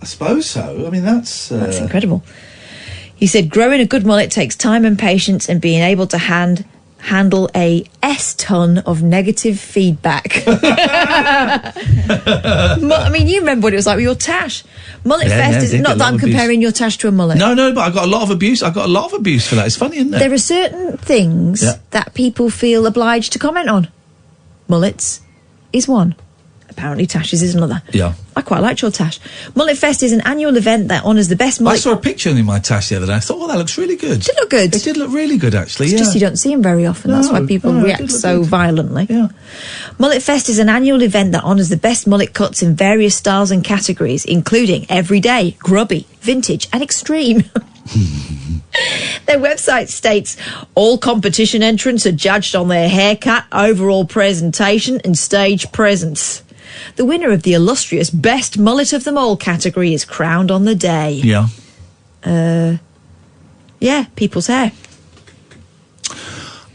I suppose so. I mean, that's That's incredible. He said growing a good mullet takes time and patience and being able to handle a S-ton of negative feedback. I mean, you remember what it was like with your tash. Mullet Fest is not that I'm comparing your tash to a mullet. No, but I got a lot of abuse. I got a lot of abuse for that. It's funny, isn't it? There are certain things that people feel obliged to comment on. Mullets is one. Apparently tashes is another. Yeah. I quite liked your tash. Mullet Fest is an annual event that honours the best mullet... I saw a picture in my tash the other day. I thought, that looks really good. Did it look good? It did look really good, actually, It's just you don't see them very often. That's why people react so violently. Yeah. Mullet Fest is an annual event that honours the best mullet cuts in various styles and categories, including everyday, grubby, vintage and extreme. Their website states all competition entrants are judged on their haircut, overall presentation and stage presence. The winner of the illustrious Best Mullet of Them All category is crowned on the day. Yeah. Yeah, people's hair.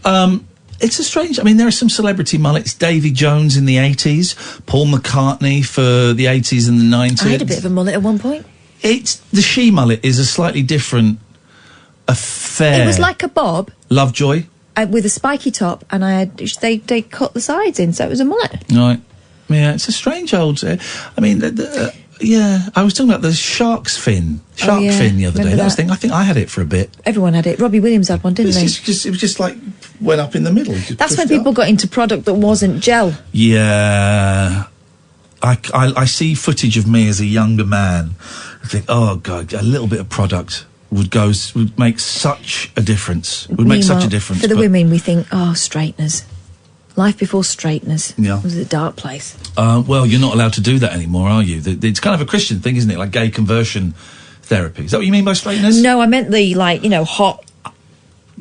It's a strange... I mean, there are some celebrity mullets. Davy Jones in the 80s. Paul McCartney for the 80s and the 90s. I had a bit of a mullet at one point. The she mullet is a slightly different affair. It was like a bob. Lovejoy. With a spiky top, and they cut the sides in, so it was a mullet. Right. Yeah, it's a strange old... I mean, yeah, I was talking about the shark fin the other day. That was the thing. I think I had it for a bit. Everyone had it. Robbie Williams had one, didn't they? It was just like, went up in the middle. That's when people got into product that wasn't gel. Yeah. I see footage of me as a younger man. I think, oh, God, a little bit of product would make such a difference. Would make such a difference. For the women, we think, oh, straighteners. Life before straighteners. Yeah. It was a dark place. Well, you're not allowed to do that anymore, are you? It's kind of a Christian thing, isn't it? Like gay conversion therapy. Is that what you mean by straighteners? No, I meant the, hot...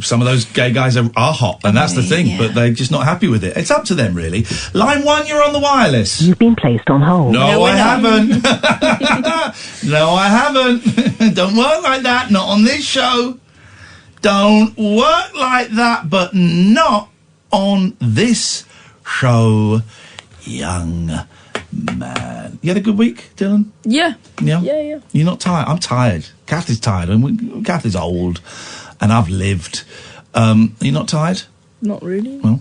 Some of those gay guys are hot, and that's the thing, but they're just not happy with it. It's up to them, really. Line 1, you're on the wireless. You've been placed on hold. No, I haven't. No, I haven't. Don't work like that. Not on this show. Don't work like that, but not on this show, young man. You had a good week, Dylan? Yeah. Yeah? Yeah. You're not tired? I'm tired. Kath is tired. Kath is old, and I've lived. You're not tired? Not really. Well,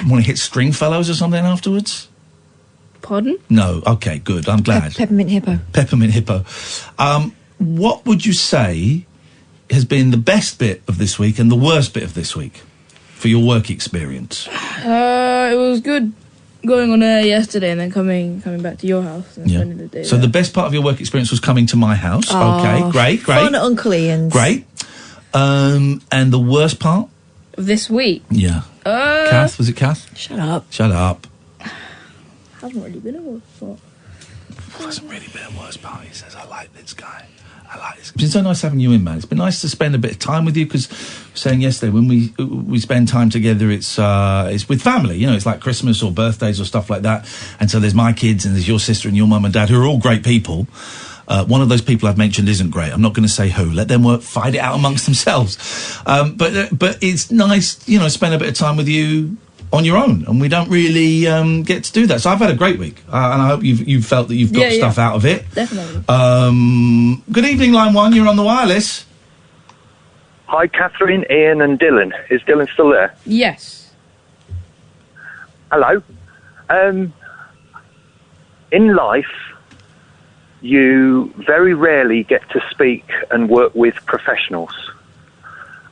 want to hit Stringfellows or something afterwards? Pardon? No. Okay, good. I'm glad. Peppermint Hippo. Peppermint Hippo. What would you say has been the best bit of this week and the worst bit of this week for your work experience? It was good going on air yesterday and then coming back to your house and spending the day So there. the best part of your work experience was coming to my house. Oh, Okay, great. Fun at Uncle Ian's. Great. And the worst part? Of this week? Yeah. Uh, Kath? Was it Kath? Shut up. Shut up. haven't really been a watch party. It hasn't really been a worse party. He says, I like this guy. I like this. It's been so nice having you in, man. It's been nice to spend a bit of time with you because we were saying yesterday when we spend time together, it's with family. You know, it's like Christmas or birthdays or stuff like that. And so there's my kids and there's your sister and your mum and dad who are all great people. One of those people I've mentioned isn't great. I'm not going to say who. Let them fight it out amongst themselves. But it's nice, you know, spend a bit of time with you on your own, and we don't really get to do that. So I've had a great week, and I hope you've felt that you've got stuff out of it. Definitely. Good evening, line 1. You're on the wireless. Hi, Catherine, Ian, and Dylan. Is Dylan still there? Yes. Hello. In life, you very rarely get to speak and work with professionals,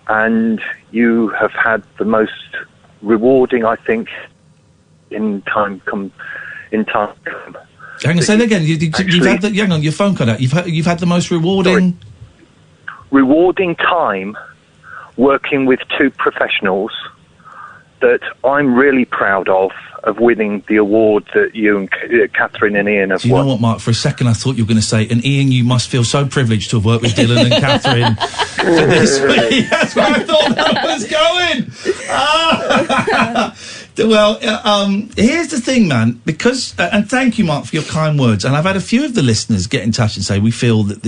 and you have had the most rewarding, I think, in time come. Hang on, say that again. You've had hang on, your phone cut out. You've had the most rewarding. Rewarding time working with two professionals that I'm really proud of winning the award that you and Catherine and Ian have Do you won. know what, Mark? For a second, I thought you were going to say, and Ian, you must feel so privileged to have worked with Dylan and Catherine for this week. That's where I thought that was going. Well, here's the thing, man, because, and thank you, Mark, for your kind words, and I've had a few of the listeners get in touch and say, we feel that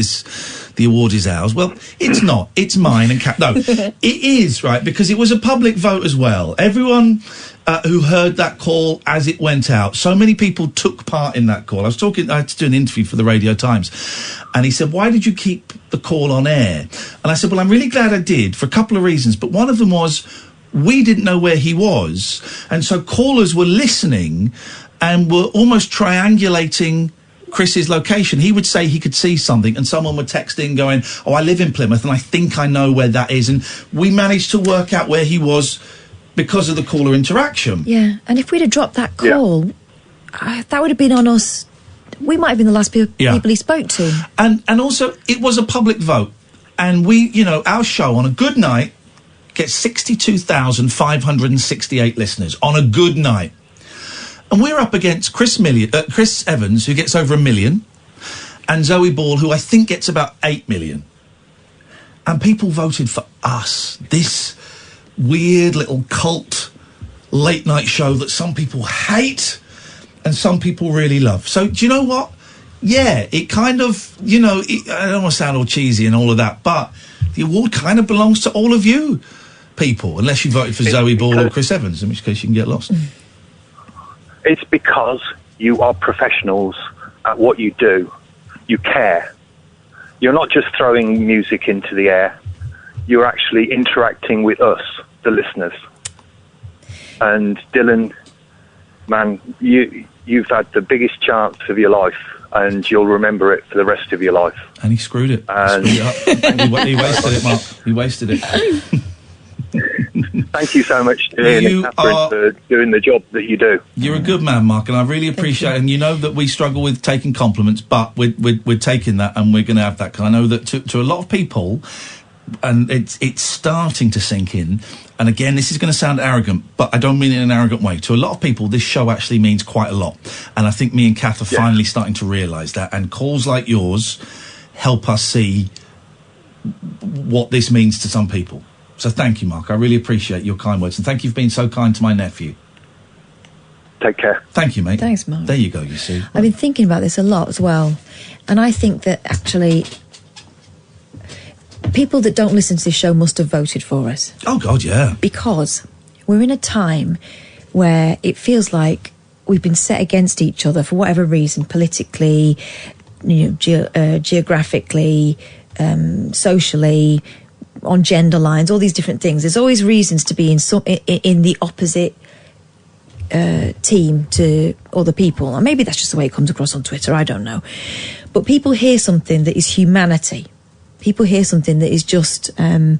the award is ours. Well, it's not. It's mine and no, it is, right, because it was a public vote as well. Everyone who heard that call as it went out, so many people took part in that call. I had to do an interview for the Radio Times, and he said, why did you keep the call on air? And I said, well, I'm really glad I did for a couple of reasons, but one of them was we didn't know where he was, and so callers were listening and were almost triangulating Chris's location. He would say he could see something, and someone would text in going, oh, I live in Plymouth and I think I know where that is, and we managed to work out where he was because of the caller interaction. Yeah, and if we'd have dropped that call, that would have been on us. We might have been the last people he spoke to. And also, it was a public vote, and we, you know, our show on a good night gets 62,568 listeners on a good night. And we're up against Chris Evans, who gets over 1 million, and Zoe Ball, who I think gets about 8 million. And people voted for us, this weird little cult late night show that some people hate and some people really love. So, do you know what? Yeah, it kind of, you know, I don't want to sound all cheesy and all of that, but the award kind of belongs to all of you people, unless you voted for Zoe Ball or Chris Evans, in which case you can get lost. It's because you are professionals at what you do. You care. You're not just throwing music into the air. You're actually interacting with us, the listeners. And Dylan, man, you've had the biggest chance of your life, and you'll remember it for the rest of your life. And he screwed it. And he wasted it, Mark. He wasted it. Thank you so much, Ian and Catherine, for doing the job that you do. You're a good man, Mark, and I really appreciate it. And you know that we struggle with taking compliments, but we're taking that, and we're going to have that. Because I know that to a lot of people, and it's starting to sink in. And again, this is going to sound arrogant, but I don't mean it in an arrogant way. To a lot of people, this show actually means quite a lot. And I think me and Kath are finally starting to realise that. And calls like yours help us see what this means to some people. So thank you, Mark. I really appreciate your kind words. And thank you for being so kind to my nephew. Take care. Thank you, mate. Thanks, Mark. There you go, you see. I've been thinking about this a lot as well. And I think that actually people that don't listen to this show must have voted for us. Oh, God, yeah. Because we're in a time where it feels like we've been set against each other for whatever reason, politically, you know, geographically, socially, on gender lines, all these different things. There's always reasons to be in the opposite team to other people. And maybe that's just the way it comes across on Twitter, I don't know. But people hear something that is humanity. People hear something that is just human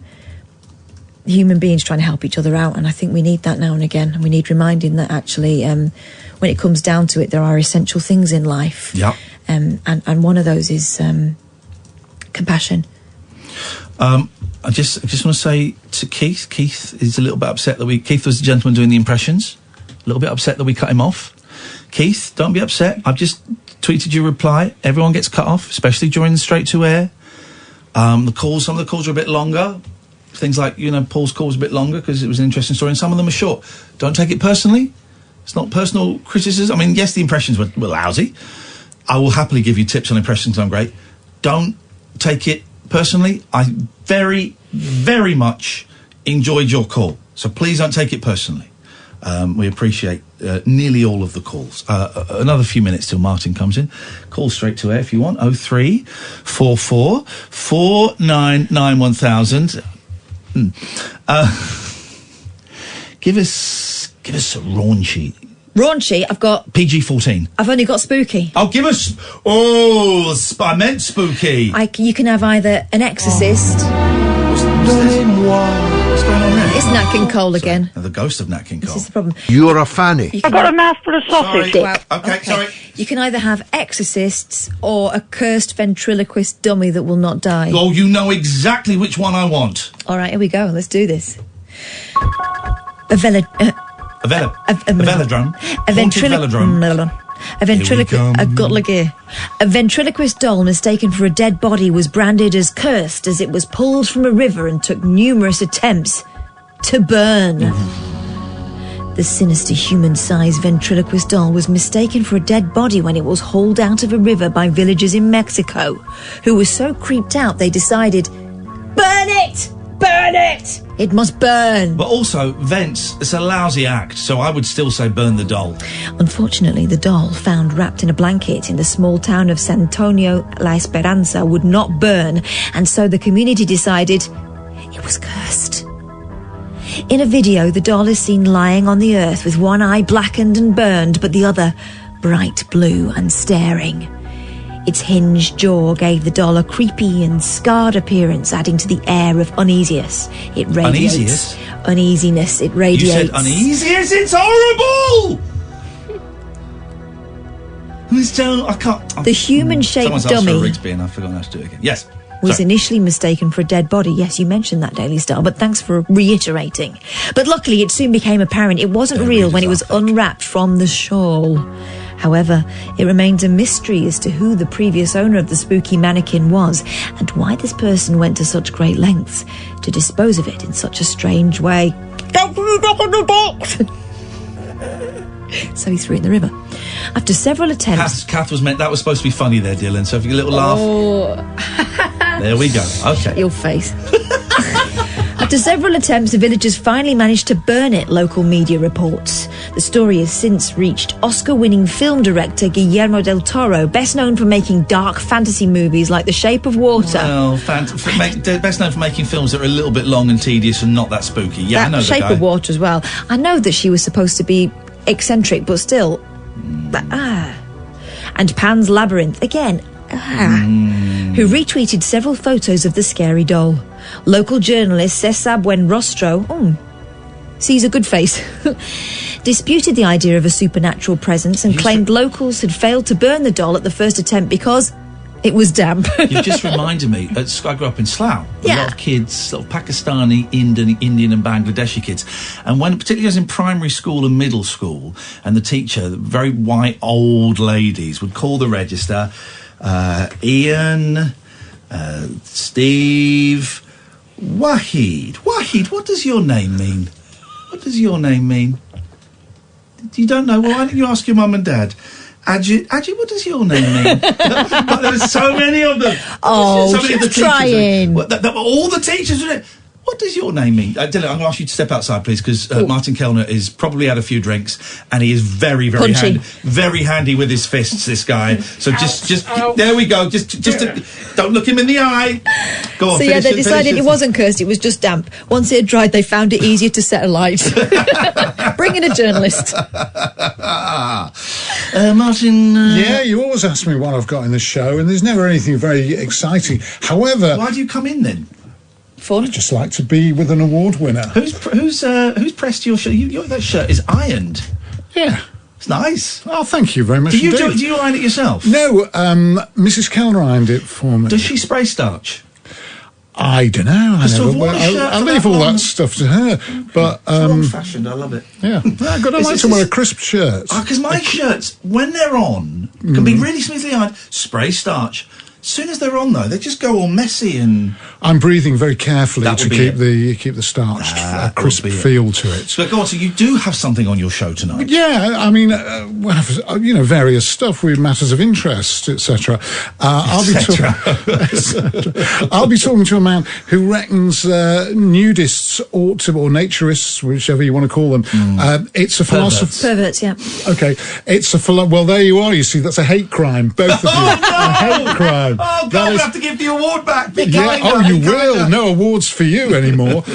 beings trying to help each other out. And I think we need that now and again. And we need reminding that actually, when it comes down to it, there are essential things in life. Yeah. And one of those is compassion. I just want to say to Keith is a little bit upset that Keith was the gentleman doing the impressions, a little bit upset that we cut him off. Keith, don't be upset. I've just tweeted your reply. Everyone gets cut off, especially during the straight to air. Some of the calls are a bit longer. Things like, Paul's call was a bit longer because it was an interesting story, and some of them are short. Don't take it personally. It's not personal criticism. I mean, yes, the impressions were lousy. I will happily give you tips on impressions. I'm great. Don't take it personally. I very, very much enjoyed your call, so please don't take it personally. We appreciate nearly all of the calls. Another few minutes till Martin comes in. Call straight to air if you want. 0344 499 1000. Give us a raunchy. Raunchy, I've got... PG-14. I've only got spooky. Oh, give us... Oh, I meant spooky. You can have either an exorcist... What's going on there? It's Nat King Cole again. The ghost of Nat King Cole. This is the problem. You're a fanny. I've got a mouthful of sausage. Well, okay, sorry. You can either have exorcists or a cursed ventriloquist dummy that will not die. Oh, you know exactly which one I want. All right, here we go. Let's do this. A velodrome. A ventriloquist doll mistaken for a dead body was branded as cursed as it was pulled from a river and took numerous attempts to burn. The sinister human-sized ventriloquist doll was mistaken for a dead body when it was hauled out of a river by villagers in Mexico, who were so creeped out they decided, burn it! Burn it! It must burn. But also, Vents, it's a lousy act, so I would still say burn the doll. Unfortunately, the doll, found wrapped in a blanket in the small town of San Antonio La Esperanza, would not burn, and so the community decided it was cursed. In a video, the doll is seen lying on the earth with one eye blackened and burned, but the other bright blue and staring. Its hinged jaw gave the doll a creepy and scarred appearance, adding to the air of uneasiness. It radiates. Uneasiness. It radiates. You said uneasiness? It's horrible! I can't... The human-shaped dummy... Someone's asked for a Rigsby and I've forgotten how to do it again. Yes. Was initially mistaken for a dead body. Yes, you mentioned that, Daily Star, but thanks for reiterating. But luckily, it soon became apparent it wasn't real when it was unwrapped from the shawl. However, it remains a mystery as to who the previous owner of the spooky mannequin was and why this person went to such great lengths to dispose of it in such a strange way. Don't put it back in the box! So he threw it in the river. After several attempts... Kath was meant... That was supposed to be funny there, Dylan, so if you get a little laugh... Oh. There we go. Okay. Your face. After several attempts, the villagers finally managed to burn it, local media reports. The story has since reached Oscar-winning film director Guillermo del Toro, best known for making dark fantasy movies like The Shape of Water. Well, best known for making films that are a little bit long and tedious and not that spooky. Yeah, I know the guy. Shape of Water as well. I know that she was supposed to be eccentric, but still... And Pan's Labyrinth, again... who retweeted several photos of the scary doll. Local journalist Cesar Buenrostro sees a good face. Disputed the idea of a supernatural presence and claimed locals had failed to burn the doll at the first attempt because it was damp. You've just reminded me, I grew up in Slough. A lot of kids, sort of Pakistani, Indian and Bangladeshi kids. And when, particularly as in primary school and middle school, and the teacher, very white old ladies, would call the register, Iain, Steve, Wahid, what does your name mean? What does your name mean? You don't know? Well, why don't you ask your mum and dad? Ajit, what does your name mean? But there were so many of them. Oh, so many of the keep trying. All the teachers were there. What does your name mean? Dylan, I'm going to ask you to step outside, please, because Martin Kellner is probably had a few drinks, and he is very, very handy with his fists, this guy. So just there we go. Just don't look him in the eye. Go on. So they decided it wasn't cursed, it was just damp. Once it had dried, they found it easier to set alight. Bring in a journalist. Martin... Yeah, you always ask me what I've got in the show, and there's never anything very exciting. However... Why do you come in, then? Fun. I just like to be with an award winner. Who's pressed your shirt? That shirt is ironed. Yeah. It's nice. Oh, thank you very much Do you indeed. iron it yourself? No, Mrs. Kellner ironed it for me. Does she spray starch? I don't know. I leave all that stuff to her. But It's old-fashioned. I love it. Yeah, I like to wear crisp shirts. Because my shirts, when they're on, can be really smoothly ironed. Spray starch. As soon as they're on, though, they just go all messy and. I'm breathing very carefully to keep the starch crisp feel to it. So go on. So you do have something on your show tonight? Yeah, I mean, we have various stuff with matters of interest, etc. I'll be talking to a man who reckons nudists ought to, or naturists, whichever you want to call them. It's a philosophy. Perverts, yeah. Okay, it's a well. There you are. You see, that's a hate crime. Both of you, a hate crime. Oh, God, we'll have to give the award back. You will. No awards for you anymore.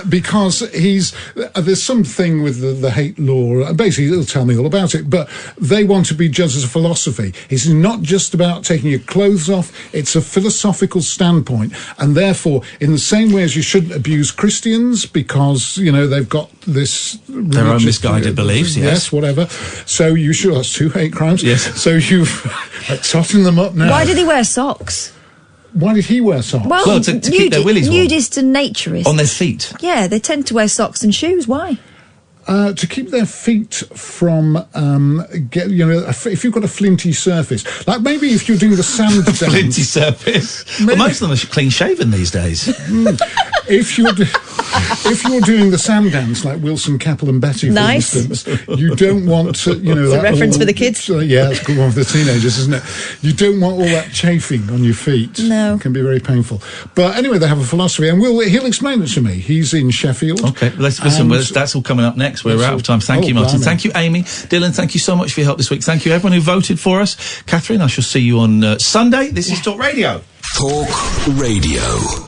Because there's something with the hate law. Basically, he'll tell me all about it. But they want to be judged as a philosophy. It's not just about taking your clothes off. It's a philosophical standpoint. And therefore, in the same way as you shouldn't abuse Christians because, they've got this... Their own misguided beliefs, yes. Whatever. So you should... That's 2 hate crimes. Yes. So you've... totting them up now. Why did he wear socks? Why did he wear socks? Well, to keep their willies warm. Nudists and naturists. On their feet. Yeah, they tend to wear socks and shoes. Why? To keep their feet from, if you've got a flinty surface, like maybe if you're doing the sand dance. Flinty surface. Well, most of them are clean shaven these days. If you're doing the sand dance like Wilson, Capel and Betty, for instance, you don't want to, It's a reference for the kids. Yeah, it's a good one for the teenagers, isn't it? You don't want all that chafing on your feet. No. It can be very painful. But anyway, they have a philosophy, and he'll explain it to me. He's in Sheffield. Okay, listen, that's all coming up next. We're out of time. Thank you, Martin. Blimey. Thank you, Amy. Dylan, thank you so much for your help this week. Thank you, everyone who voted for us. Catherine, I shall see you on Sunday. This is Talk Radio. Talk Radio.